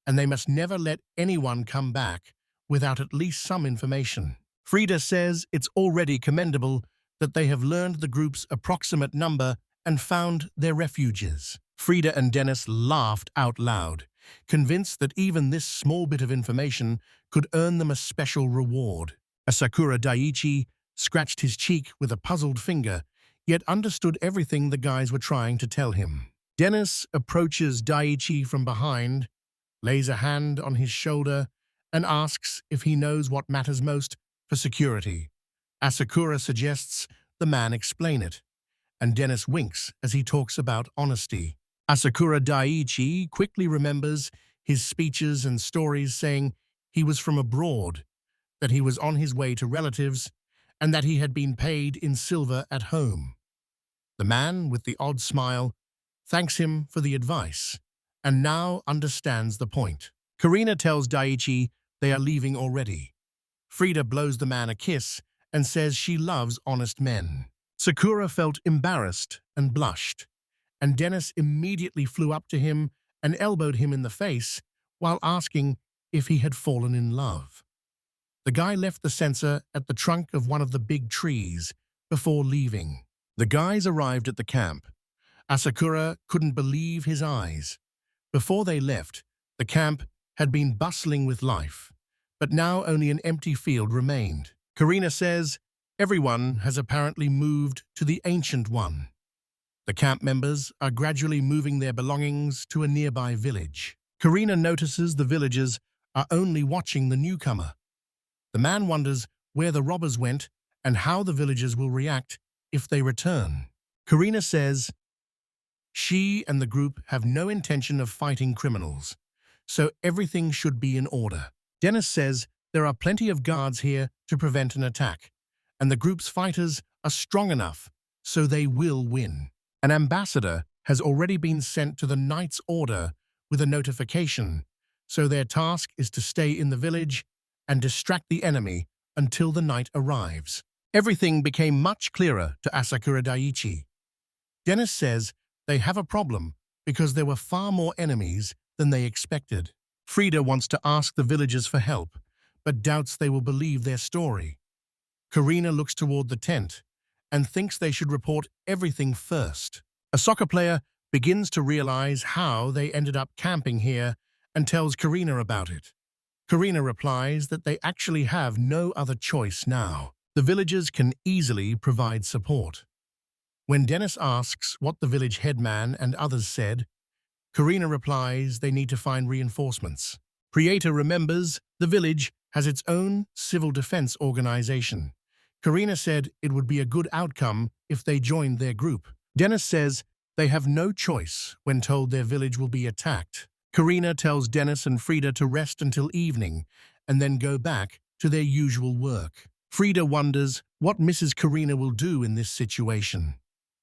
and they must never let anyone come back without at least some information. Frida says it's already commendable that they have learned the group's approximate number and found their refuges. Frida and Dennis laughed out loud, convinced that even this small bit of information could earn them a special reward. Asakura Daiichi scratched his cheek with a puzzled finger, yet understood everything the guys were trying to tell him. Dennis approaches Daiichi from behind, lays a hand on his shoulder, and asks if he knows what matters most for security. Asakura suggests the man explain it, and Dennis winks as he talks about honesty. Asakura Daiichi quickly remembers his speeches and stories saying he was from abroad, that he was on his way to relatives, and that he had been paid in silver at home. The man with the odd smile thanks him for the advice, and now understands the point. Karina tells Daiichi they are leaving already. Frida blows the man a kiss and says she loves honest men. Sakura felt embarrassed and blushed, and Dennis immediately flew up to him and elbowed him in the face while asking if he had fallen in love. The guy left the sensor at the trunk of one of the big trees before leaving. The guys arrived at the camp. Asakura couldn't believe his eyes. Before they left, the camp had been bustling with life, but now only an empty field remained. Karina says everyone has apparently moved to the Ancient One. The camp members are gradually moving their belongings to a nearby village. Karina notices the villagers are only watching the newcomer. The man wonders where the robbers went and how the villagers will react if they return. Karina says she and the group have no intention of fighting criminals, so everything should be in order. Dennis says there are plenty of guards here to prevent an attack, and the group's fighters are strong enough, so they will win. An ambassador has already been sent to the Knight's Order with a notification, so their task is to stay in the village and distract the enemy until the night arrives. Everything became much clearer to Asakura Daiichi. Dennis says they have a problem because there were far more enemies than they expected. Frida wants to ask the villagers for help, but doubts they will believe their story. Karina looks toward the tent and thinks they should report everything first. A soccer player begins to realize how they ended up camping here and tells Karina about it. Karina replies that they actually have no other choice now. The villagers can easily provide support. When Dennis asks what the village headman and others said, Karina replies they need to find reinforcements. Prieta remembers the village has its own civil defense organization. Karina said it would be a good outcome if they joined their group. Dennis says they have no choice when told their village will be attacked. Karina tells Dennis and Frida to rest until evening and then go back to their usual work. Frida wonders what Mrs. Karina will do in this situation.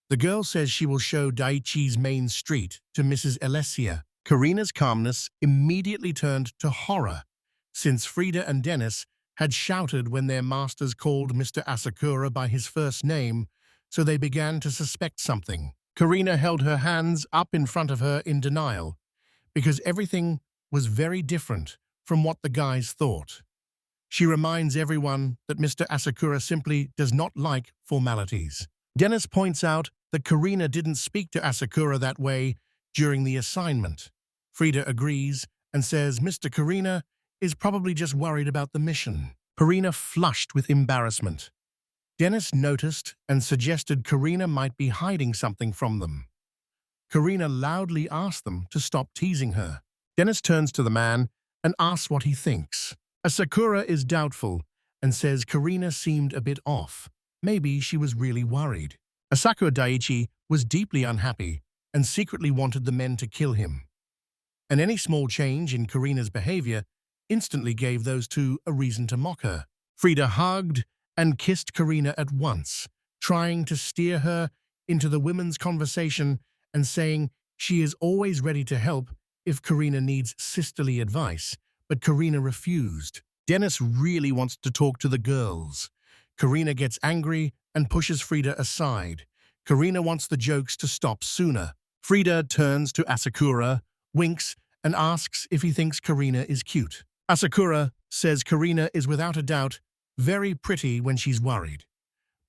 The girl says she will show Daiichi's main street to Mrs. Alessia. Karina's calmness immediately turned to horror, since Frida and Dennis had shouted when their masters called Mr. Asakura by his first name, so they began to suspect something. Karina held her hands up in front of her in denial, because everything was very different from what the guys thought. She reminds everyone that Mr. Asakura simply does not like formalities. Dennis points out that Karina didn't speak to Asakura that way during the assignment. Frida agrees and says Mr. Karina is probably just worried about the mission. Karina flushed with embarrassment. Dennis noticed and suggested Karina might be hiding something from them. Karina loudly asked them to stop teasing her. Dennis turns to the man and asks what he thinks. Asakura is doubtful and says Karina seemed a bit off. Maybe she was really worried. Asakura Daiichi was deeply unhappy and secretly wanted the men to kill him. And any small change in Karina's behavior instantly gave those two a reason to mock her. Frida hugged and kissed Karina at once, trying to steer her into the women's conversation and saying she is always ready to help if Karina needs sisterly advice, but Karina refused. Dennis really wants to talk to the girls. Karina gets angry and pushes Frida aside. Karina wants the jokes to stop sooner. Frida turns to Asakura, winks, and asks if he thinks Karina is cute. Asakura says Karina is without a doubt very pretty when she's worried.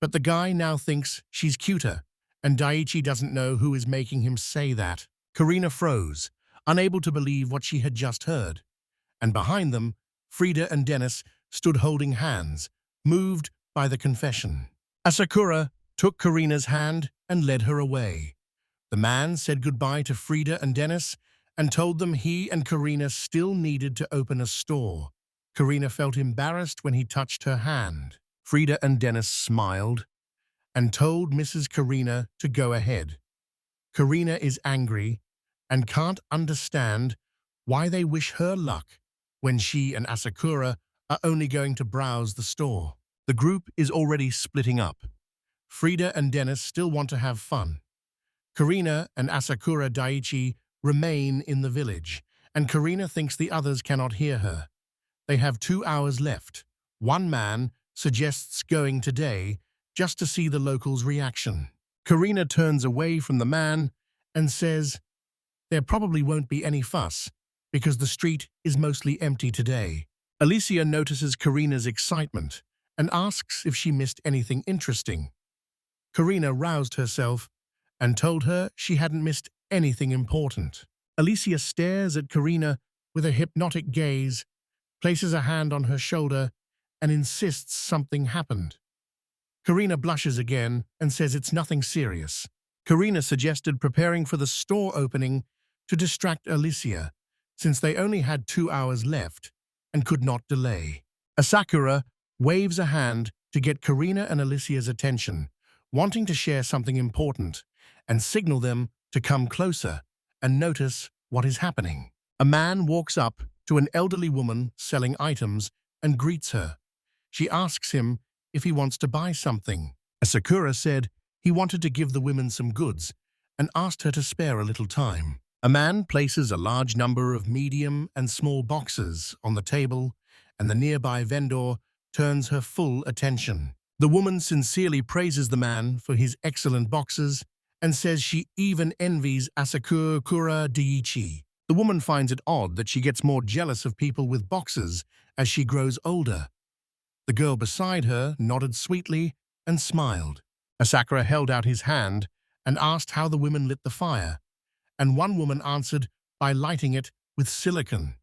But the guy now thinks she's cuter, and Daiichi doesn't know who is making him say that. Karina froze, unable to believe what she had just heard. And behind them, Frida and Dennis stood holding hands, moved by the confession. Asakura took Karina's hand and led her away. The man said goodbye to Frida and Dennis and told them he and Karina still needed to open a store. Karina felt embarrassed when he touched her hand. Frida and Dennis smiled and told Mrs. Karina to go ahead. Karina is angry and can't understand why they wish her luck when she and Asakura are only going to browse the store. The group is already splitting up. Frida and Dennis still want to have fun. Karina and Asakura Daiichi remain in the village, and Karina thinks the others cannot hear her. They have 2 hours left. One man suggests going today just to see the locals' reaction. Karina turns away from the man and says there probably won't be any fuss because the street is mostly empty today. Alicia notices Karina's excitement and asks if she missed anything interesting. Karina roused herself and told her she hadn't missed anything important. Alicia stares at Karina with a hypnotic gaze, places a hand on her shoulder, and insists something happened. Karina blushes again and says it's nothing serious. Karina suggested preparing for the store opening to distract Alicia, since they only had 2 hours left and could not delay. Asakura waves a hand to get Karina and Alicia's attention, wanting to share something important, and signal them to come closer and notice what is happening. A man walks up to an elderly woman selling items and greets her. She asks him if he wants to buy something. Asakura said he wanted to give the women some goods and asked her to spare a little time. A man places a large number of medium and small boxes on the table and the nearby vendor turns her full attention. The woman sincerely praises the man for his excellent boxes and says she even envies Asakura Daiichi. The woman finds it odd that she gets more jealous of people with boxes as she grows older. The girl beside her nodded sweetly and smiled. Asakura held out his hand and asked how the women lit the fire, and one woman answered by lighting it with silicone,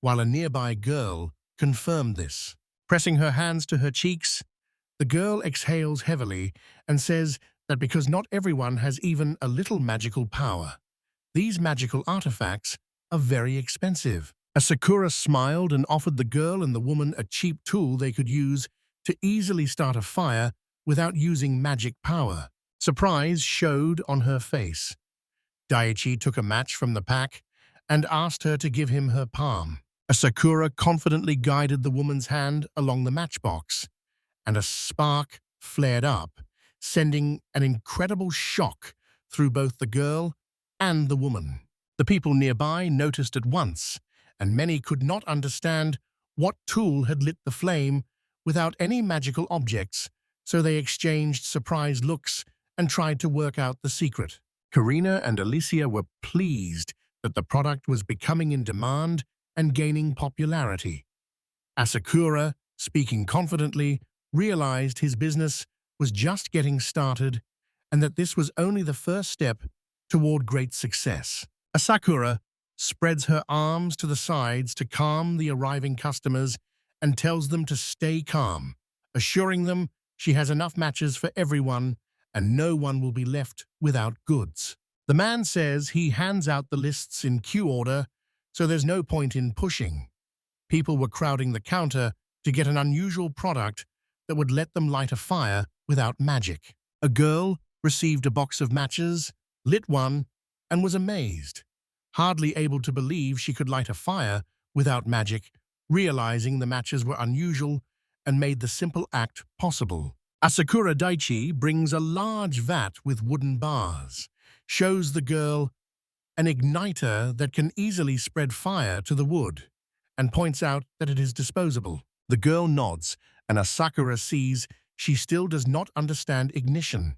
while a nearby girl confirmed this. Pressing her hands to her cheeks, the girl exhales heavily and says that because not everyone has even a little magical power, these magical artifacts are very expensive. Asakura smiled and offered the girl and the woman a cheap tool they could use to easily start a fire without using magic power. Surprise showed on her face. Daiichi took a match from the pack and asked her to give him her palm. Asakura confidently guided the woman's hand along the matchbox, and a spark flared up, sending an incredible shock through both the girl and the woman. The people nearby noticed at once, and many could not understand what tool had lit the flame without any magical objects, so they exchanged surprised looks and tried to work out the secret. Karina and Alicia were pleased that the product was becoming in demand and gaining popularity. Asakura, speaking confidently, realized his business was just getting started and that this was only the first step toward great success. Asakura spreads her arms to the sides to calm the arriving customers and tells them to stay calm, assuring them she has enough matches for everyone and no one will be left without goods. The man says he hands out the lists in queue order, so there's no point in pushing. People were crowding the counter to get an unusual product that would let them light a fire without magic. A girl received a box of matches, lit one, and was amazed, hardly able to believe she could light a fire without magic, realizing the matches were unusual and made the simple act possible. Asakura Daiichi brings a large vat with wooden bars, shows the girl an igniter that can easily spread fire to the wood, and points out that it is disposable. The girl nods, and Asakura sees she still does not understand ignition.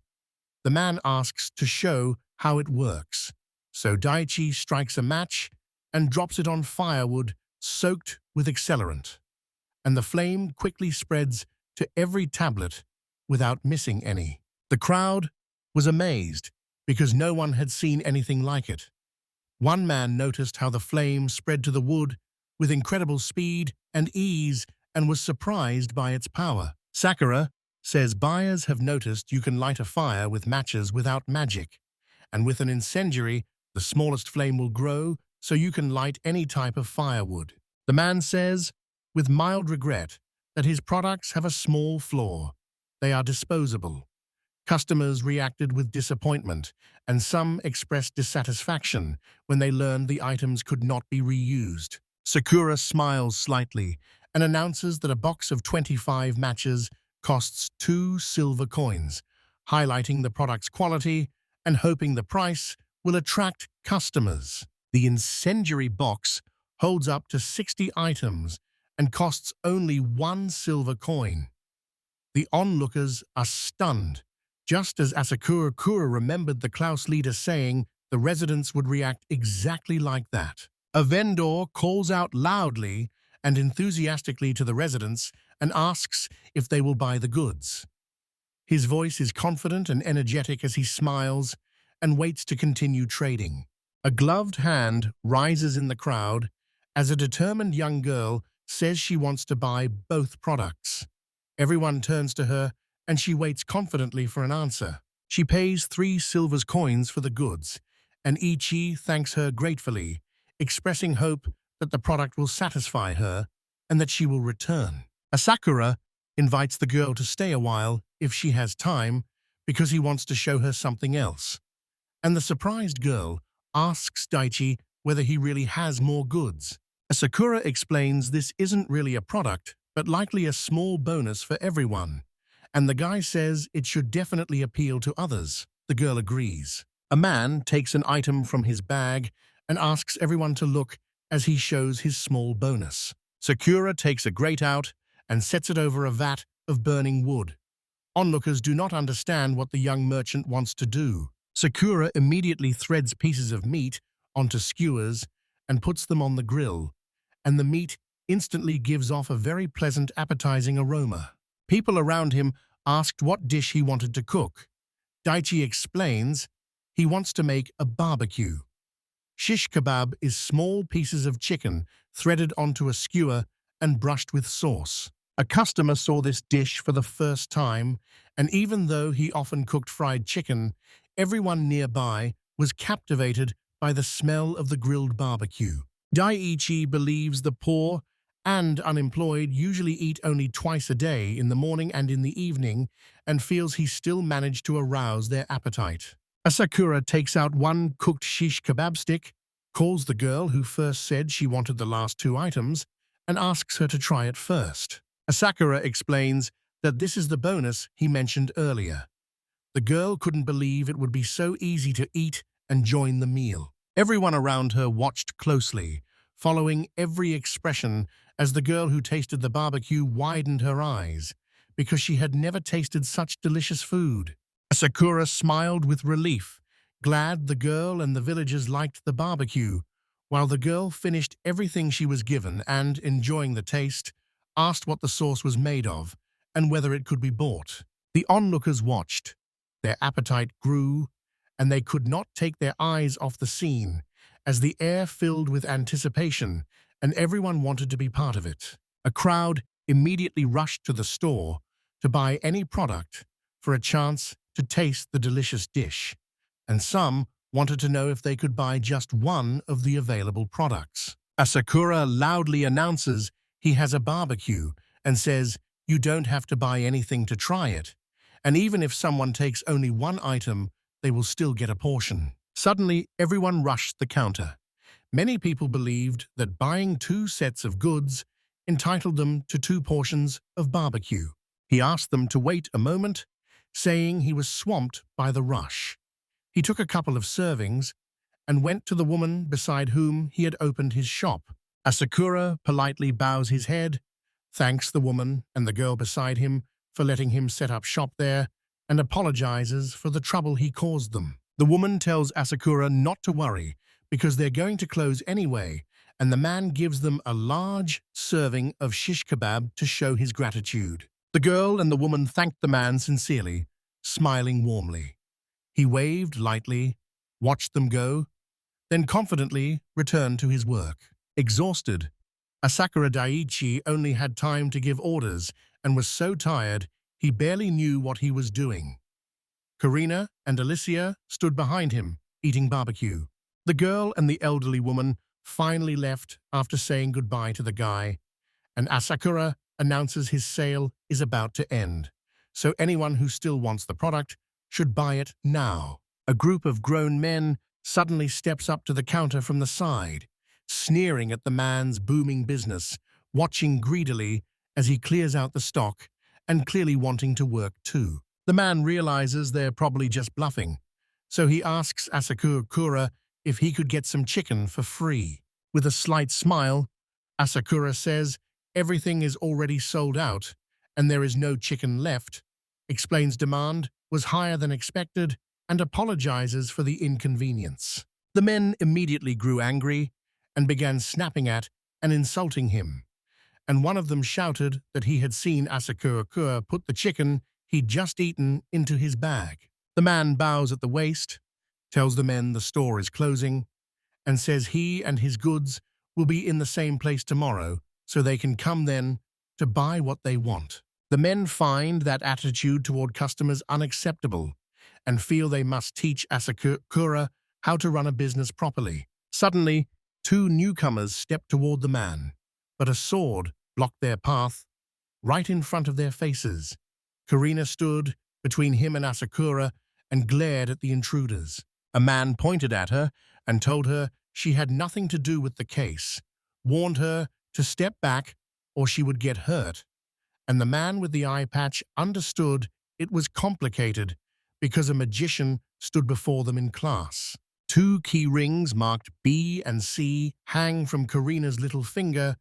The man asks to show how it works, so Daiichi strikes a match and drops it on firewood soaked with accelerant, and the flame quickly spreads to every tablet without missing any. The crowd was amazed because no one had seen anything like it. One man noticed how the flame spread to the wood with incredible speed and ease and was surprised by its power. Sakura says buyers have noticed you can light a fire with matches without magic, and with an incendiary, the smallest flame will grow so you can light any type of firewood. The man says, with mild regret, that his products have a small flaw. They are disposable. Customers reacted with disappointment, and some expressed dissatisfaction when they learned the items could not be reused. Sakura smiles slightly and announces that a box of 25 matches costs 2 silver coins, highlighting the product's quality and hoping the price will attract customers. The incendiary box holds up to 60 items and costs only 1 silver coin. The onlookers are stunned, just as Asakura remembered the Klaus leader saying the residents would react exactly like that. A vendor calls out loudly and enthusiastically to the residents and asks if they will buy the goods. His voice is confident and energetic as he smiles and waits to continue trading. A gloved hand rises in the crowd as a determined young girl says she wants to buy both products. Everyone turns to her and she waits confidently for an answer. She pays 3 silver coins for the goods, and Ichi thanks her gratefully, expressing hope that the product will satisfy her and that she will return. Asakura invites the girl to stay a while if she has time because he wants to show her something else. And the surprised girl asks Daiichi whether he really has more goods. Asakura explains this isn't really a product, but likely a small bonus for everyone. And the guy says it should definitely appeal to others. The girl agrees. A man takes an item from his bag and asks everyone to look as he shows his small bonus. Sakura takes a grate out and sets it over a vat of burning wood. Onlookers do not understand what the young merchant wants to do. Sakura immediately threads pieces of meat onto skewers and puts them on the grill, and the meat instantly gives off a very pleasant, appetizing aroma. People around him asked what dish he wanted to cook. Daichi explains he wants to make a barbecue. Shish kebab is small pieces of chicken threaded onto a skewer and brushed with sauce. A customer saw this dish for the first time, and even though he often cooked fried chicken, everyone nearby was captivated by the smell of the grilled barbecue. Daiichi believes the poor and unemployed usually eat only twice a day, in the morning and in the evening, and feels he still managed to arouse their appetite. Asakura takes out one cooked shish kebab stick, calls the girl who first said she wanted the last two items, and asks her to try it first. Asakura explains that this is the bonus he mentioned earlier. The girl couldn't believe it would be so easy to eat and join the meal. Everyone around her watched closely, following every expression as the girl who tasted the barbecue widened her eyes, because she had never tasted such delicious food. Asakura smiled with relief, glad the girl and the villagers liked the barbecue, while the girl finished everything she was given and, enjoying the taste, asked what the sauce was made of and whether it could be bought. The onlookers watched. Their appetite grew, and they could not take their eyes off the scene, as the air filled with anticipation, and everyone wanted to be part of it. A crowd immediately rushed to the store to buy any product for a chance to taste the delicious dish, and some wanted to know if they could buy just one of the available products. Asakura loudly announces he has a barbecue and says you don't have to buy anything to try it, and even if someone takes only one item, they will still get a portion. Suddenly, everyone rushed the counter. Many people believed that buying 2 sets of goods entitled them to 2 portions of barbecue. He asked them to wait a moment, saying he was swamped by the rush. He took a couple of servings and went to the woman beside whom he had opened his shop. Asakura politely bows his head, thanks the woman and the girl beside him for letting him set up shop there, and apologizes for the trouble he caused them. The woman tells Asakura not to worry because they're going to close anyway, and the man gives them a large serving of shish kebab to show his gratitude. The girl and the woman thanked the man sincerely, smiling warmly. He waved lightly, watched them go, then confidently returned to his work. Exhausted, Asakura Daiichi only had time to give orders and was so tired he barely knew what he was doing. Karina and Alicia stood behind him, eating barbecue. The girl and the elderly woman finally left after saying goodbye to the guy, and Asakura announces his sale is about to end, so anyone who still wants the product should buy it now. A group of grown men suddenly steps up to the counter from the side, sneering at the man's booming business, watching greedily as he clears out the stock and clearly wanting to work too. The man realizes they're probably just bluffing, so he asks Asakura if he could get some chicken for free. With a slight smile, Asakura says everything is already sold out and there is no chicken left, explains demand was higher than expected, and apologizes for the inconvenience. The men immediately grew angry and began snapping at and insulting him, and one of them shouted that he had seen Asakura put the chicken he'd just eaten into his bag. The man bows at the waist, tells the men the store is closing, and says he and his goods will be in the same place tomorrow so they can come then to buy what they want. The men find that attitude toward customers unacceptable and feel they must teach Asakura how to run a business properly. Suddenly, 2 newcomers step toward the man, but a sword blocked their path right in front of their faces. Karina stood between him and Asakura and glared at the intruders. A man pointed at her and told her she had nothing to do with the case, warned her to step back or she would get hurt, and the man with the eye patch understood it was complicated because a magician stood before them in class. 2 key rings marked B and C hang from Karina's little finger,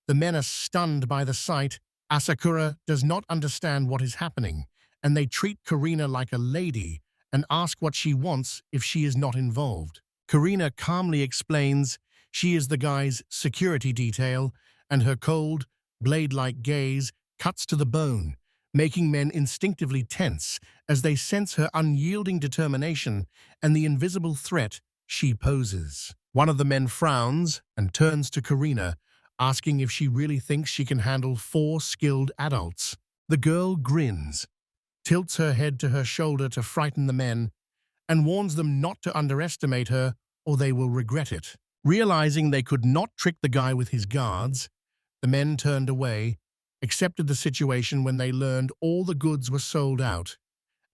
The men are stunned by the sight. Asakura does not understand what is happening, and they treat Karina like a lady and ask what she wants if she is not involved. Karina calmly explains she is the guy's security detail, and her cold, blade-like gaze cuts to the bone, making men instinctively tense as they sense her unyielding determination and the invisible threat she poses. One of the men frowns and turns to Karina, asking if she really thinks she can handle 4 skilled adults. The girl grins, tilts her head to her shoulder to frighten the men, and warns them not to underestimate her or they will regret it. Realizing they could not trick the guy with his guards, the men turned away, accepted the situation when they learned all the goods were sold out,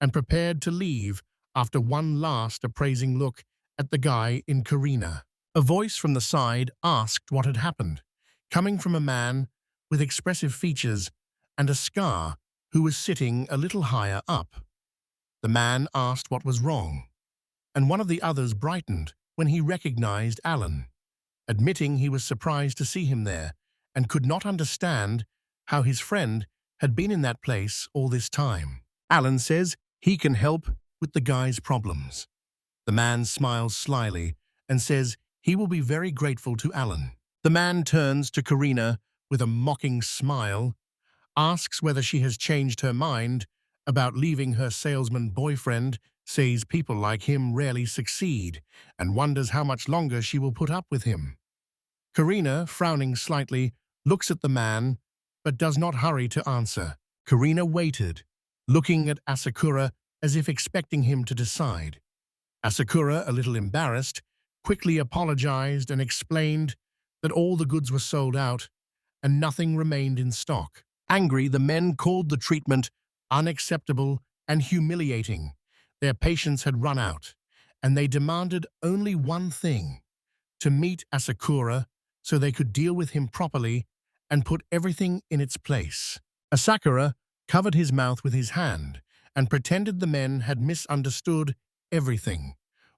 and prepared to leave after one last appraising look at the guy in Karina. A voice from the side asked what had happened, coming from a man with expressive features and a scar who was sitting a little higher up. The man asked what was wrong, and one of the others brightened when he recognized Alan, admitting he was surprised to see him there and could not understand how his friend had been in that place all this time. Alan says he can help with the guy's problems. The man smiles slyly and says he will be very grateful to Alan. The man turns to Karina with a mocking smile, asks whether she has changed her mind about leaving her salesman boyfriend, says people like him rarely succeed, and wonders how much longer she will put up with him. Karina, frowning slightly, looks at the man, but does not hurry to answer. Karina waited, looking at Asakura as if expecting him to decide. Asakura, a little embarrassed, quickly apologized and explained that all the goods were sold out and nothing remained in stock. Angry, the men called the treatment unacceptable and humiliating. Their patience had run out, and they demanded only one thing: to meet Asakura so they could deal with him properly and put everything in its place. Asakura covered his mouth with his hand and pretended the men had misunderstood everything,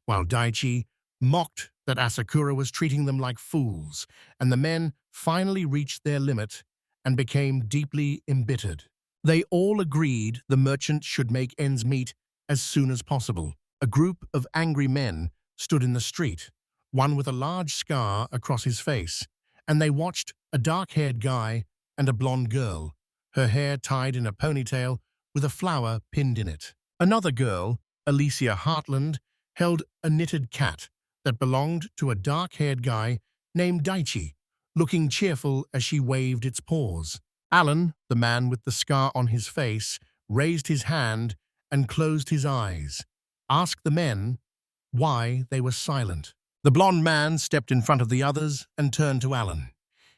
while Daichi mocked that Asakura was treating them like fools, and the men finally reached their limit and became deeply embittered. They all agreed the merchant should make ends meet as soon as possible. A group of angry men stood in the street, one with a large scar across his face, and they watched a dark-haired guy and a blonde girl, her hair tied in a ponytail with a flower pinned in it. Another girl, Alicia Hartland, held a knitted cat that belonged to a dark-haired guy named Daichi, looking cheerful as she waved its paws. Alan, the man with the scar on his face, raised his hand and closed his eyes, asked the men why they were silent. The blonde man stepped in front of the others and turned to Alan.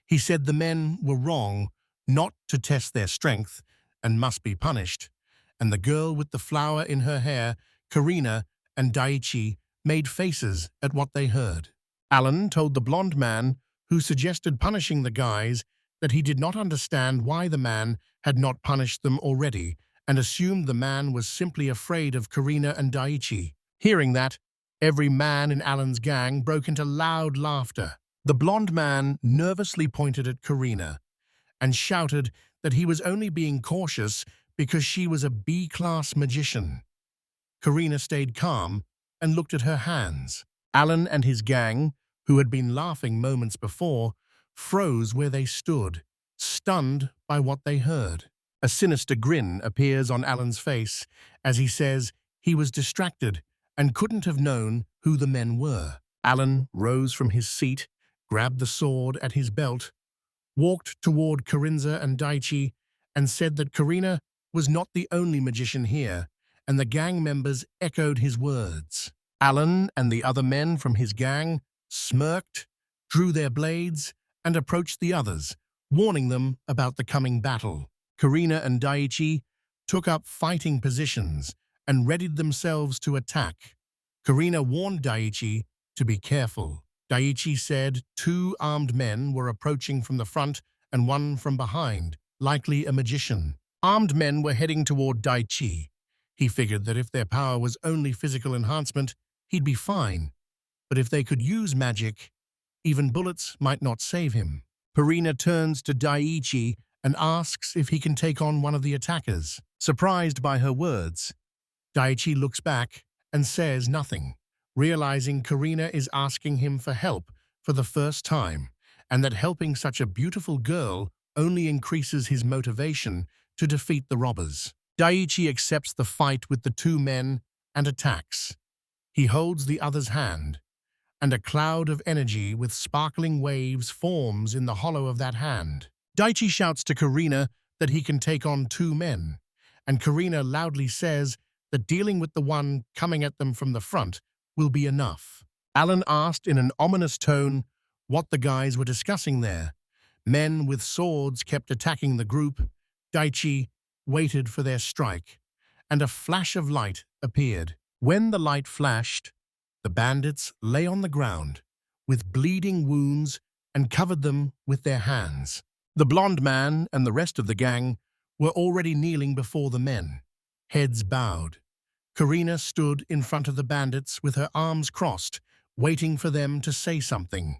He said the men were wrong not to test their strength and must be punished, and the girl with the flower in her hair, Karina, and Daichi made faces at what they heard. Alan told the blonde man, who suggested punishing the guys, that he did not understand why the man had not punished them already and assumed the man was simply afraid of Karina and Daichi. Hearing that, every man in Alan's gang broke into loud laughter. The blonde man nervously pointed at Karina and shouted that he was only being cautious because she was a B-class magician. Karina stayed calm and looked at her hands. Alan and his gang, who had been laughing moments before, froze where they stood, stunned by what they heard. A sinister grin appears on Alan's face as he says he was distracted and couldn't have known who the men were. Alan rose from his seat, grabbed the sword at his belt, walked toward Karinza and Daichi, and said that Karina was not the only magician here, and the gang members echoed his words. Alan and the other men from his gang smirked, drew their blades, and approached the others, warning them about the coming battle. Karina and Daichi took up fighting positions and readied themselves to attack. Karina warned Daichi to be careful. Daichi said 2 armed men were approaching from the front and one from behind, likely a magician. Armed men were heading toward Daichi. He figured that if their power was only physical enhancement, he'd be fine. But if they could use magic, even bullets might not save him. Purina turns to Daiichi and asks if he can take on one of the attackers. Surprised by her words, Daiichi looks back and says nothing, realizing Karina is asking him for help for the first time, and that helping such a beautiful girl only increases his motivation to defeat the robbers. Daiichi accepts the fight with the two men and attacks. He holds the other's hand, and a cloud of energy with sparkling waves forms in the hollow of that hand. Daiichi shouts to Karina that he can take on two men, and Karina loudly says that dealing with the one coming at them from the front will be enough. Alan asked in an ominous tone what the guys were discussing there. Men with swords kept attacking the group. Daiichi waited for their strike, and a flash of light appeared. When the light flashed, the bandits lay on the ground with bleeding wounds and covered them with their hands. The blonde man and the rest of the gang were already kneeling before the men, heads bowed. Karina stood in front of the bandits with her arms crossed, waiting for them to say something.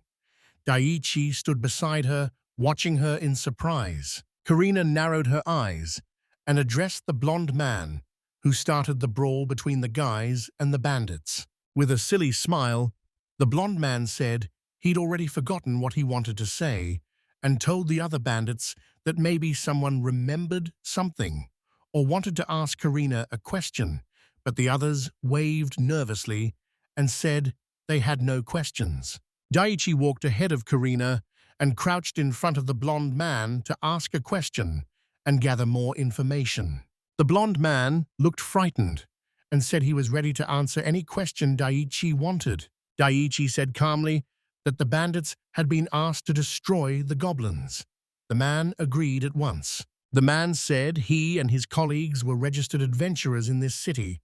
Daiichi stood beside her, watching her in surprise. Karina narrowed her eyes and addressed the blonde man who started the brawl between the guys and the bandits. With a silly smile, the blonde man said he'd already forgotten what he wanted to say and told the other bandits that maybe someone remembered something or wanted to ask Karina a question, but the others waved nervously and said they had no questions. Daiichi walked ahead of Karina and crouched in front of the blonde man to ask a question and gather more information. The blonde man looked frightened and said he was ready to answer any question Daiichi wanted. Daiichi said calmly that the bandits had been asked to destroy the goblins. The man agreed at once. The man said he and his colleagues were registered adventurers in this city,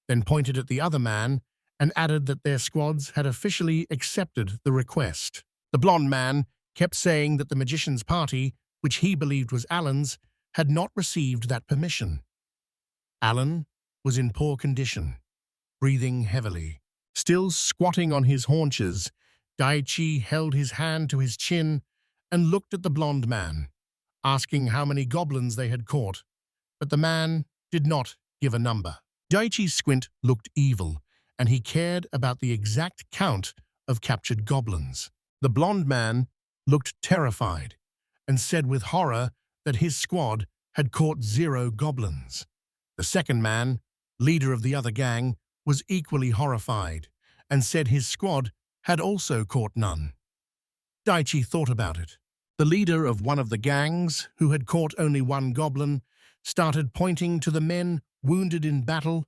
then pointed at the other man and added that their squads had officially accepted the request. The blonde man kept saying that the magician's party, which he believed was Alan's, had not received that permission. Alan was in poor condition, breathing heavily. Still squatting on his haunches, Daiichi held his hand to his chin and looked at the blonde man, asking how many goblins they had caught, but the man did not give a number. Daiichi's squint looked evil, and he cared about the exact count of captured goblins. The blonde man looked terrified and said with horror that his squad had caught 0 goblins. The second man, leader of the other gang, was equally horrified and said his squad had also caught none. Daiichi thought about it. The leader of one of the gangs, who had caught only 1 goblin, started pointing to the men wounded in battle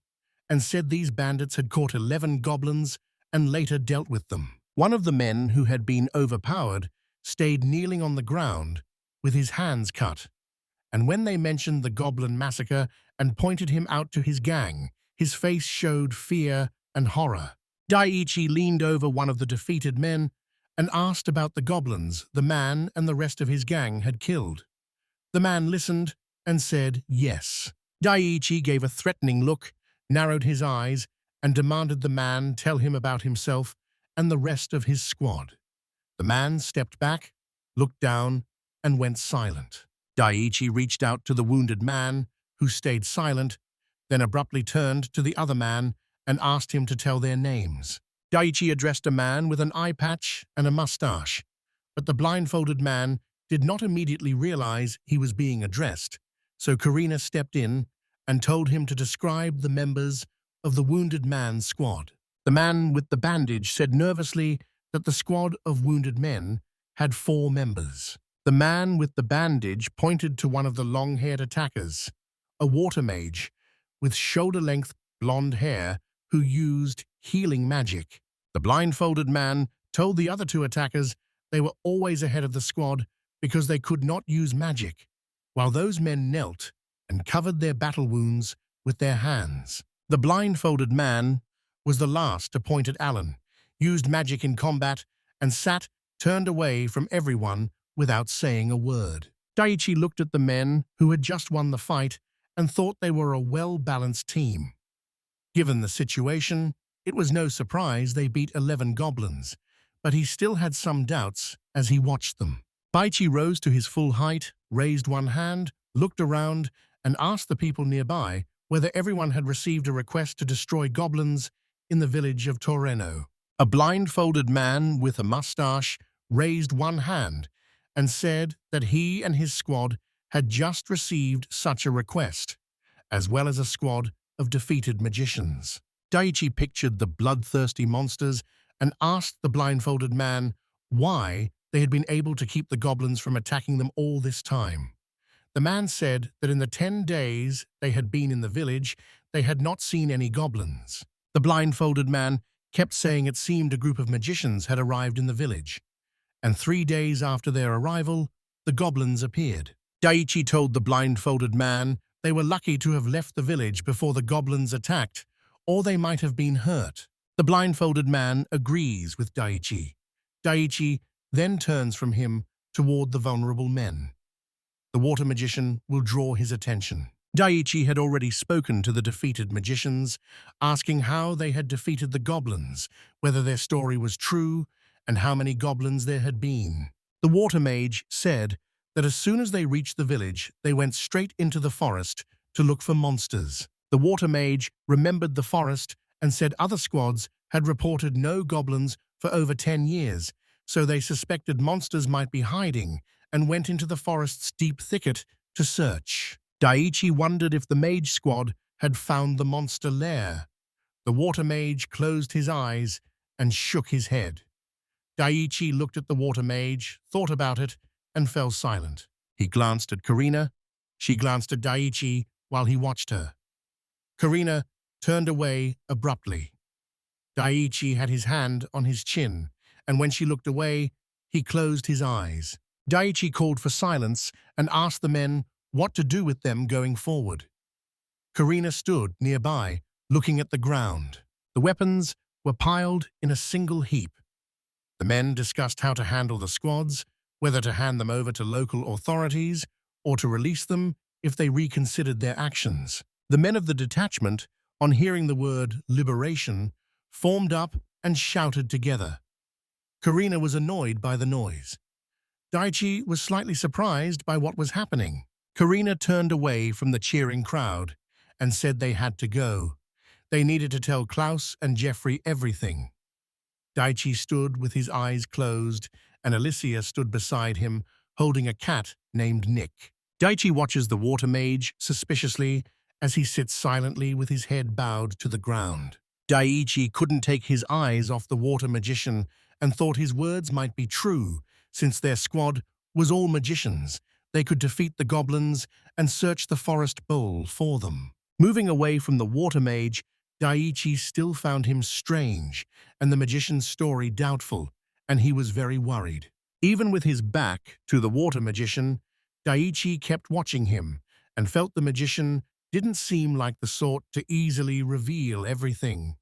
and said these bandits had caught 11 goblins and later dealt with them. One of the men who had been overpowered stayed kneeling on the ground with his hands cut, and when they mentioned the goblin massacre and pointed him out to his gang, his face showed fear and horror. Daiichi leaned over one of the defeated men and asked about the goblins the man and the rest of his gang had killed. The man listened and said yes. Daiichi gave a threatening look, narrowed his eyes, and demanded the man tell him about himself and the rest of his squad. The man stepped back, looked down, and went silent. Daiichi reached out to the wounded man, who stayed silent, then abruptly turned to the other man and asked him to tell their names. Daiichi addressed a man with an eye patch and a mustache, but the blindfolded man did not immediately realize he was being addressed, so Karina stepped in and told him to describe the members of the wounded man's squad. The man with the bandage said nervously that the squad of wounded men had 4 members. The man with the bandage pointed to one of the long-haired attackers, a water mage with shoulder-length blonde hair who used healing magic. The blindfolded man told the other 2 attackers they were always ahead of the squad because they could not use magic, while those men knelt and covered their battle wounds with their hands. The blindfolded man was the last to point at Alan, used magic in combat, and sat turned away from everyone without saying a word. Daiichi looked at the men who had just won the fight and thought they were a well-balanced team. Given the situation, it was no surprise they beat 11 goblins, but he still had some doubts as he watched them. Daichi rose to his full height, raised one hand, looked around, and asked the people nearby whether everyone had received a request to destroy goblins in the village of Toreno. A blindfolded man with a mustache raised one hand and said that he and his squad had just received such a request, as well as a squad of defeated magicians. Daichi pictured the bloodthirsty monsters and asked the blindfolded man why they had been able to keep the goblins from attacking them all this time. The man said that in the 10 days they had been in the village, they had not seen any goblins. The blindfolded man kept saying it seemed a group of magicians had arrived in the village, and 3 days after their arrival, the goblins appeared. Daichi told the blindfolded man they were lucky to have left the village before the goblins attacked, or they might have been hurt. The blindfolded man agrees with Daichi. Daichi then turns from him toward the vulnerable men. The water magician will draw his attention. Daichi had already spoken to the defeated magicians, asking how they had defeated the goblins, whether their story was true, and how many goblins there had been. The water mage said that as soon as they reached the village, they went straight into the forest to look for monsters. The water mage remembered the forest and said other squads had reported no goblins for over 10 years, so they suspected monsters might be hiding and went into the forest's deep thicket to search. Daichi wondered if the mage squad had found the monster lair. The water mage closed his eyes and shook his head. Daichi looked at the water mage, thought about it, and fell silent. He glanced at Karina. She glanced at Daichi while he watched her. Karina turned away abruptly. Daichi had his hand on his chin, and when she looked away, he closed his eyes. Daichi called for silence and asked the men what to do with them going forward. Karina stood nearby, looking at the ground. The weapons were piled in a single heap. The men discussed how to handle the squads, whether to hand them over to local authorities or to release them if they reconsidered their actions. The men of the detachment, on hearing the word liberation, formed up and shouted together. Karina was annoyed by the noise. Daichi was slightly surprised by what was happening. Karina turned away from the cheering crowd and said they had to go. They needed to tell Klaus and Jeffrey everything. Daichi stood with his eyes closed, and Alicia stood beside him, holding a cat named Nick. Daichi watches the water mage suspiciously as he sits silently with his head bowed to the ground. Daichi couldn't take his eyes off the water magician and thought his words might be true, since their squad was all magicians. They could defeat the goblins and search the forest bowl for them. Moving away from the water mage, Daichi still found him strange and the magician's story doubtful, and he was very worried. Even with his back to the water magician, Daichi kept watching him and felt the magician didn't seem like the sort to easily reveal everything.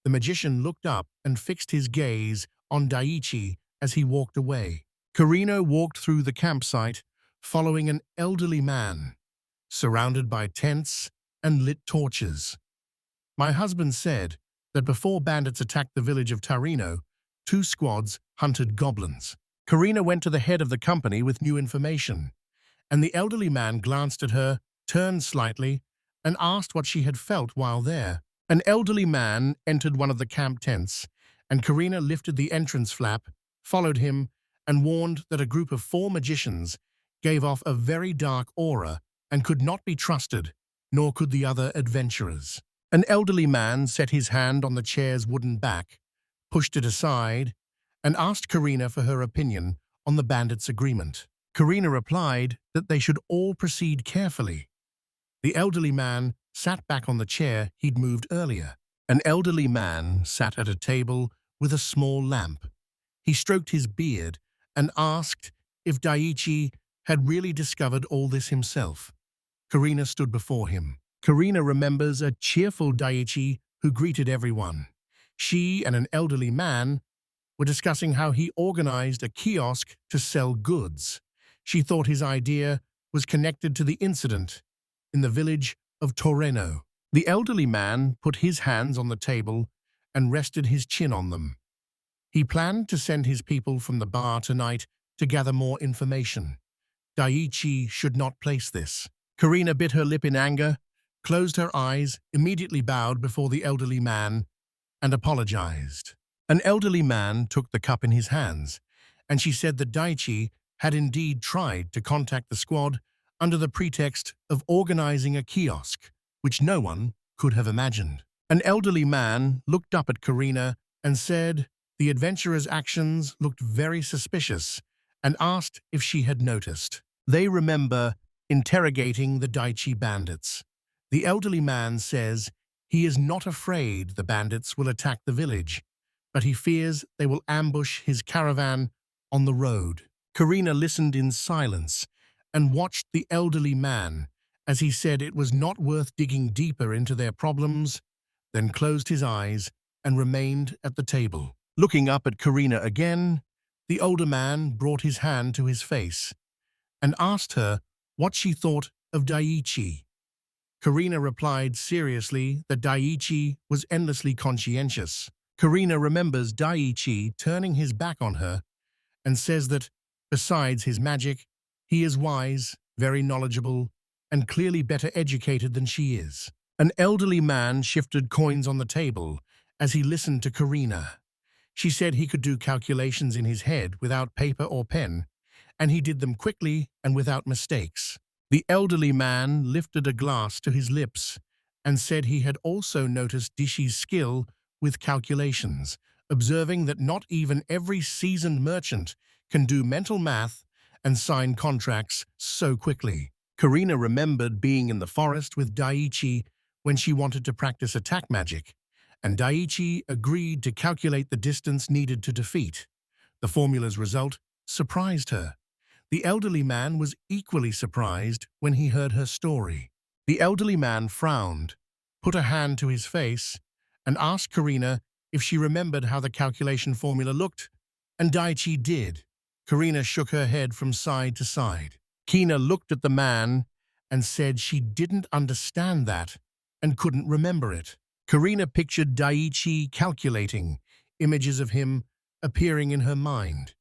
The magician looked up and fixed his gaze on Daichi as he walked away. Karina walked through the campsite, following an elderly man, surrounded by tents and lit torches. My husband said that before bandits attacked the village of Tarino, 2 squads hunted goblins. Karina went to the head of the company with new information, and the elderly man glanced at her, turned slightly, and asked what she had felt while there. An elderly man entered one of the camp tents, and Karina lifted the entrance flap, followed him, and warned that a group of 4 magicians gave off a very dark aura and could not be trusted, nor could the other adventurers. An elderly man set his hand on the chair's wooden back, pushed it aside, and asked Karina for her opinion on the bandits' agreement. Karina replied that they should all proceed carefully. The elderly man sat back on the chair he'd moved earlier. An elderly man sat at a table with a small lamp. He stroked his beard and asked if Daichi had really discovered all this himself. Karina stood before him. Karina remembers a cheerful Daichi who greeted everyone. She and an elderly man were discussing how he organized a kiosk to sell goods. She thought his idea was connected to the incident in the village of Toreno. The elderly man put his hands on the table and rested his chin on them. He planned to send his people from the bar tonight to gather more information. Daiichi should not place this. Karina bit her lip in anger, closed her eyes, immediately bowed before the elderly man, and apologized. An elderly man took the cup in his hands, and she said that Daiichi had indeed tried to contact the squad under the pretext of organizing a kiosk, which no one could have imagined. An elderly man looked up at Karina and said the adventurer's actions looked very suspicious and asked if she had noticed. They remember interrogating the Daiichi bandits. The elderly man says he is not afraid the bandits will attack the village, but he fears they will ambush his caravan on the road. Karina listened in silence and watched the elderly man as he said it was not worth digging deeper into their problems, then closed his eyes and remained at the table. Looking up at Karina again, the older man brought his hand to his face and asked her what she thought of Daiichi. Karina replied seriously that Daiichi was endlessly conscientious. Karina remembers Daiichi turning his back on her and says that, besides his magic, he is wise, very knowledgeable, and clearly better educated than she is. An elderly man shifted coins on the table as he listened to Karina. She said he could do calculations in his head without paper or pen, and he did them quickly and without mistakes. The elderly man lifted a glass to his lips and said he had also noticed Dishi's skill with calculations, observing that not even every seasoned merchant can do mental math and sign contracts so quickly. Karina remembered being in the forest with Daiichi when she wanted to practice attack magic, and Daiichi agreed to calculate the distance needed to defeat. The formula's result surprised her. The elderly man was equally surprised when he heard her story. The elderly man frowned, put a hand to his face, and asked Karina if she remembered how the calculation formula looked, and Daiichi did. Karina shook her head from side to side. Kina looked at the man and said she didn't understand that and couldn't remember it. Karina pictured Daiichi calculating, images of him appearing in her mind.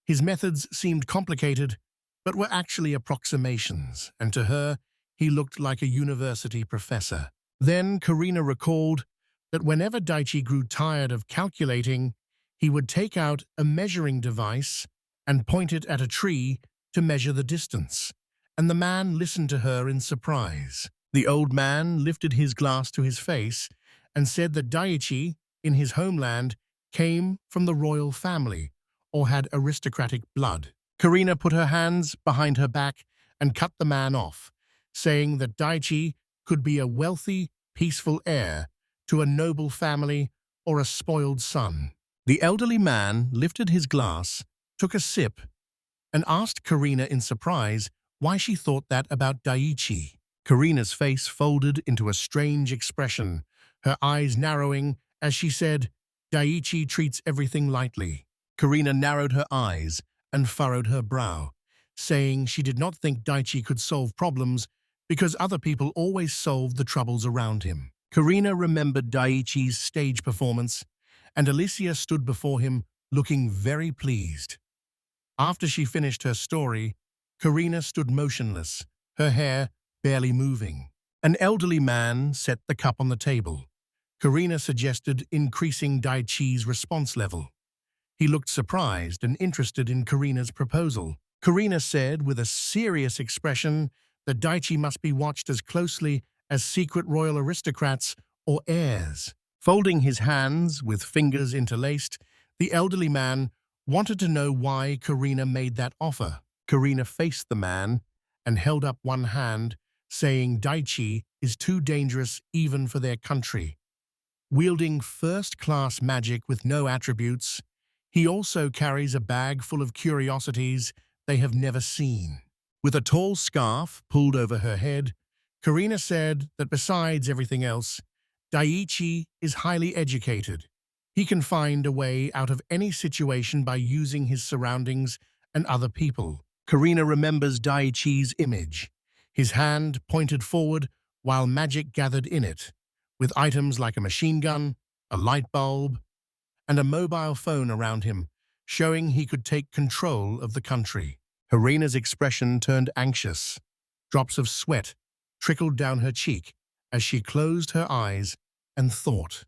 His methods seemed complicated, but were actually approximations, and to her, he looked like a university professor. Then Karina recalled that whenever Daiichi grew tired of calculating, he would take out a measuring device and point it at a tree to measure the distance, and the man listened to her in surprise. The old man lifted his glass to his face and said that Daiichi, in his homeland, came from the royal family or had aristocratic blood. Karina put her hands behind her back and cut the man off, saying that Daiichi could be a wealthy, peaceful heir to a noble family or a spoiled son. The elderly man lifted his glass, took a sip, and asked Karina in surprise why she thought that about Daiichi. Karina's face folded into a strange expression, her eyes narrowing as she said, "Daiichi treats everything lightly." Karina narrowed her eyes and furrowed her brow, saying she did not think Daiichi could solve problems because other people always solved the troubles around him. Karina remembered Daiichi's stage performance, and Alicia stood before him looking very pleased. After she finished her story, Karina stood motionless, her hair barely moving. An elderly man set the cup on the table. Karina suggested increasing Daiichi's response level. He looked surprised and interested in Karina's proposal. Karina said with a serious expression that Daiichi must be watched as closely as secret royal aristocrats or heirs. Folding his hands with fingers interlaced, the elderly man wanted to know why Karina made that offer. Karina faced the man and held up one hand, saying Daiichi is too dangerous even for their country. Wielding first-class magic with no attributes, he also carries a bag full of curiosities they have never seen. With a tall scarf pulled over her head, Karina said that besides everything else, Daiichi is highly educated. He can find a way out of any situation by using his surroundings and other people. Karina remembers Daiichi's image, his hand pointed forward while magic gathered in it, with items like a machine gun, a light bulb, and a mobile phone around him, showing he could take control of the country. Karina's expression turned anxious. Drops of sweat trickled down her cheek as she closed her eyes and thought.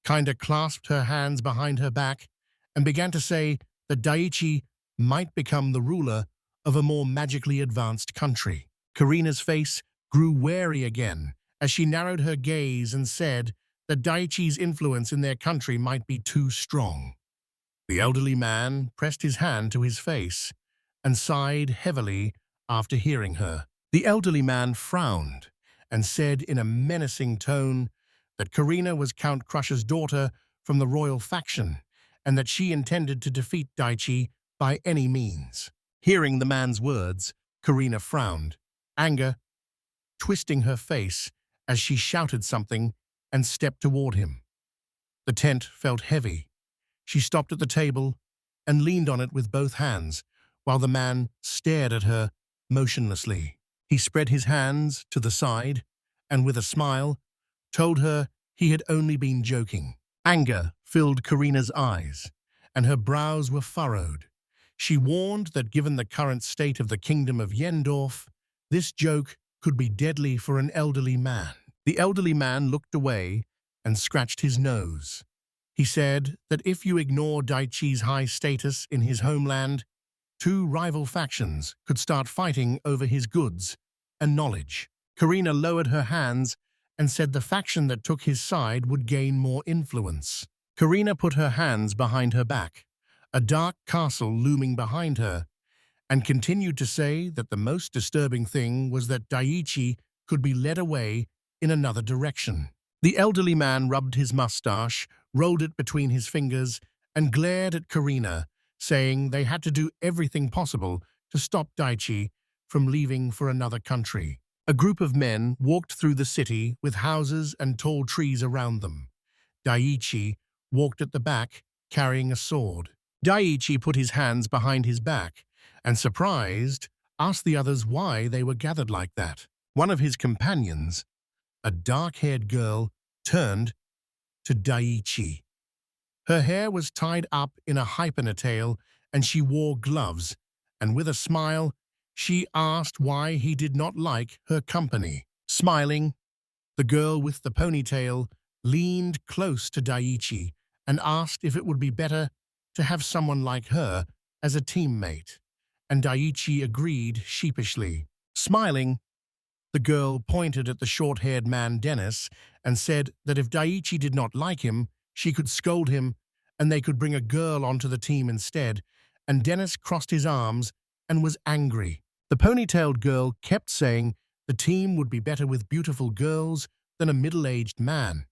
Kinda clasped her hands behind her back and began to say that Daiichi might become the ruler of a more magically advanced country. Karina's face grew wary again as she narrowed her gaze and said that Daiichi's influence in their country might be too strong. The elderly man pressed his hand to his face and sighed heavily after hearing her. The elderly man frowned and said in a menacing tone that Karina was Count Crusher's daughter from the royal faction and that she intended to defeat Daiichi by any means. Hearing the man's words, Karina frowned, anger twisting her face as she shouted something and stepped toward him. The tent felt heavy. She stopped at the table and leaned on it with both hands, while the man stared at her motionlessly. He spread his hands to the side and, with a smile, told her he had only been joking. Anger filled Karina's eyes, and her brows were furrowed. She warned that given the current state of the kingdom of Yendorf, this joke could be deadly for an elderly man. The elderly man looked away and scratched his nose. He said that if you ignore Daiichi's high status in his homeland, two rival factions could start fighting over his goods and knowledge. Karina lowered her hands and said the faction that took his side would gain more influence. Karina put her hands behind her back, a dark castle looming behind her, and continued to say that the most disturbing thing was that Daiichi could be led away in another direction. The elderly man rubbed his mustache, rolled it between his fingers, and glared at Karina, saying they had to do everything possible to stop Daiichi from leaving for another country. A group of men walked through the city with houses and tall trees around them. Daiichi walked at the back, carrying a sword. Daiichi put his hands behind his back and, surprised, asked the others why they were gathered like that. One of his companions, a dark-haired girl, turned to Daiichi. Her hair was tied up in a hypnatail and she wore gloves, and with a smile, she asked why he did not like her company. Smiling, the girl with the ponytail leaned close to Daiichi and asked if it would be better to have someone like her as a teammate, and Daiichi agreed sheepishly. Smiling, the girl pointed at the short-haired man Dennis and said that if Daiichi did not like him, she could scold him and they could bring a girl onto the team instead, and Dennis crossed his arms and was angry. The ponytailed girl kept saying the team would be better with beautiful girls than a middle-aged man,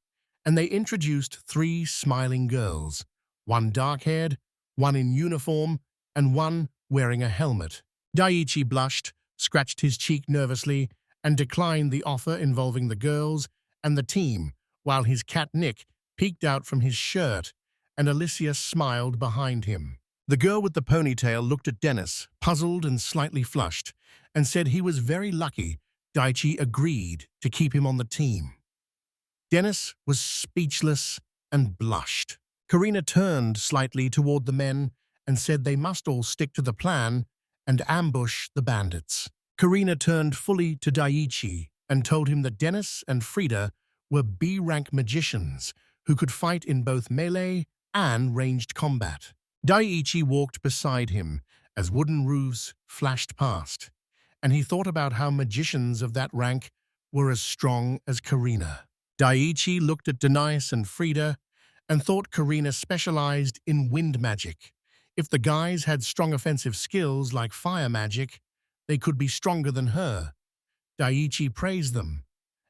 and they introduced three smiling girls, one dark-haired, one in uniform, and one wearing a helmet. Daiichi blushed, scratched his cheek nervously, and declined the offer involving the girls and the team, while his cat Nick peeked out from his shirt, and Alicia smiled behind him. The girl with the ponytail looked at Dennis, puzzled and slightly flushed, and said he was very lucky Daiichi agreed to keep him on the team. Dennis was speechless and blushed. Karina turned slightly toward the men and said they must all stick to the plan and ambush the bandits. Karina turned fully to Daiichi and told him that Dennis and Frida were B-rank magicians who could fight in both melee and ranged combat. Daiichi walked beside him as wooden roofs flashed past, and he thought about how magicians of that rank were as strong as Karina. Daiichi looked at Denise and Frida and thought Karina specialized in wind magic. If the guys had strong offensive skills like fire magic, they could be stronger than her. Daiichi praised them,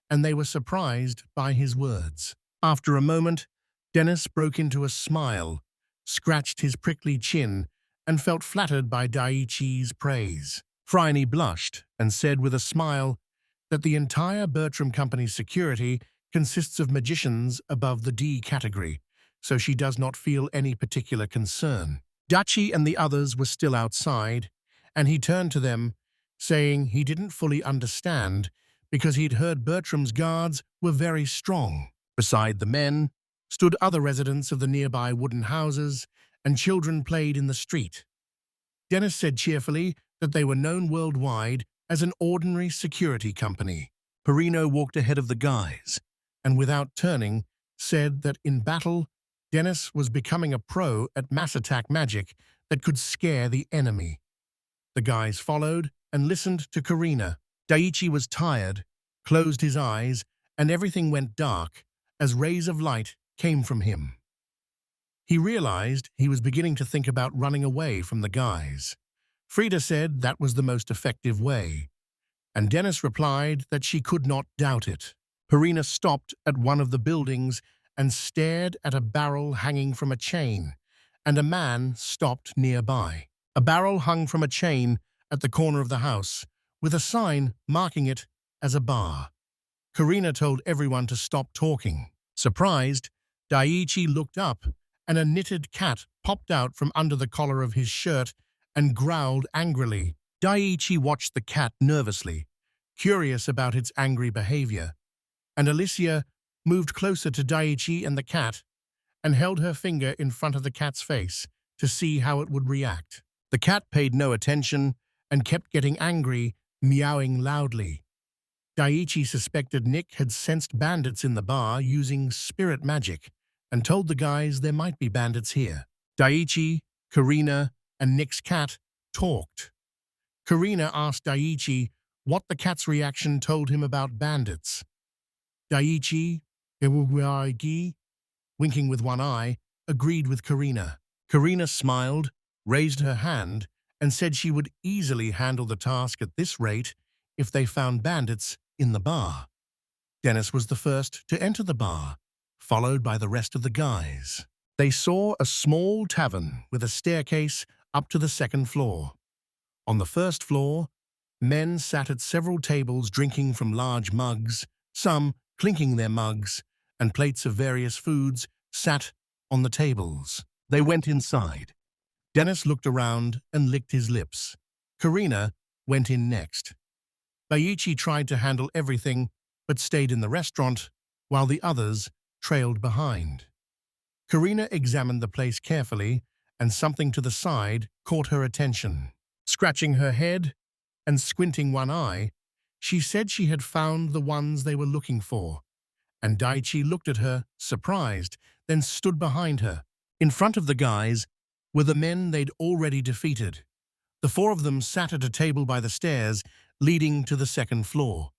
and they were surprised by his words. After a moment, Dennis broke into a smile, scratched his prickly chin, and felt flattered by Daiichi's praise. Phryne blushed and said with a smile that the entire Bertram Company's security consists of magicians above the D category, so she does not feel any particular concern. Dachi and the others were still outside, and he turned to them, saying he didn't fully understand because he'd heard Bertram's guards were very strong. Beside the men stood other residents of the nearby wooden houses, and children played in the street. Dennis said cheerfully that they were known worldwide as an ordinary security company. Perino walked ahead of the guys, and without turning, said that in battle, Dennis was becoming a pro at mass attack magic that could scare the enemy. The guys followed and listened to Karina. Daiichi was tired, closed his eyes, and everything went dark as rays of light came from him. He realized he was beginning to think about running away from the guys. Frida said that was the most effective way, and Dennis replied that she could not doubt it. Perina stopped at one of the buildings and stared at a barrel hanging from a chain, and a man stopped nearby. A barrel hung from a chain at the corner of the house, with a sign marking it as a bar. Karina told everyone to stop talking. Surprised, Daiichi looked up, and a knitted cat popped out from under the collar of his shirt and growled angrily. Daiichi watched the cat nervously, curious about its angry behavior, and Alicia moved closer to Daiichi and the cat and held her finger in front of the cat's face to see how it would react. The cat paid no attention and kept getting angry, meowing loudly. Daiichi suspected Nick had sensed bandits in the bar using spirit magic and told the guys there might be bandits here. Daiichi, Karina, and Nick's cat talked. Karina asked Daiichi what the cat's reaction told him about bandits. Daiichi, winking with one eye, agreed with Karina. Karina smiled, raised her hand, and said she would easily handle the task at this rate if they found bandits in the bar. Dennis was the first to enter the bar, followed by the rest of the guys. They saw a small tavern with a staircase up to the second floor. On the first floor, men sat at several tables drinking from large mugs, some clinking their mugs, and plates of various foods sat on the tables. They went inside. Dennis looked around and licked his lips. Karina went in next. Daiichi tried to handle everything, but stayed in the restaurant, while the others trailed behind. Karina examined the place carefully, and something to the side caught her attention. Scratching her head and squinting one eye, she said she had found the ones they were looking for, and Daiichi looked at her, surprised, then stood behind her. In front of the guys were the men they'd already defeated. The four of them sat at a table by the stairs leading to the second floor.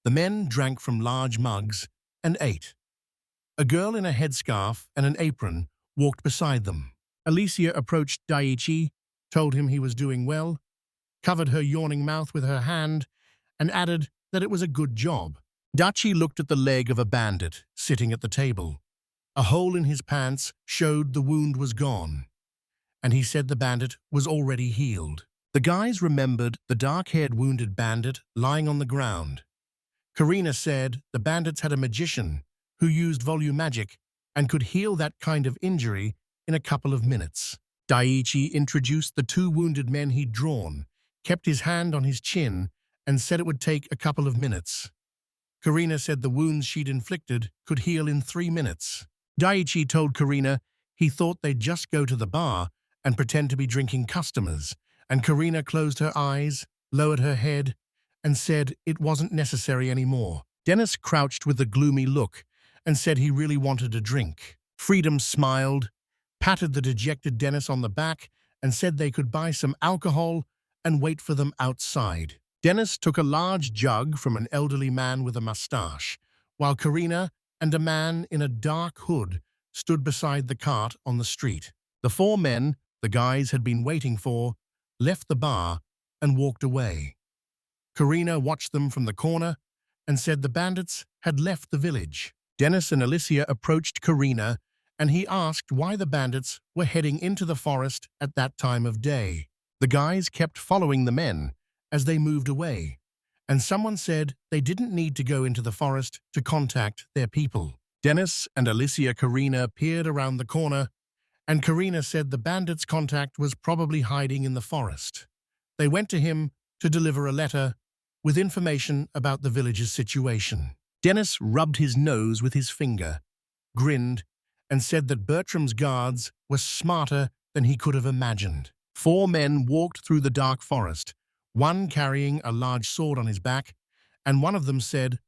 The men drank from large mugs and ate. A girl in a headscarf and an apron walked beside them. Alicia approached Daiichi, told him he was doing well, covered her yawning mouth with her hand, and added that it was a good job. Daiichi looked at the leg of a bandit sitting at the table. A hole in his pants showed the wound was gone, and he said the bandit was already healed. The guys remembered the dark-haired wounded bandit lying on the ground. Karina said the bandits had a magician who used volume magic and could heal that kind of injury in a couple of minutes. Daiichi introduced the two wounded men he'd drawn, kept his hand on his chin, and said it would take a couple of minutes. Karina said the wounds she'd inflicted could heal in 3 minutes. Daiichi told Karina he thought they'd just go to the bar and pretend to be drinking customers, and Karina closed her eyes, lowered her head, and said it wasn't necessary anymore. Dennis crouched with a gloomy look and said he really wanted a drink. Freedom smiled, patted the dejected Dennis on the back, and said they could buy some alcohol and wait for them outside. Dennis took a large jug from an elderly man with a mustache, while Karina and a man in a dark hood stood beside the cart on the street. The four men the guys had been waiting for left the bar and walked away. Karina watched them from the corner and said the bandits had left the village. Dennis and Alicia approached Karina, and he asked why the bandits were heading into the forest at that time of day. The guys kept following the men as they moved away, and someone said they didn't need to go into the forest to contact their people. Dennis and Alicia Karina peered around the corner, and Karina said the bandits' contact was probably hiding in the forest. They went to him to deliver a letter with information about the village's situation. Dennis rubbed his nose with his finger, grinned, and said that Bertram's guards were smarter than he could have imagined. 4 men walked through the dark forest, one carrying a large sword on his back, and one of them said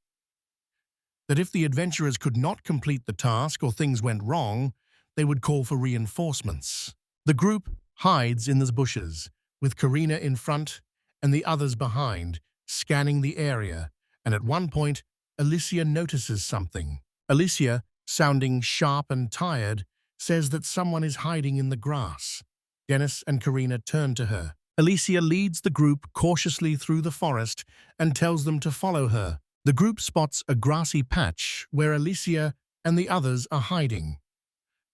that if the adventurers could not complete the task or things went wrong, they would call for reinforcements. The group hides in the bushes, with Karina in front and the others behind, scanning the area, and at one point, Alicia notices something. Alicia, sounding sharp and tired, says that someone is hiding in the grass. Dennis and Karina turn to her. Alicia leads the group cautiously through the forest and tells them to follow her. The group spots a grassy patch where Alicia and the others are hiding.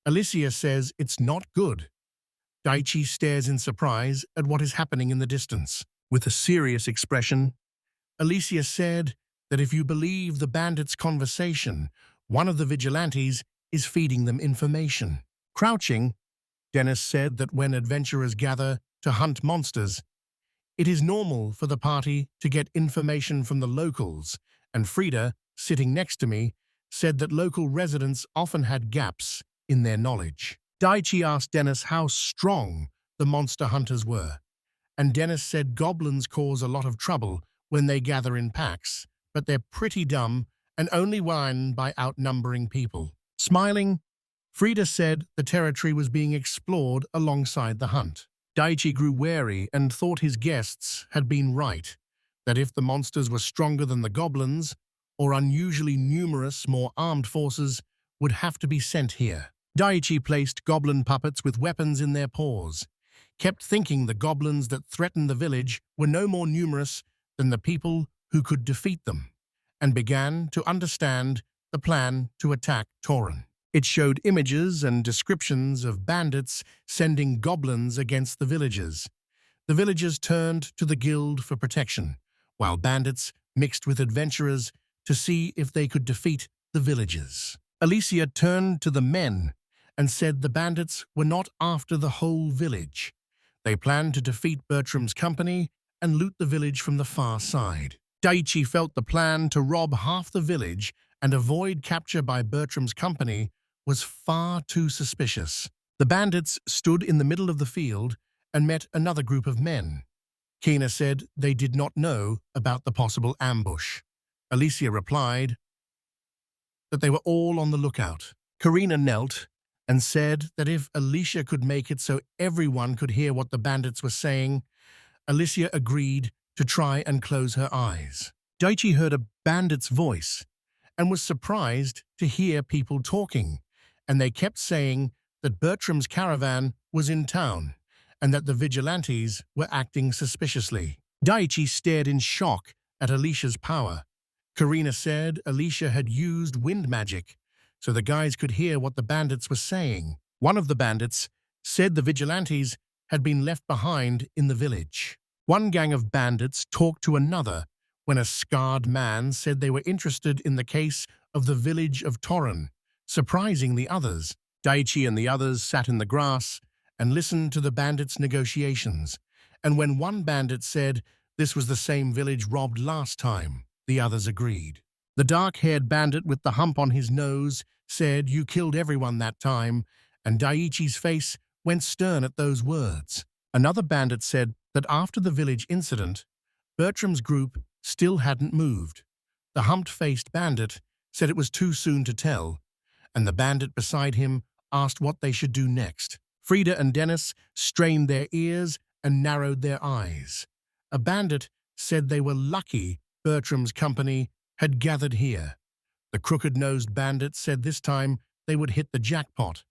Alicia says it's not good. Daichi stares in surprise at what is happening in the distance. With a serious expression, Alicia said that if you believe the bandits' conversation, one of the vigilantes is feeding them information. Crouching, Dennis said that when adventurers gather to hunt monsters, it is normal for the party to get information from the locals, and Frida, sitting next to me, said that local residents often had gaps in their knowledge. Daichi asked Dennis how strong the monster hunters were, and Dennis said goblins cause a lot of trouble when they gather in packs, but they're pretty dumb and only win by outnumbering people. Smiling, Frida said the territory was being explored alongside the hunt. Daichi grew wary and thought his guests had been right, that if the monsters were stronger than the goblins, or unusually numerous, more armed forces would have to be sent here. Daichi placed goblin puppets with weapons in their paws, kept thinking the goblins that threatened the village were no more numerous than the people who could defeat them, and began to understand the plan to attack Torin. It showed images and descriptions of bandits sending goblins against the villagers. The villagers turned to the guild for protection, while bandits mixed with adventurers to see if they could defeat the villagers. Alicia turned to the men and said the bandits were not after the whole village. They planned to defeat Bertram's company and loot the village from the far side. Daichi felt the plan to rob half the village and avoid capture by Bertram's company was far too suspicious. The bandits stood in the middle of the field and met another group of men. Kina said they did not know about the possible ambush. Alicia replied that they were all on the lookout. Karina knelt and said that if Alicia could make it so everyone could hear what the bandits were saying, Alicia agreed to try and close her eyes. Daichi heard a bandit's voice and was surprised to hear people talking, and they kept saying that Bertram's caravan was in town and that the vigilantes were acting suspiciously. Daichi stared in shock at Alicia's power. Karina said Alicia had used wind magic, so the guys could hear what the bandits were saying. One of the bandits said the vigilantes had been left behind in the village. One gang of bandits talked to another when a scarred man said they were interested in the case of the village of Torin, surprising the others. Daichi and the others sat in the grass and listened to the bandits' negotiations, and when one bandit said this was the same village robbed last time, the others agreed. The dark-haired bandit with the hump on his nose said, "You killed everyone that time," and Daichi's face went stern at those words. Another bandit said that after the village incident, Bertram's group still hadn't moved. The humped-faced bandit said it was too soon to tell, and the bandit beside him asked what they should do next. Frida and Dennis strained their ears and narrowed their eyes. A bandit said they were lucky Bertram's company had gathered here. The crooked-nosed bandit said this time they would hit the jackpot,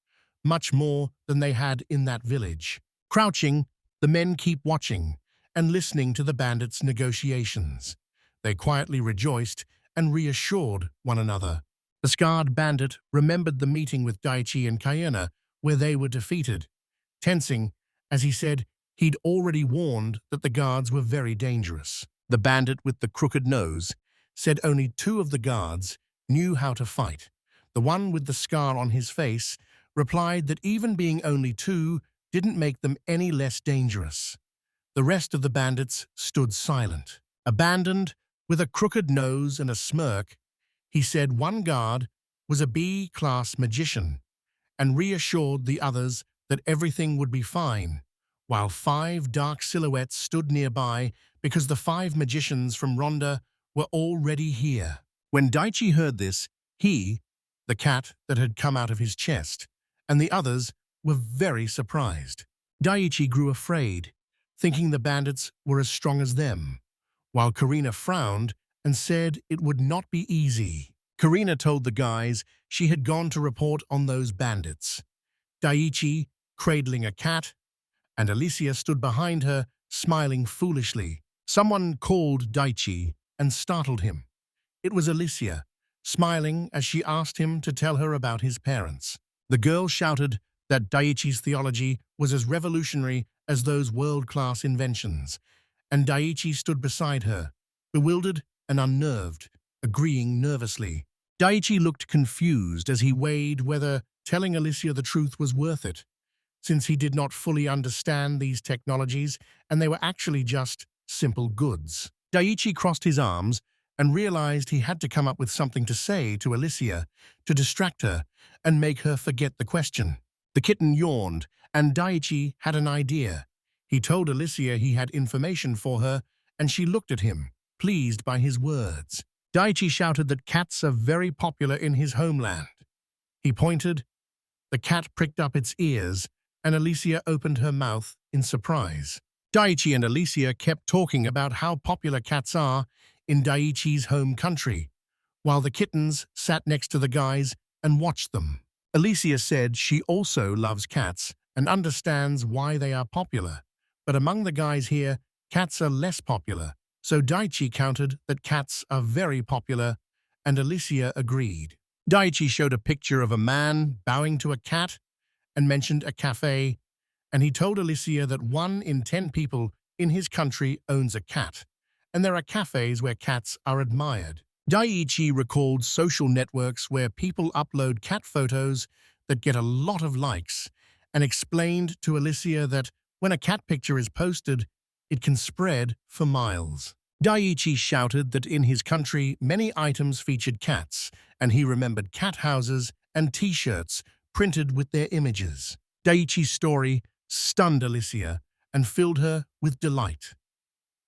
much more than they had in that village. Crouching, the men keep watching and listening to the bandits' negotiations. They quietly rejoiced and reassured one another. The scarred bandit remembered the meeting with Daichi and Kayena where they were defeated, tensing as he said he'd already warned that the guards were very dangerous. The bandit with the crooked nose said only 2 of the guards knew how to fight. The one with the scar on his face replied that even being only 2 didn't make them any less dangerous. The rest of the bandits stood silent. Abandoned, with a crooked nose and a smirk, he said one guard was a B-class magician, and reassured the others that everything would be fine, while 5 dark silhouettes stood nearby because the 5 magicians from Rhonda were already here. When Daichi heard this, he, the cat that had come out of his chest, and the others were very surprised. Daichi grew afraid, thinking the bandits were as strong as them, while Karina frowned and said it would not be easy. Karina told the guys she had gone to report on those bandits. Daichi, cradling a cat, and Alicia stood behind her, smiling foolishly. Someone called Daichi and startled him. It was Alicia, smiling as she asked him to tell her about his parents. The girl shouted that Daichi's theology was as revolutionary as those world-class inventions, and Daichi stood beside her, bewildered and unnerved, agreeing nervously. Daichi looked confused as he weighed whether telling Alicia the truth was worth it, since he did not fully understand these technologies and they were actually just simple goods. Daichi crossed his arms and realized he had to come up with something to say to Alicia to distract her and make her forget the question. The kitten yawned, and Daichi had an idea. He told Alicia he had information for her, and she looked at him, pleased by his words. Daichi shouted that cats are very popular in his homeland. He pointed. The cat pricked up its ears, and Alicia opened her mouth in surprise. Daichi and Alicia kept talking about how popular cats are in Daichi's home country, while the kittens sat next to the guys and watched them. Alicia said she also loves cats and understands why they are popular, but among the guys here, cats are less popular, so Daichi countered that cats are very popular, and Alicia agreed. Daichi showed a picture of a man bowing to a cat and mentioned a cafe, and he told Alicia that 1 in 10 people in his country owns a cat, and there are cafes where cats are admired. Daichi recalled social networks where people upload cat photos that get a lot of likes, and explained to Alicia that when a cat picture is posted, it can spread for miles. Daichi shouted that in his country many items featured cats, and he remembered cat houses and t-shirts printed with their images. Daichi's story stunned Alicia and filled her with delight.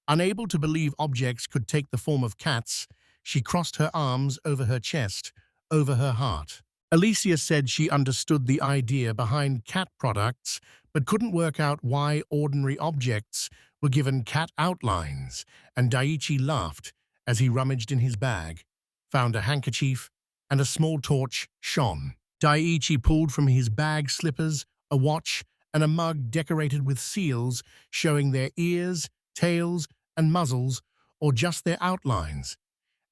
Unable to believe objects could take the form of cats, she crossed her arms over her chest, over her heart. Alicia said she understood the idea behind cat products, but couldn't work out why ordinary objects were given cat outlines, and Daichi laughed as he rummaged in his bag, found a handkerchief, and a small torch shone. Daichi pulled from his bag slippers, a watch, and a mug decorated with seals showing their ears, tails, and muzzles, or just their outlines,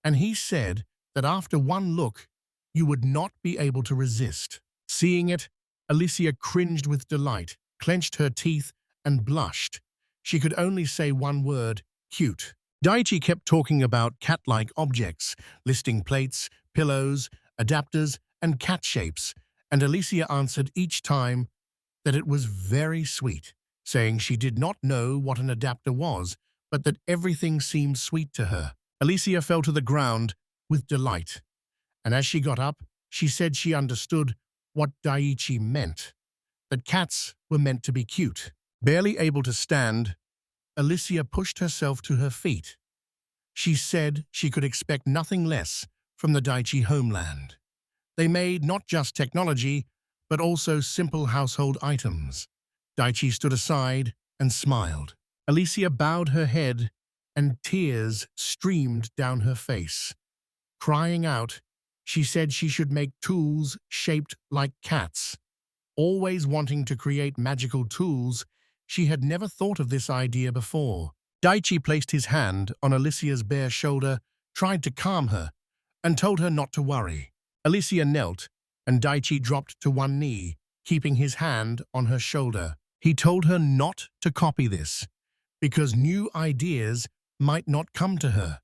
and he said that after one look, you would not be able to resist. Seeing it, Alicia cringed with delight, clenched her teeth, and blushed. She could only say one word, cute. Daichi kept talking about cat-like objects, listing plates, pillows, adapters, and cat shapes, and Alicia answered each time that it was very sweet, saying she did not know what an adapter was, but that everything seemed sweet to her. Alicia fell to the ground with delight, and as she got up, she said she understood what Daichi meant, that cats were meant to be cute. Barely able to stand, Alicia pushed herself to her feet. She said she could expect nothing less from the Daichi homeland. They made not just technology, but also simple household items. Daichi stood aside and smiled. Alicia bowed her head, and tears streamed down her face. Crying out, she said she should make tools shaped like cats. Always wanting to create magical tools, she had never thought of this idea before. Daichi placed his hand on Alicia's bare shoulder, tried to calm her, and told her not to worry. Alicia knelt, and Daichi dropped to one knee, keeping his hand on her shoulder. He told her not to copy this, because new ideas might not come to her.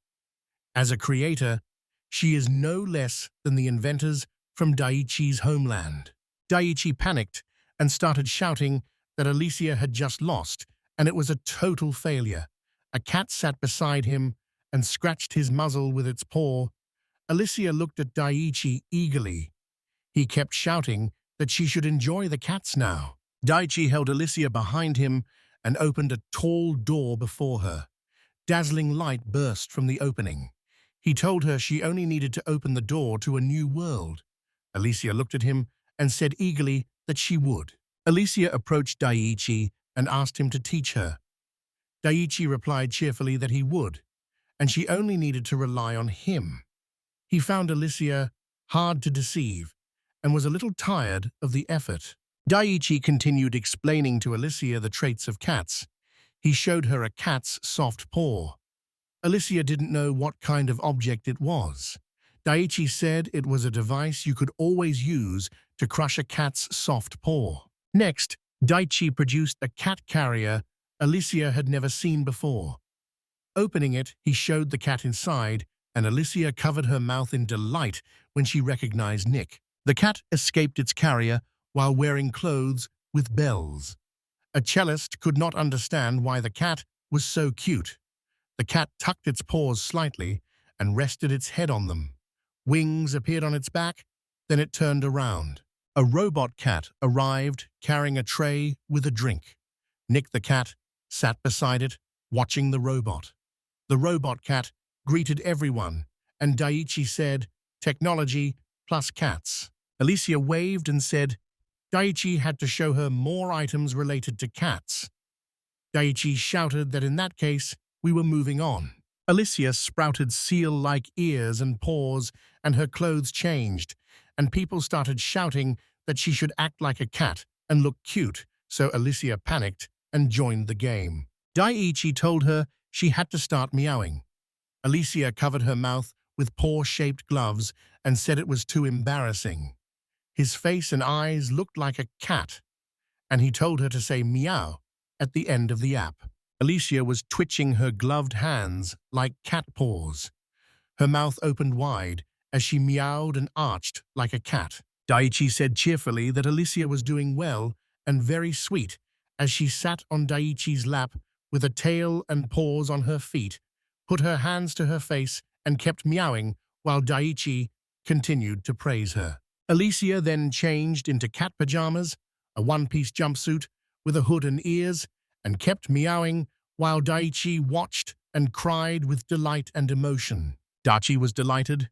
As a creator, she is no less than the inventors from Daichi's homeland. Daichi panicked and started shouting that Alicia had just lost, and it was a total failure. A cat sat beside him and scratched his muzzle with its paw. Alicia looked at Daichi eagerly. He kept shouting that she should enjoy the cats now. Daichi held Alicia behind him and opened a tall door before her. Dazzling light burst from the opening. He told her she only needed to open the door to a new world. Alicia looked at him and said eagerly that she would. Alicia approached Daichi and asked him to teach her. Daichi replied cheerfully that he would, and she only needed to rely on him. He found Alicia hard to deceive and was a little tired of the effort. Daichi continued explaining to Alicia the traits of cats. He showed her a cat's soft paw. Alicia didn't know what kind of object it was. Daichi said it was a device you could always use to crush a cat's soft paw. Next, Daichi produced a cat carrier Alicia had never seen before. Opening it, he showed the cat inside, and Alicia covered her mouth in delight when she recognized Nick. The cat escaped its carrier while wearing clothes with bells. A cellist could not understand why the cat was so cute. The cat tucked its paws slightly and rested its head on them. Wings appeared on its back, then it turned around. A robot cat arrived carrying a tray with a drink. Nick the cat sat beside it, watching the robot. The robot cat greeted everyone, and Daichi said, "Technology plus cats." Alicia waved and said Daichi had to show her more items related to cats. Daichi shouted that in that case, we were moving on. Alicia sprouted seal-like ears and paws, and her clothes changed, and people started shouting that she should act like a cat and look cute, so Alicia panicked and joined the game. Daichi told her she had to start meowing. Alicia covered her mouth with paw-shaped gloves and said it was too embarrassing. His face and eyes looked like a cat, and he told her to say meow at the end of the app. Alicia was twitching her gloved hands like cat paws. Her mouth opened wide as she meowed and arched like a cat. Daichi said cheerfully that Alicia was doing well and very sweet as she sat on Daichi's lap with a tail and paws on her feet, put her hands to her face, and kept meowing while Daichi continued to praise her. Alicia then changed into cat pajamas, a one-piece jumpsuit with a hood and ears, and kept meowing while Daichi watched and cried with delight and emotion. Daichi was delighted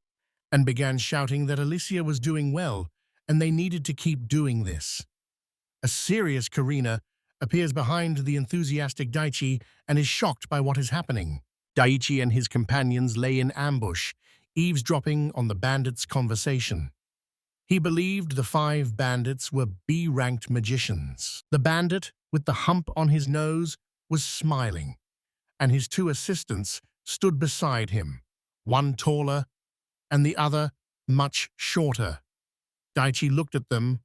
and began shouting that Alicia was doing well and they needed to keep doing this. A serious Karina appears behind the enthusiastic Daichi and is shocked by what is happening. Daichi and his companions lay in ambush, eavesdropping on the bandits' conversation. He believed the 5 bandits were B-ranked magicians. The bandit, with the hump on his nose, was smiling, and his 2 assistants stood beside him, one taller and the other much shorter. Daichi looked at them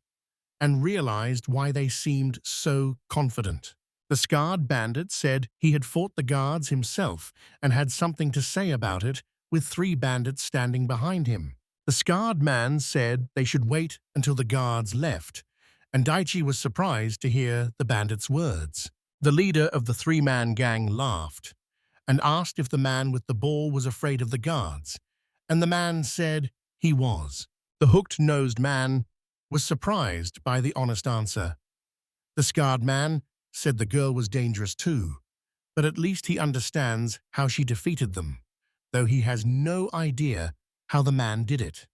and realized why they seemed so confident. The scarred bandit said he had fought the guards himself and had something to say about it, with 3 bandits standing behind him. The scarred man said they should wait until the guards left, and Daichi was surprised to hear the bandits' words. The leader of the 3-man gang laughed and asked if the man with the ball was afraid of the guards, and the man said he was. The hooked-nosed man was surprised by the honest answer. The scarred man said the girl was dangerous too, but at least he understands how she defeated them, though he has no idea how the man did it.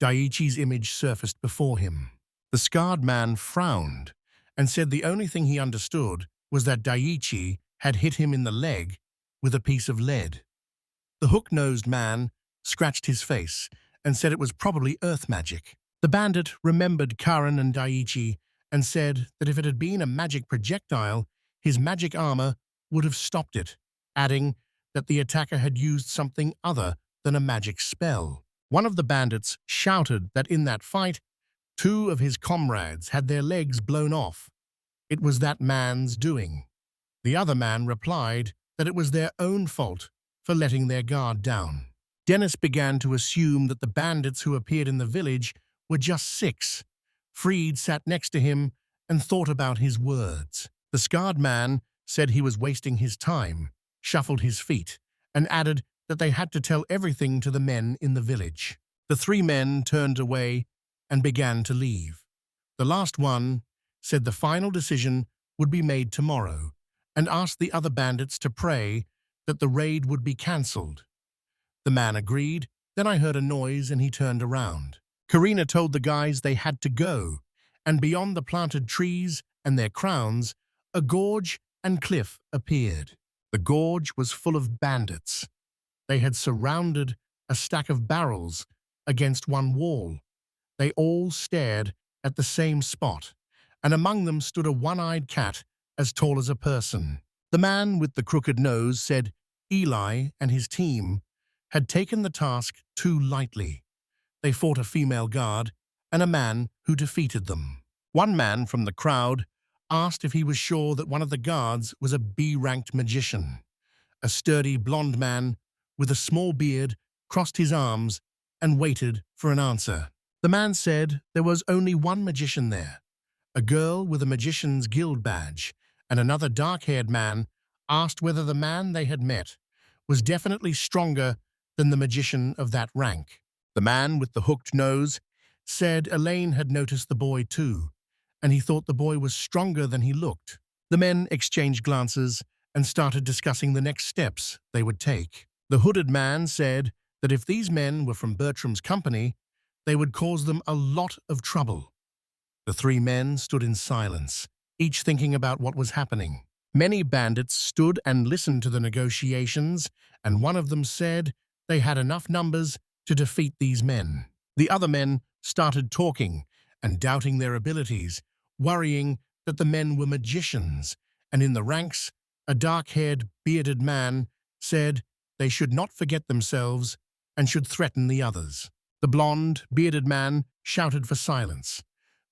Daichi's image surfaced before him. The scarred man frowned and said the only thing he understood was that Daichi had hit him in the leg with a piece of lead. The hook-nosed man scratched his face and said it was probably earth magic. The bandit remembered Karan and Daichi and said that if it had been a magic projectile, his magic armor would have stopped it, adding that the attacker had used something other than a magic spell. One of the bandits shouted that in that fight, 2 of his comrades had their legs blown off. It was that man's doing. The other man replied that it was their own fault for letting their guard down. Dennis began to assume that the bandits who appeared in the village were just 6. Freed sat next to him and thought about his words. The scarred man said he was wasting his time, shuffled his feet, and added that they had to tell everything to the men in the village. The 3 men turned away and began to leave. The last one said the final decision would be made tomorrow and asked the other bandits to pray that the raid would be cancelled. The man agreed. Then I heard a noise and he turned around. Karina told the guys they had to go, and beyond the planted trees and their crowns, a gorge and cliff appeared. The gorge was full of bandits. They had surrounded a stack of barrels against one wall. They all stared at the same spot, and among them stood a one-eyed cat as tall as a person. The man with the crooked nose said Eli and his team had taken the task too lightly. They fought a female guard and a man who defeated them. One man from the crowd asked if he was sure that one of the guards was a B-ranked magician. A sturdy blond man with a small beard crossed his arms and waited for an answer. The man said there was only one magician there, a girl with a magician's guild badge, and another dark-haired man asked whether the man they had met was definitely stronger than the magician of that rank. The man with the hooked nose said Elaine had noticed the boy too, and he thought the boy was stronger than he looked. The men exchanged glances and started discussing the next steps they would take. The hooded man said that if these men were from Bertram's company, they would cause them a lot of trouble. The three men stood in silence, each thinking about what was happening. Many bandits stood and listened to the negotiations, and one of them said they had enough numbers to defeat these men. The other men started talking and doubting their abilities, worrying that the men were magicians, and in the ranks, a dark-haired, bearded man said they should not forget themselves and should threaten the others. The blond, bearded man shouted for silence.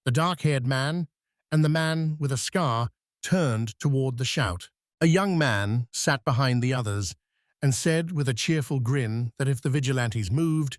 The dark-haired man and the man with a scar turned toward the shout. A young man sat behind the others and said with a cheerful grin that if the vigilantes moved,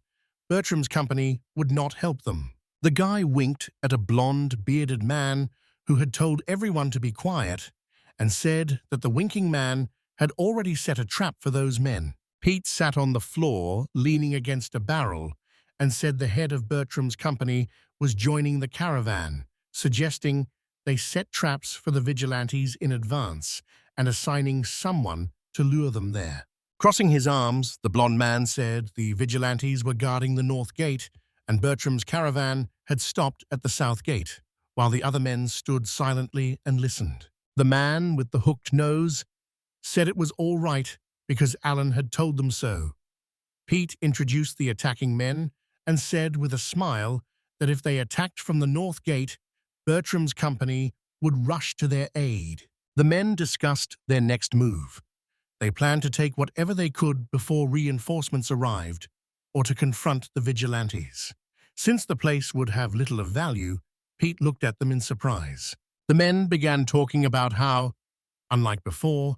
Bertram's company would not help them. The guy winked at a blond, bearded man who had told everyone to be quiet and said that the winking man had already set a trap for those men. Pete sat on the floor, leaning against a barrel, and said the head of Bertram's company was joining the caravan, suggesting they set traps for the vigilantes in advance and assigning someone to lure them there. Crossing his arms, the blond man said the vigilantes were guarding the north gate and Bertram's caravan had stopped at the south gate, while the other men stood silently and listened. The man with the hooked nose said it was all right because Alan had told them so. Pete introduced the attacking men and said with a smile that if they attacked from the north gate, Bertram's company would rush to their aid. The men discussed their next move. They planned to take whatever they could before reinforcements arrived, or to confront the vigilantes. Since the place would have little of value, Pete looked at them in surprise. The men began talking about how, unlike before,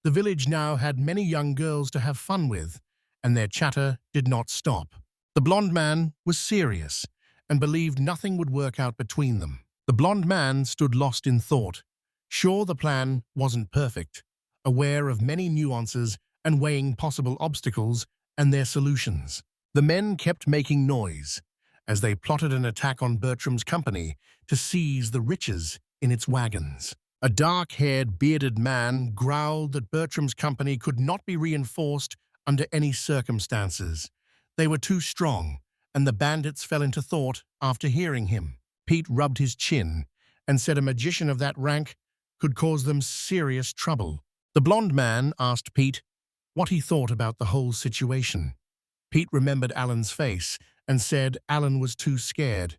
the village now had many young girls to have fun with, and their chatter did not stop. The blond man was serious and believed nothing would work out between them. The blond man stood lost in thought, sure the plan wasn't perfect, aware of many nuances and weighing possible obstacles and their solutions. The men kept making noise as they plotted an attack on Bertram's company to seize the riches in its wagons. A dark-haired, bearded man growled that Bertram's company could not be reinforced under any circumstances. They were too strong, and the bandits fell into thought after hearing him. Pete rubbed his chin and said a magician of that rank could cause them serious trouble. The blond man asked Pete what he thought about the whole situation. Pete remembered Alan's face and said Alan was too scared,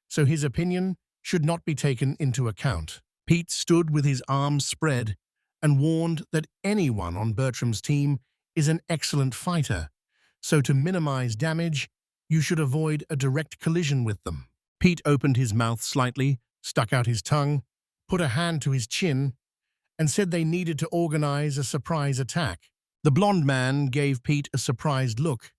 so his opinion should not be taken into account. Pete stood with his arms spread and warned that anyone on Bertram's team is an excellent fighter, so to minimize damage, you should avoid a direct collision with them. Pete opened his mouth slightly, stuck out his tongue, put a hand to his chin, and said they needed to organize a surprise attack. The blond man gave Pete a surprised look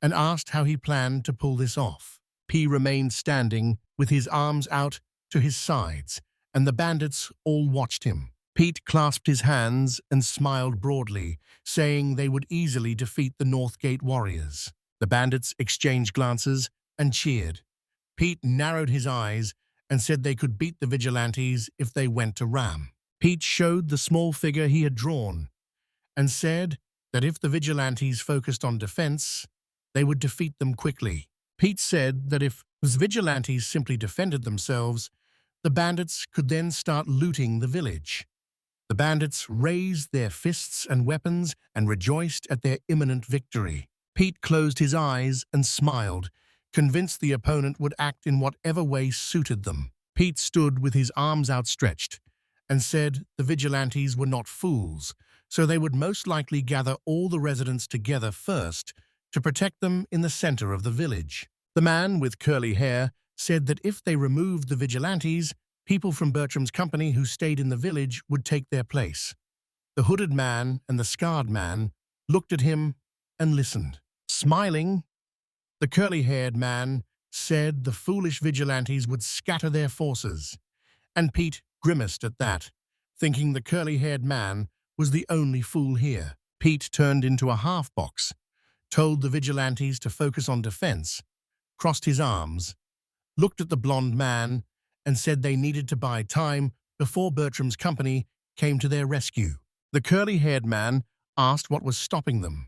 and asked how he planned to pull this off. P remained standing with his arms out to his sides, and the bandits all watched him. Pete clasped his hands and smiled broadly, saying they would easily defeat the Northgate warriors. The bandits exchanged glances and cheered. Pete narrowed his eyes and said they could beat the vigilantes if they went to Ram. Pete showed the small figure he had drawn and said that if the vigilantes focused on defense, they would defeat them quickly. Pete said that if the vigilantes simply defended themselves, the bandits could then start looting the village. The bandits raised their fists and weapons and rejoiced at their imminent victory. Pete closed his eyes and smiled, convinced the opponent would act in whatever way suited them. Pete stood with his arms outstretched and said the vigilantes were not fools, so they would most likely gather all the residents together first to protect them in the center of the village. The man with curly hair said that if they removed the vigilantes, people from Bertram's company who stayed in the village would take their place. The hooded man and the scarred man looked at him and listened. Smiling, the curly-haired man said the foolish vigilantes would scatter their forces, and Pete grimaced at that, thinking the curly-haired man was the only fool here. Pete turned into a half-box, told the vigilantes to focus on defense, crossed his arms, looked at the blonde man, and said they needed to buy time before Bertram's company came to their rescue. The curly-haired man asked what was stopping them,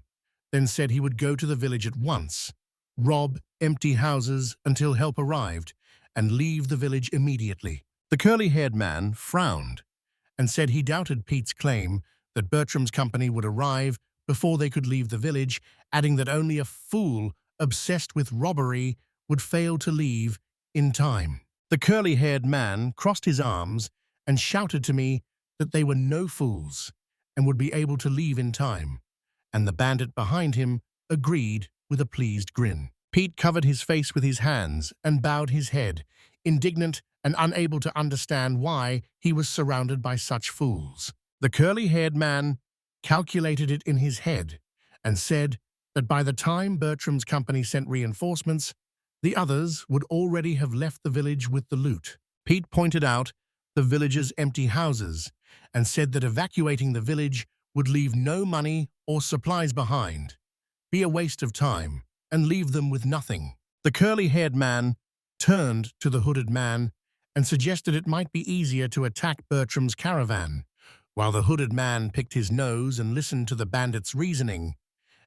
then said he would go to the village at once, rob empty houses until help arrived, and leave the village immediately. The curly-haired man frowned and said he doubted Pete's claim that Bertram's company would arrive before they could leave the village, adding that only a fool obsessed with robbery would fail to leave in time. The curly-haired man crossed his arms and shouted to me that they were no fools and would be able to leave in time, and the bandit behind him agreed with a pleased grin. Pete covered his face with his hands and bowed his head, indignant and unable to understand why he was surrounded by such fools. The curly-haired man calculated it in his head and said that by the time Bertram's company sent reinforcements, the others would already have left the village with the loot. Pete pointed out the villagers' empty houses and said that evacuating the village would leave no money or supplies behind, be a waste of time, and leave them with nothing. The curly-haired man turned to the hooded man and suggested it might be easier to attack Bertram's caravan, while the hooded man picked his nose and listened to the bandit's reasoning,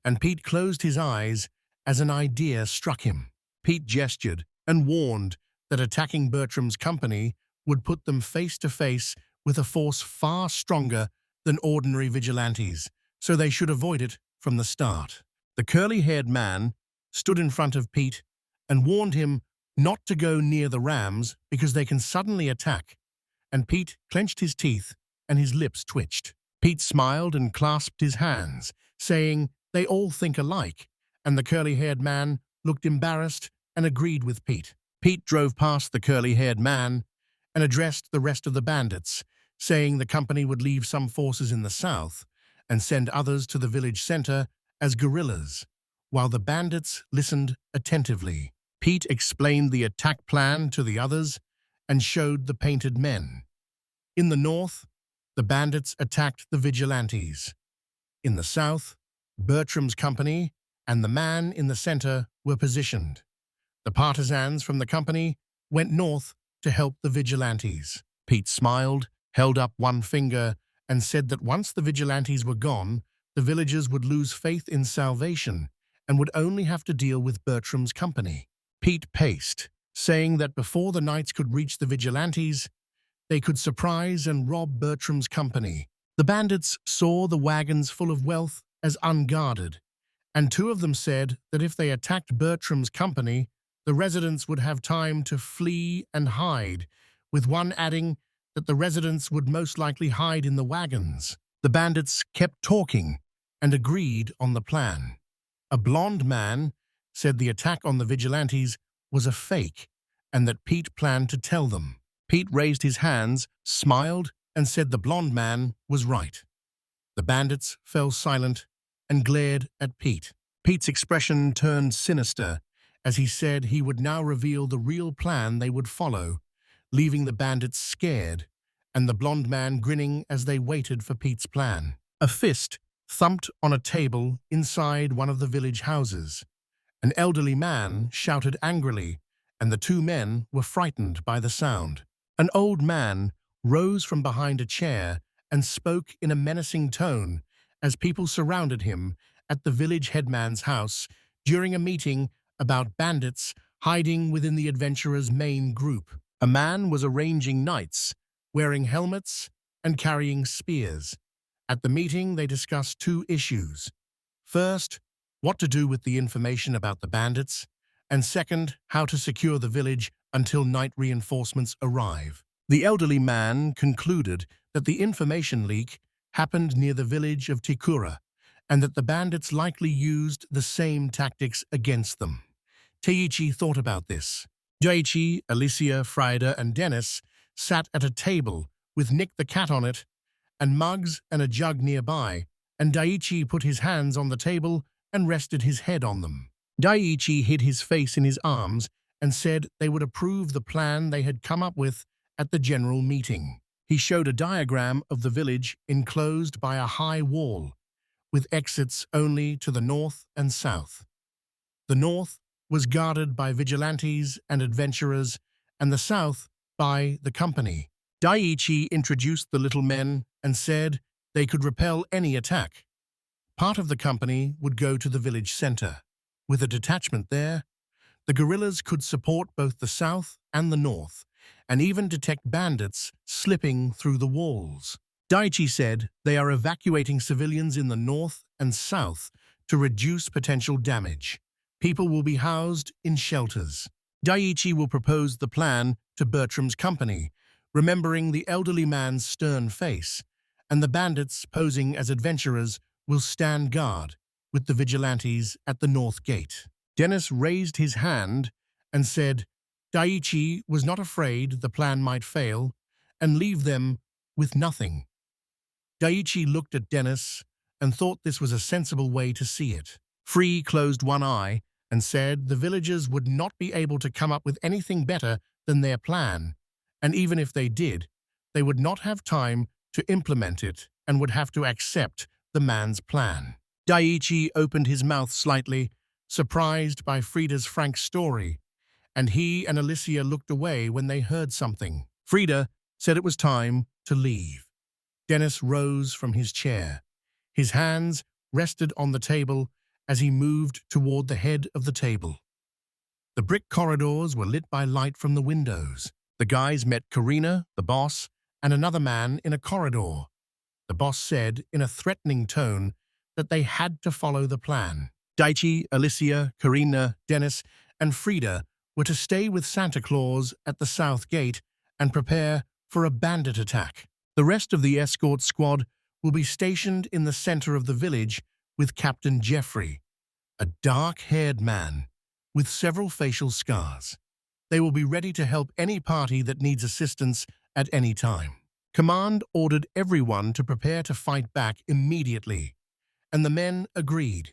and Pete closed his eyes as an idea struck him. Pete gestured and warned that attacking Bertram's company would put them face to face with a force far stronger than ordinary vigilantes, so they should avoid it from the start. The curly-haired man stood in front of Pete and warned him not to go near the rams because they can suddenly attack, and Pete clenched his teeth and his lips twitched. Pete smiled and clasped his hands, saying, "They all think alike," and the curly-haired man looked embarrassed and agreed with Pete. Pete drove past the curly-haired man and addressed the rest of the bandits, saying the company would leave some forces in the south and send others to the village center as guerrillas, while the bandits listened attentively. Pete explained the attack plan to the others and showed the painted men. In the north, the bandits attacked the vigilantes. In the south, Bertram's company and the man in the center were positioned. The partisans from the company went north to help the vigilantes. Pete smiled, held up one finger, and said that once the vigilantes were gone, the villagers would lose faith in salvation and would only have to deal with Bertram's company. Pete paced, saying that before the knights could reach the vigilantes, they could surprise and rob Bertram's company. The bandits saw the wagons full of wealth as unguarded, and two of them said that if they attacked Bertram's company, the residents would have time to flee and hide, with one adding that the residents would most likely hide in the wagons. The bandits kept talking and agreed on the plan. A blonde man said the attack on the vigilantes was a fake and that Pete planned to tell them. Pete raised his hands, smiled, and said the blonde man was right. The bandits fell silent and glared at Pete. Pete's expression turned sinister as he said he would now reveal the real plan they would follow, leaving the bandits scared and the blonde man grinning as they waited for Pete's plan. A fist thumped on a table inside one of the village houses. An elderly man shouted angrily and the two men were frightened by the sound. An old man rose from behind a chair and spoke in a menacing tone as people surrounded him at the village headman's house during a meeting about bandits hiding within the adventurers' main group. A man was arranging knights, wearing helmets and carrying spears. At the meeting, they discussed two issues. First, what to do with the information about the bandits, and second, how to secure the village until night reinforcements arrive. The elderly man concluded that the information leak happened near the village of Tikura, and that the bandits likely used the same tactics against them. Teiichi thought about this. Daiichi, Alicia, Frida, and Dennis sat at a table with Nick the cat on it, and mugs and a jug nearby, and Daiichi put his hands on the table and rested his head on them. Daiichi hid his face in his arms and said they would approve the plan they had come up with at the general meeting. He showed a diagram of the village enclosed by a high wall, with exits only to the north and south. The north was guarded by vigilantes and adventurers, and the south by the company. Daiichi introduced the little men and said they could repel any attack. Part of the company would go to the village center. With a detachment there, the guerrillas could support both the south and the north, and even detect bandits slipping through the walls. Daiichi said they are evacuating civilians in the north and south to reduce potential damage. People will be housed in shelters. Daiichi will propose the plan to Bertram's company, remembering the elderly man's stern face, and the bandits posing as adventurers will stand guard with the vigilantes at the north gate. Dennis raised his hand and said Daiichi was not afraid the plan might fail and leave them with nothing. Daiichi looked at Dennis and thought this was a sensible way to see it. Free closed one eye and said the villagers would not be able to come up with anything better than their plan, and even if they did, they would not have time to implement it and would have to accept the man's plan. Daiichi opened his mouth slightly, surprised by Frida's frank story, and he and Alicia looked away when they heard something. Frida said it was time to leave. Dennis rose from his chair. His hands rested on the table as he moved toward the head of the table. The brick corridors were lit by light from the windows. The guys met Karina, the boss, and another man in a corridor. The boss said in a threatening tone that they had to follow the plan. Daiichi, Alicia, Karina, Dennis, and Frida were to stay with Santa Claus at the south gate and prepare for a bandit attack. The rest of the escort squad will be stationed in the center of the village with Captain Jeffrey, a dark-haired man with several facial scars. They will be ready to help any party that needs assistance at any time. Command ordered everyone to prepare to fight back immediately, and the men agreed.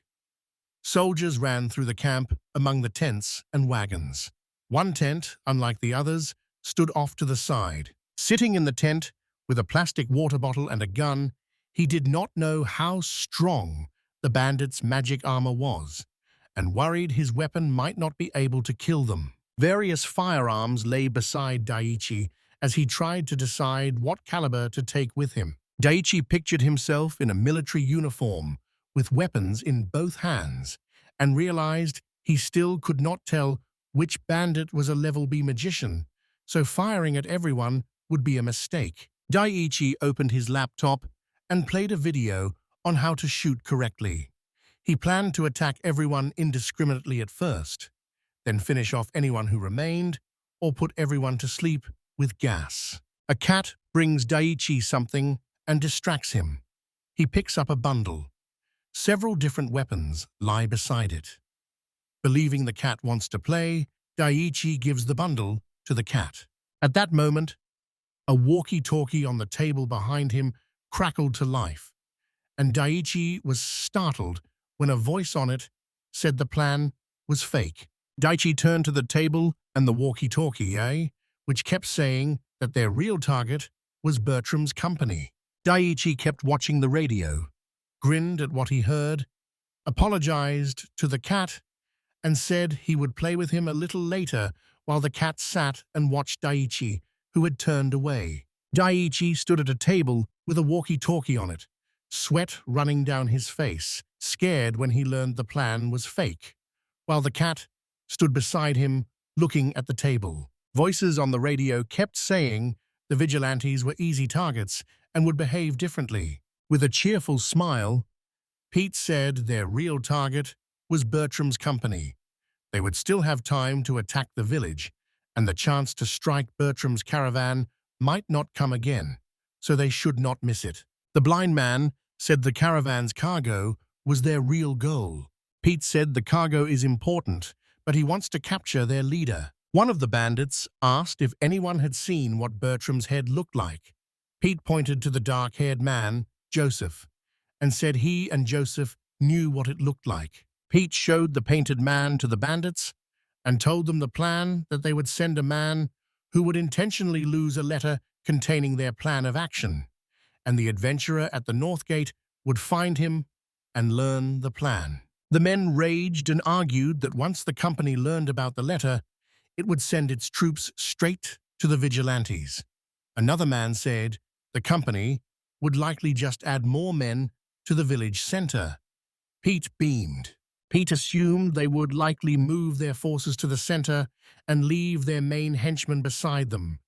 Soldiers ran through the camp among the tents and wagons. One tent, unlike the others, stood off to the side. Sitting in the tent with a plastic water bottle and a gun, he did not know how strong the bandits' magic armor was, and worried his weapon might not be able to kill them. Various firearms lay beside Daiichi as he tried to decide what caliber to take with him. Daiichi pictured himself in a military uniform with weapons in both hands and realized he still could not tell which bandit was a level B magician, so firing at everyone would be a mistake. Daiichi opened his laptop and played a video on how to shoot correctly. He planned to attack everyone indiscriminately at first, then finish off anyone who remained, or put everyone to sleep with gas. A cat brings Daiichi something and distracts him. He picks up a bundle. Several different weapons lie beside it. Believing the cat wants to play, Daiichi gives the bundle to the cat. At that moment, a walkie-talkie on the table behind him crackled to life, and Daiichi was startled when a voice on it said the plan was fake. Daiichi turned to the table and the walkie-talkie, which kept saying that their real target was Bertram's company. Daiichi kept watching the radio, grinned at what he heard, apologized to the cat, and said he would play with him a little later while the cat sat and watched Daiichi, who had turned away. Daiichi stood at a table with a walkie-talkie on it, sweat running down his face, scared when he learned the plan was fake, while the cat stood beside him, looking at the table. Voices on the radio kept saying the vigilantes were easy targets and would behave differently. With a cheerful smile, Pete said their real target was Bertram's company. They would still have time to attack the village, and the chance to strike Bertram's caravan might not come again, so they should not miss it. The blind man said the caravan's cargo was their real goal. Pete said the cargo is important, but he wants to capture their leader. One of the bandits asked if anyone had seen what Bertram's head looked like. Pete pointed to the dark-haired man, Joseph, and said he and Joseph knew what it looked like. Pete showed the painted man to the bandits and told them the plan that they would send a man who would intentionally lose a letter containing their plan of action, and the adventurer at the North Gate would find him and learn the plan. The men raged and argued that once the company learned about the letter, it would send its troops straight to the vigilantes. Another man said the company would likely just add more men to the village center. Pete beamed. Pete assumed they would likely move their forces to the center and leave their main henchmen beside them.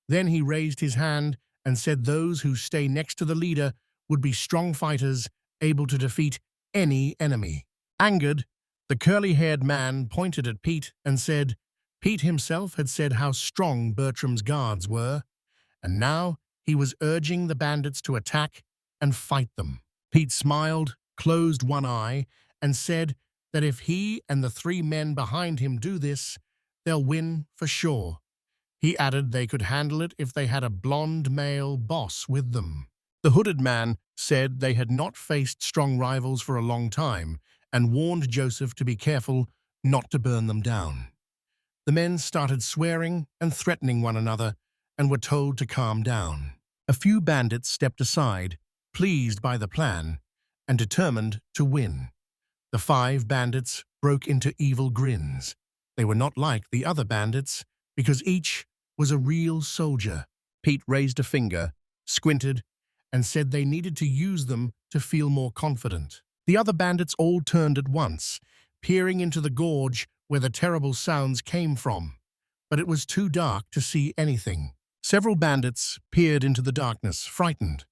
Then he raised his hand and said those who stay next to the leader would be strong fighters able to defeat any enemy. Angered, the curly-haired man pointed at Pete and said Pete himself had said how strong Bertram's guards were, and now he was urging the bandits to attack and fight them. Pete smiled, closed one eye, and said that if he and the 3 men behind him do this, they'll win for sure. He added they could handle it if they had a blonde male boss with them. The hooded man said they had not faced strong rivals for a long time and warned Joseph to be careful not to burn them down. The men started swearing and threatening one another and were told to calm down. A few bandits stepped aside, pleased by the plan, and determined to win. The 5 bandits broke into evil grins. They were not like the other bandits because each was a real soldier. Pete raised a finger, squinted, and said they needed to use them to feel more confident. The other bandits all turned at once, peering into the gorge where the terrible sounds came from, but it was too dark to see anything. Several bandits peered into the darkness, frightened.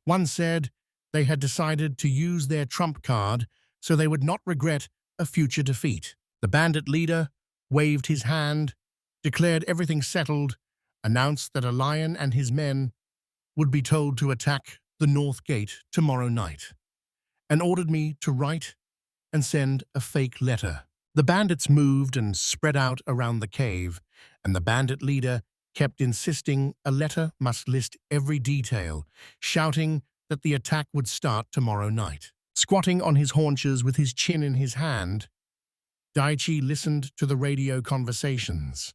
One said they had decided to use their trump card so they would not regret a future defeat. The bandit leader waved his hand, declared everything settled, announced that a lion and his men would be told to attack the North Gate tomorrow night, and ordered me to write and send a fake letter. The bandits moved and spread out around the cave, and the bandit leader kept insisting a letter must list every detail, shouting that the attack would start tomorrow night. Squatting on his haunches with his chin in his hand, Daiichi listened to the radio conversations.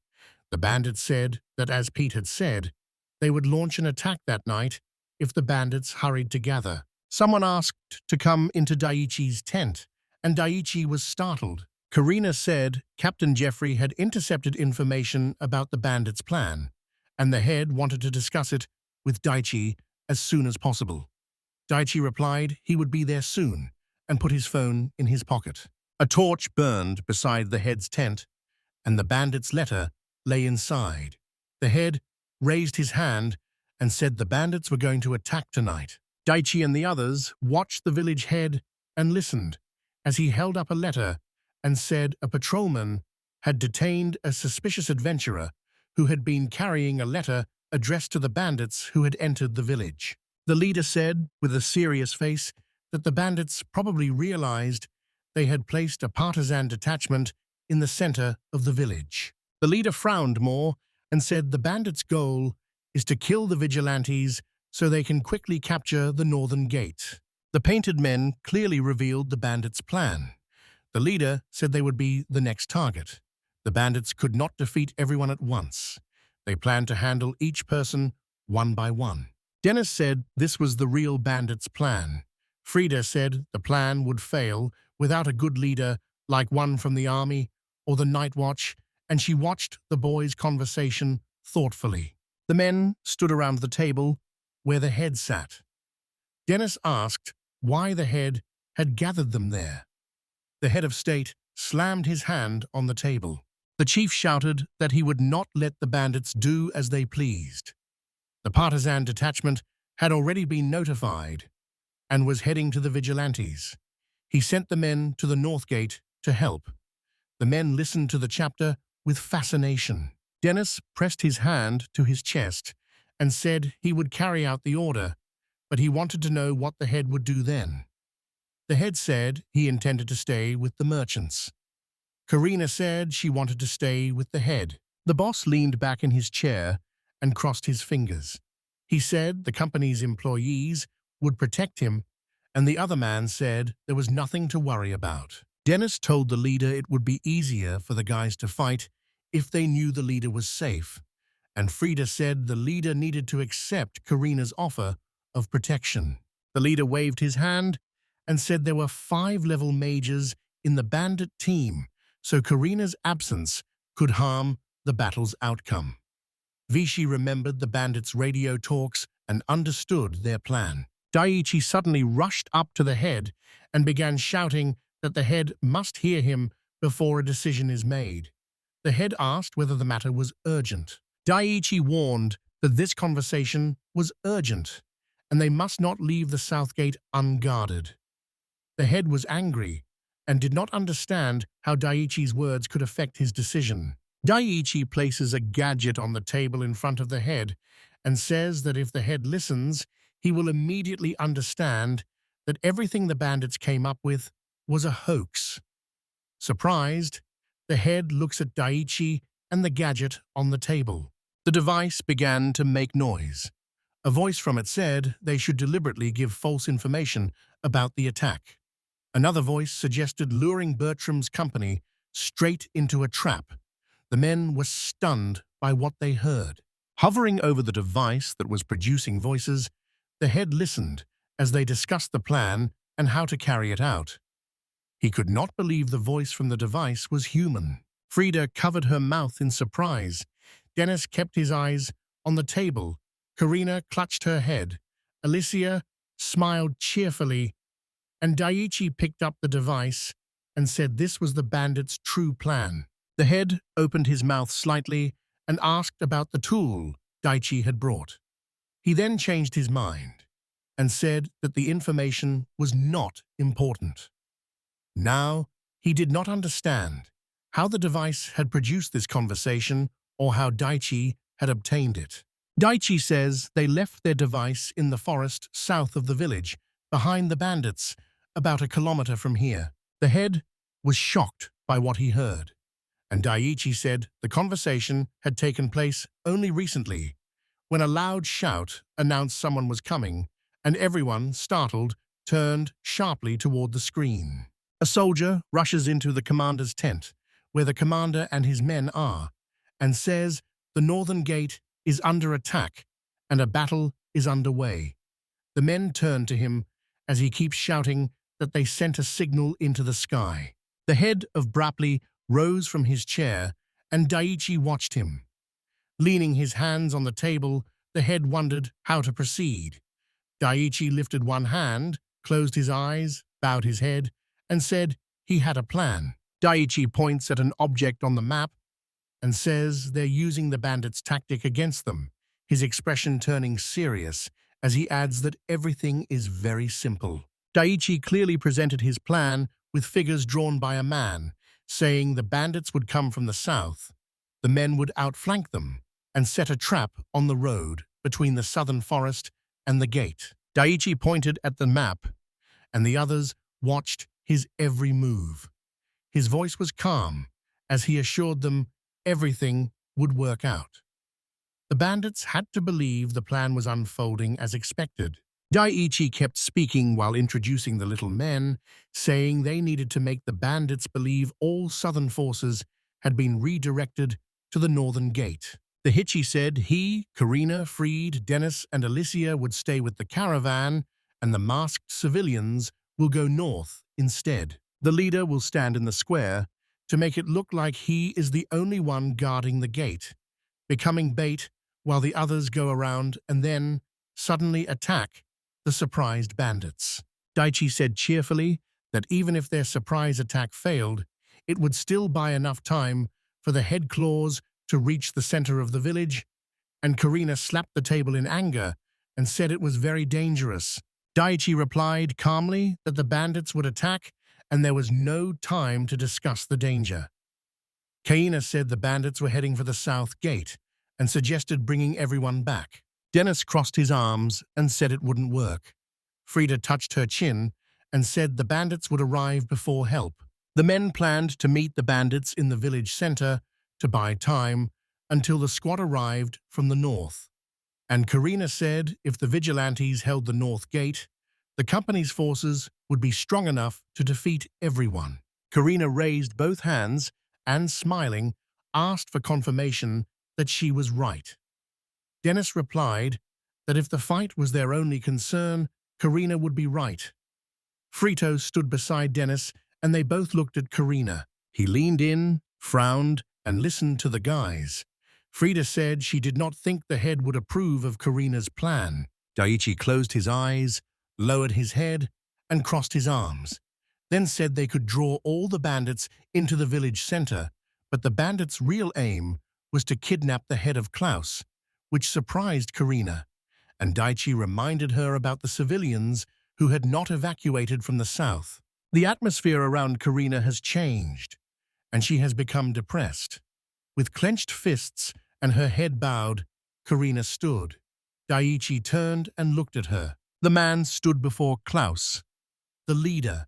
The bandits said that, as Pete had said, they would launch an attack that night if the bandits hurried to gather. Someone asked to come into Daiichi's tent, and Daiichi was startled. Karina said Captain Jeffrey had intercepted information about the bandits' plan, and the head wanted to discuss it with Daiichi as soon as possible. Daiichi replied he would be there soon and put his phone in his pocket. A torch burned beside the head's tent, and the bandit's letter lay inside. The head raised his hand and said the bandits were going to attack tonight. Daiichi and the others watched the village head and listened as he held up a letter and said a patrolman had detained a suspicious adventurer who had been carrying a letter addressed to the bandits who had entered the village. The leader said, with a serious face, that the bandits probably realized they had placed a partisan detachment in the center of the village. The leader frowned more and said the bandits' goal is to kill the vigilantes so they can quickly capture the northern gate. The painted men clearly revealed the bandits' plan. The leader said they would be the next target. The bandits could not defeat everyone at once. They planned to handle each person one by one. Dennis said this was the real bandits' plan. Frida said the plan would fail without a good leader like one from the army or the night watch, and she watched the boys' conversation thoughtfully. The men stood around the table where the head sat. Dennis asked why the head had gathered them there. The head of state slammed his hand on the table. The chief shouted that he would not let the bandits do as they pleased. The partisan detachment had already been notified and was heading to the vigilantes. He sent the men to the North Gate to help. The men listened to the chapter with fascination. Dennis pressed his hand to his chest and said he would carry out the order, but he wanted to know what the head would do then. The head said he intended to stay with the merchants. Karina said she wanted to stay with the head. The boss leaned back in his chair and crossed his fingers. He said the company's employees would protect him, and the other man said there was nothing to worry about. Dennis told the leader it would be easier for the guys to fight if they knew the leader was safe, and Frida said the leader needed to accept Karina's offer of protection. The leader waved his hand and said there were 5-level mages in the bandit team, so Karina's absence could harm the battle's outcome. Vichy remembered the bandits' radio talks and understood their plan. Daiichi suddenly rushed up to the head and began shouting that the head must hear him before a decision is made. The head asked whether the matter was urgent. Daiichi warned that this conversation was urgent, and they must not leave the South Gate unguarded. The head was angry and did not understand how Daiichi's words could affect his decision. Daiichi places a gadget on the table in front of the head and says that if the head listens, he will immediately understand that everything the bandits came up with was a hoax. Surprised, the head looks at Daiichi and the gadget on the table. The device began to make noise. A voice from it said they should deliberately give false information about the attack. Another voice suggested luring Bertram's company straight into a trap. The men were stunned by what they heard. Hovering over the device that was producing voices, the head listened as they discussed the plan and how to carry it out. He could not believe the voice from the device was human. Frida covered her mouth in surprise. Dennis kept his eyes on the table. Karina clutched her head. Alicia smiled cheerfully, and Daiichi picked up the device and said this was the bandits' true plan. The head opened his mouth slightly and asked about the tool Daiichi had brought. He then changed his mind and said that the information was not important. Now, he did not understand how the device had produced this conversation or how Daiichi had obtained it. Daiichi says they left their device in the forest south of the village, behind the bandits, about a kilometer from here. The head was shocked by what he heard, and Daiichi said the conversation had taken place only recently, when a loud shout announced someone was coming, and everyone, startled, turned sharply toward the screen. A soldier rushes into the commander's tent, where the commander and his men are, and says the northern gate is under attack and a battle is underway. The men turn to him as he keeps shouting that they sent a signal into the sky. The head of Brapley rose from his chair, and Daiichi watched him. Leaning his hands on the table, the head wondered how to proceed. Daiichi lifted one hand, closed his eyes, bowed his head, and said he had a plan. Daiichi points at an object on the map and says they're using the bandits' tactic against them, his expression turning serious as he adds that everything is very simple. Daiichi clearly presented his plan with figures drawn by a man, saying the bandits would come from the south, the men would outflank them, and set a trap on the road between the southern forest and the gate. Daiichi pointed at the map, and the others watched his every move. His voice was calm as he assured them everything would work out. The bandits had to believe the plan was unfolding as expected. Daiichi kept speaking while introducing the little men, saying they needed to make the bandits believe all southern forces had been redirected to the northern gate. The Hitchi said he, Karina, Freed, Dennis, and Alicia would stay with the caravan, and the masked civilians will go north instead. The leader will stand in the square, to make it look like he is the only one guarding the gate, becoming bait while the others go around and then suddenly attack the surprised bandits. Daichi said cheerfully that even if their surprise attack failed, it would still buy enough time for the head claws to reach the center of the village, and Karina slapped the table in anger and said it was very dangerous. Daichi replied calmly that the bandits would attack and there was no time to discuss the danger. Kaina said the bandits were heading for the south gate and suggested bringing everyone back. Dennis crossed his arms and said it wouldn't work. Frida touched her chin and said the bandits would arrive before help. The men planned to meet the bandits in the village center to buy time until the squad arrived from the north. And Karina said if the vigilantes held the north gate, the company's forces would be strong enough to defeat everyone. Karina raised both hands and, smiling, asked for confirmation that she was right. Dennis replied that if the fight was their only concern, Karina would be right. Frito stood beside Dennis and they both looked at Karina. He leaned in, frowned, and listened to the guys. Frida said she did not think the head would approve of Karina's plan. Daichi closed his eyes, lowered his head, and crossed his arms, then said they could draw all the bandits into the village center, but the bandits' real aim was to kidnap the head of Klaus, which surprised Karina, and Daichi reminded her about the civilians who had not evacuated from the south. The atmosphere around Karina has changed, and she has become depressed. With clenched fists and her head bowed, Karina stood. Daichi turned and looked at her. The man stood before Klaus, the leader,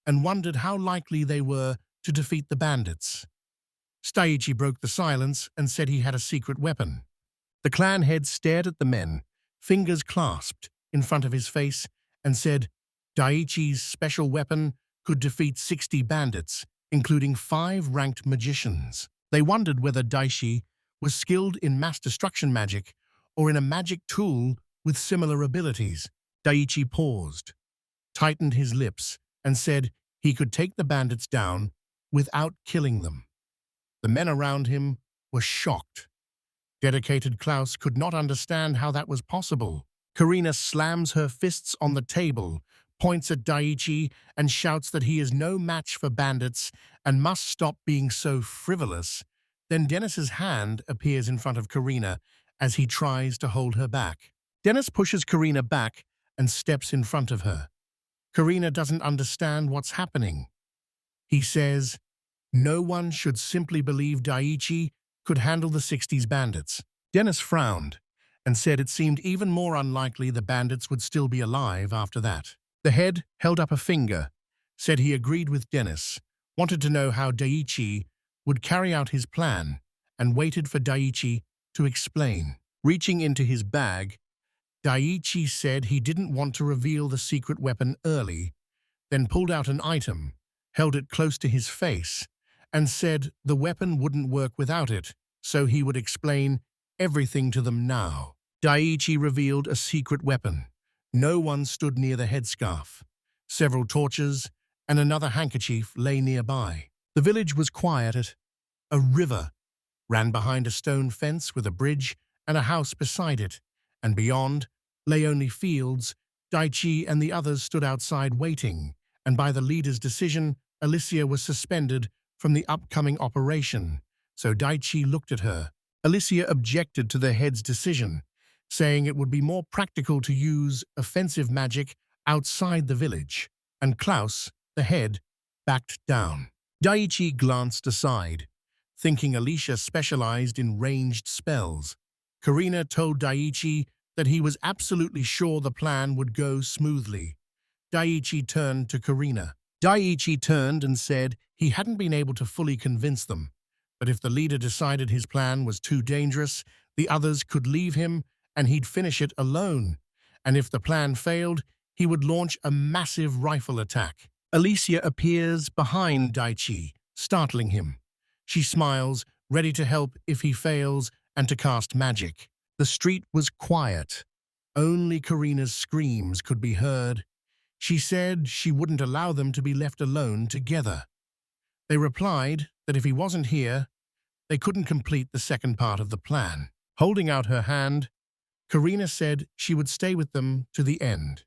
and wondered how likely they were to defeat the bandits. Daichi broke the silence and said he had a secret weapon. The clan head stared at the men, fingers clasped in front of his face, and said Daichi's special weapon could defeat 60 bandits, including 5 ranked magicians. They wondered whether Daichi was skilled in mass destruction magic or in a magic tool with similar abilities. Daichi paused, tightened his lips, and said he could take the bandits down without killing them. The men around him were shocked. Dedicated Klaus could not understand how that was possible. Karina slams her fists on the table, points at Daichi, and shouts that he is no match for bandits and must stop being so frivolous. Then Dennis's hand appears in front of Karina as he tries to hold her back. Dennis pushes Karina back and steps in front of her. Karina doesn't understand what's happening. He says, no one should simply believe Daichi could handle the 60s bandits. Dennis frowned and said it seemed even more unlikely the bandits would still be alive after that. The head held up a finger, said he agreed with Dennis, wanted to know how Daichi would carry out his plan, and waited for Daichi to explain. Reaching into his bag, Daichi said he didn't want to reveal the secret weapon early, then pulled out an item, held it close to his face, and said the weapon wouldn't work without it, so he would explain everything to them now. Daichi revealed a secret weapon. No one stood near the headscarf. Several torches and another handkerchief lay nearby. The village was quiet. A river ran behind a stone fence with a bridge and a house beside it, and beyond lay only fields. Daichi and the others stood outside waiting, and by the leader's decision, Alicia was suspended from the upcoming operation, so Daichi looked at her. Alicia objected to the head's decision, saying it would be more practical to use offensive magic outside the village, and Klaus, the head, backed down. Daichi glanced aside, thinking Alicia specialized in ranged spells. Karina told Daichi that he was absolutely sure the plan would go smoothly. Daichi turned to Karina. Daichi turned and said he hadn't been able to fully convince them, but if the leader decided his plan was too dangerous, the others could leave him and he'd finish it alone, and if the plan failed, he would launch a massive rifle attack. Alicia appears behind Daichi, startling him. She smiles, ready to help if he fails and to cast magic. The street was quiet. Only Karina's screams could be heard. She said she wouldn't allow them to be left alone together. They replied that if he wasn't here, they couldn't complete the second part of the plan. Holding out her hand, Karina said she would stay with them to the end.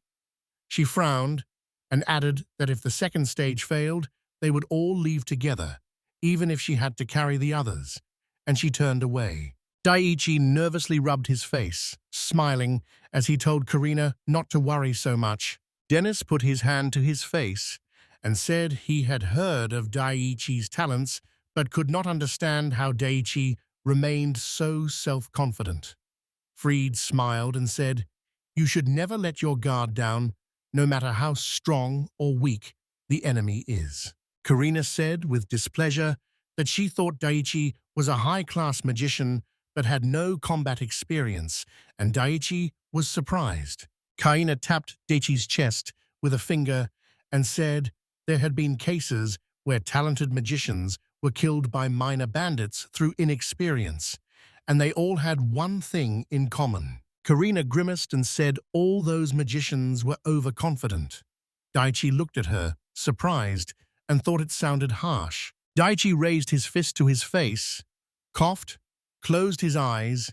She frowned and added that if the second stage failed, they would all leave together, even if she had to carry the others, and she turned away. Daiichi nervously rubbed his face, smiling as he told Karina not to worry so much. Dennis put his hand to his face and said he had heard of Daiichi's talents but could not understand how Daiichi remained so self-confident. Freed smiled and said, "You should never let your guard down, no matter how strong or weak the enemy is." Karina said with displeasure that she thought Daiichi was a high-class magician but had no combat experience, and Daiichi was surprised. Karina tapped Daiichi's chest with a finger and said there had been cases where talented magicians were killed by minor bandits through inexperience, and they all had one thing in common. Karina grimaced and said all those magicians were overconfident. Daiichi looked at her, surprised, and thought it sounded harsh. Daiichi raised his fist to his face, coughed, closed his eyes,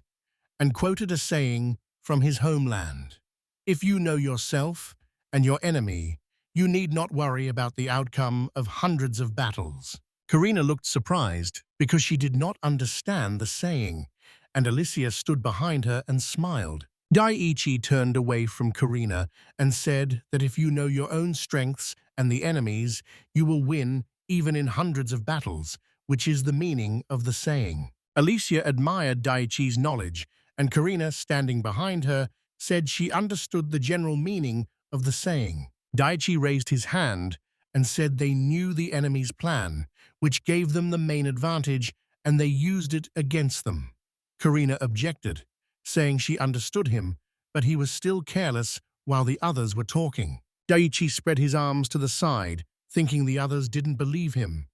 and quoted a saying from his homeland. "If you know yourself and your enemy, you need not worry about the outcome of hundreds of battles." Karina looked surprised because she did not understand the saying, and Alicia stood behind her and smiled. Daiichi turned away from Karina and said that if you know your own strengths and the enemy's, you will win even in hundreds of battles, which is the meaning of the saying. Alicia admired Daiichi's knowledge, and Karina, standing behind her, said she understood the general meaning of the saying. Daiichi raised his hand and said they knew the enemy's plan, which gave them the main advantage, and they used it against them. Karina objected, saying she understood him, but he was still careless while the others were talking. Daiichi spread his arms to the side, thinking the others didn't believe him,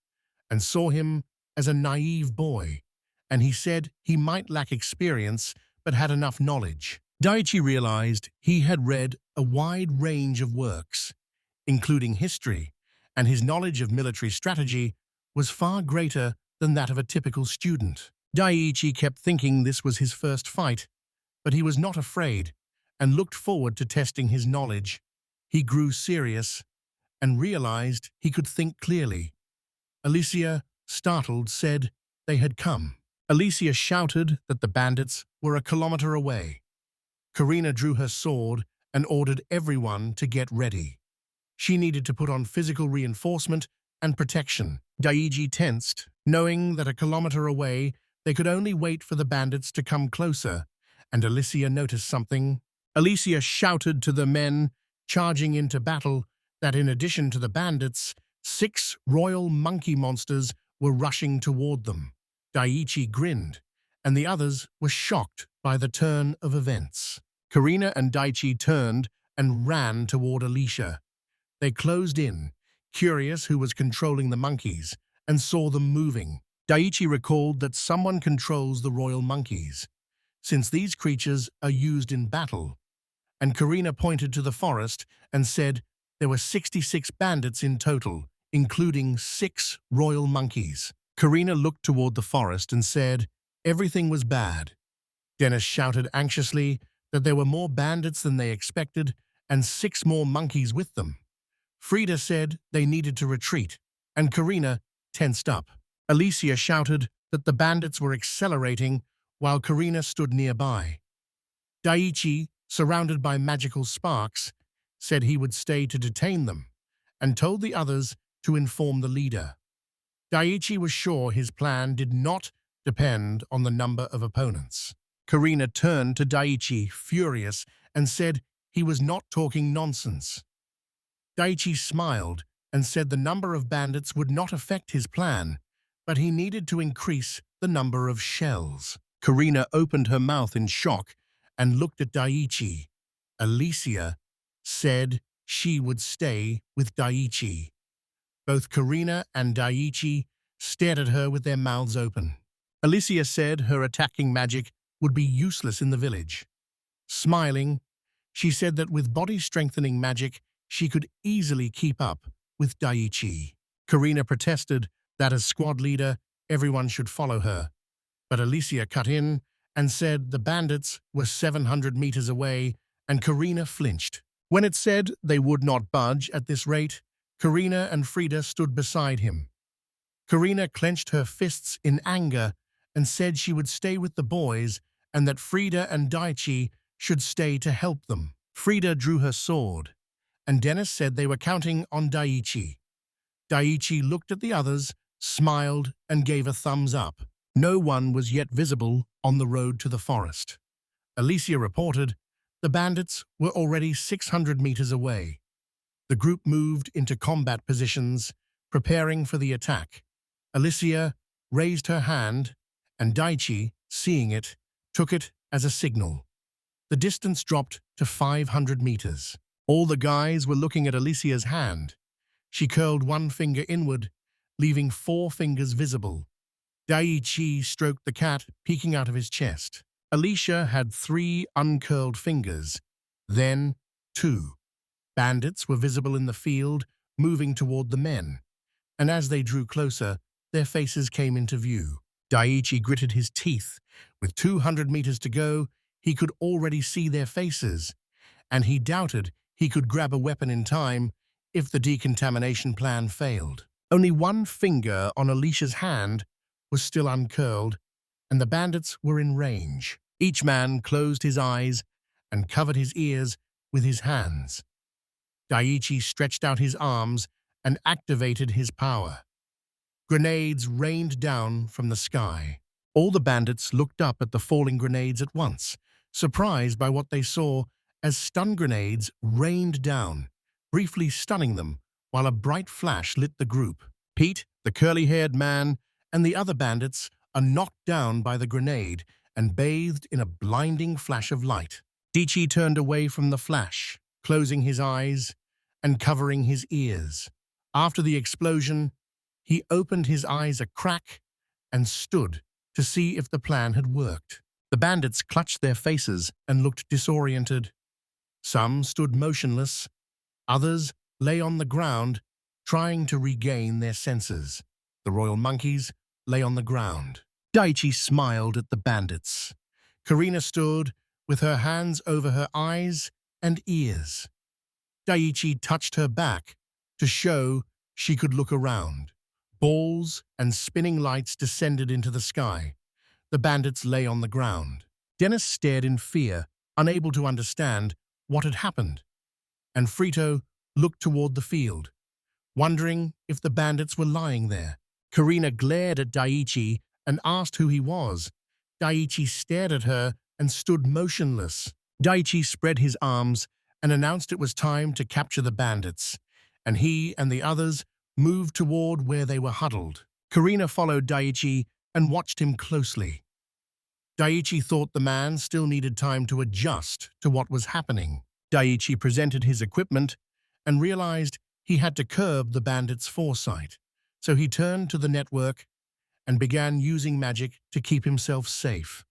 and saw him as a naive boy, and he said he might lack experience but had enough knowledge. Daiichi realized he had read a wide range of works, including history, and his knowledge of military strategy was far greater than that of a typical student. Daiichi kept thinking this was his first fight, but he was not afraid and looked forward to testing his knowledge. He grew serious and realized he could think clearly. Alicia, startled, said they had come. Alicia shouted that the bandits were a kilometer away. Karina drew her sword and ordered everyone to get ready. She needed to put on physical reinforcement and protection. Daiichi tensed, knowing that a kilometer away they could only wait for the bandits to come closer, and Alicia noticed something. Alicia shouted to the men charging into battle that in addition to the bandits, 6 royal monkey monsters were rushing toward them. Daiichi grinned, and the others were shocked by the turn of events. Karina and Daiichi turned and ran toward Alicia. They closed in, curious who was controlling the monkeys, and saw them moving. Daiichi recalled that someone controls the royal monkeys, since these creatures are used in battle, and Karina pointed to the forest and said there were 66 bandits in total, including 6 royal monkeys. Karina looked toward the forest and said everything was bad. Dennis shouted anxiously that there were more bandits than they expected and 6 more monkeys with them. Frida said they needed to retreat, and Karina tensed up. Alicia shouted that the bandits were accelerating while Karina stood nearby. Daiichi, surrounded by magical sparks, said he would stay to detain them, and told the others to inform the leader. Daiichi was sure his plan did not depend on the number of opponents. Karina turned to Daiichi, furious, and said he was not talking nonsense. Daiichi smiled and said the number of bandits would not affect his plan, but he needed to increase the number of shells. Karina opened her mouth in shock and looked at Daiichi. Alicia said she would stay with Daiichi. Both Karina and Daiichi stared at her with their mouths open. Alicia said her attacking magic would be useless in the village. Smiling, she said that with body-strengthening magic, she could easily keep up with Daiichi. Karina protested that as squad leader, everyone should follow her. But Alicia cut in and said the bandits were 700 meters away, and Karina flinched. When it said they would not budge at this rate, Karina and Frida stood beside him. Karina clenched her fists in anger and said she would stay with the boys and that Frida and Daichi should stay to help them. Frida drew her sword, and Dennis said they were counting on Daichi. Daichi looked at the others, smiled, and gave a thumbs up. No one was yet visible on the road to the forest. Alicia reported the bandits were already 600 meters away. The group moved into combat positions, preparing for the attack. Alicia raised her hand, and Daichi, seeing it, took it as a signal. The distance dropped to 500 meters. All the guys were looking at Alicia's hand. She curled one finger inward, leaving 4 fingers visible. Daichi stroked the cat peeking out of his chest. Alicia had 3 uncurled fingers, then 2. Bandits were visible in the field, moving toward the men, and as they drew closer, their faces came into view. Daichi gritted his teeth. With 200 meters to go, he could already see their faces, and he doubted he could grab a weapon in time if the decontamination plan failed. Only 1 finger on Alicia's hand was still uncurled, and the bandits were in range. Each man closed his eyes and covered his ears with his hands. Daichi stretched out his arms and activated his power. Grenades rained down from the sky. All the bandits looked up at the falling grenades at once, surprised by what they saw as stun grenades rained down, briefly stunning them, while a bright flash lit the group. Pete, the curly-haired man, and the other bandits are knocked down by the grenade and bathed in a blinding flash of light. Daichi turned away from the flash, closing his eyes and covering his ears. After the explosion, he opened his eyes a crack and stood to see if the plan had worked. The bandits clutched their faces and looked disoriented. Some stood motionless, others lay on the ground, trying to regain their senses. The royal monkeys lay on the ground. Daichi smiled at the bandits. Karina stood with her hands over her eyes and ears. Daichi touched her back to show she could look around. Balls and spinning lights descended into the sky. The bandits lay on the ground. Dennis stared in fear, unable to understand what had happened, and Frito looked toward the field, wondering if the bandits were lying there. Karina glared at Daichi and asked who he was. Daichi stared at her and stood motionless. Daichi spread his arms and announced it was time to capture the bandits, and he and the others moved toward where they were huddled. Karina followed Daichi and watched him closely. Daichi thought the man still needed time to adjust to what was happening. Daichi presented his equipment and realized he had to curb the bandits' foresight, so he turned to the network and began using magic to keep himself safe.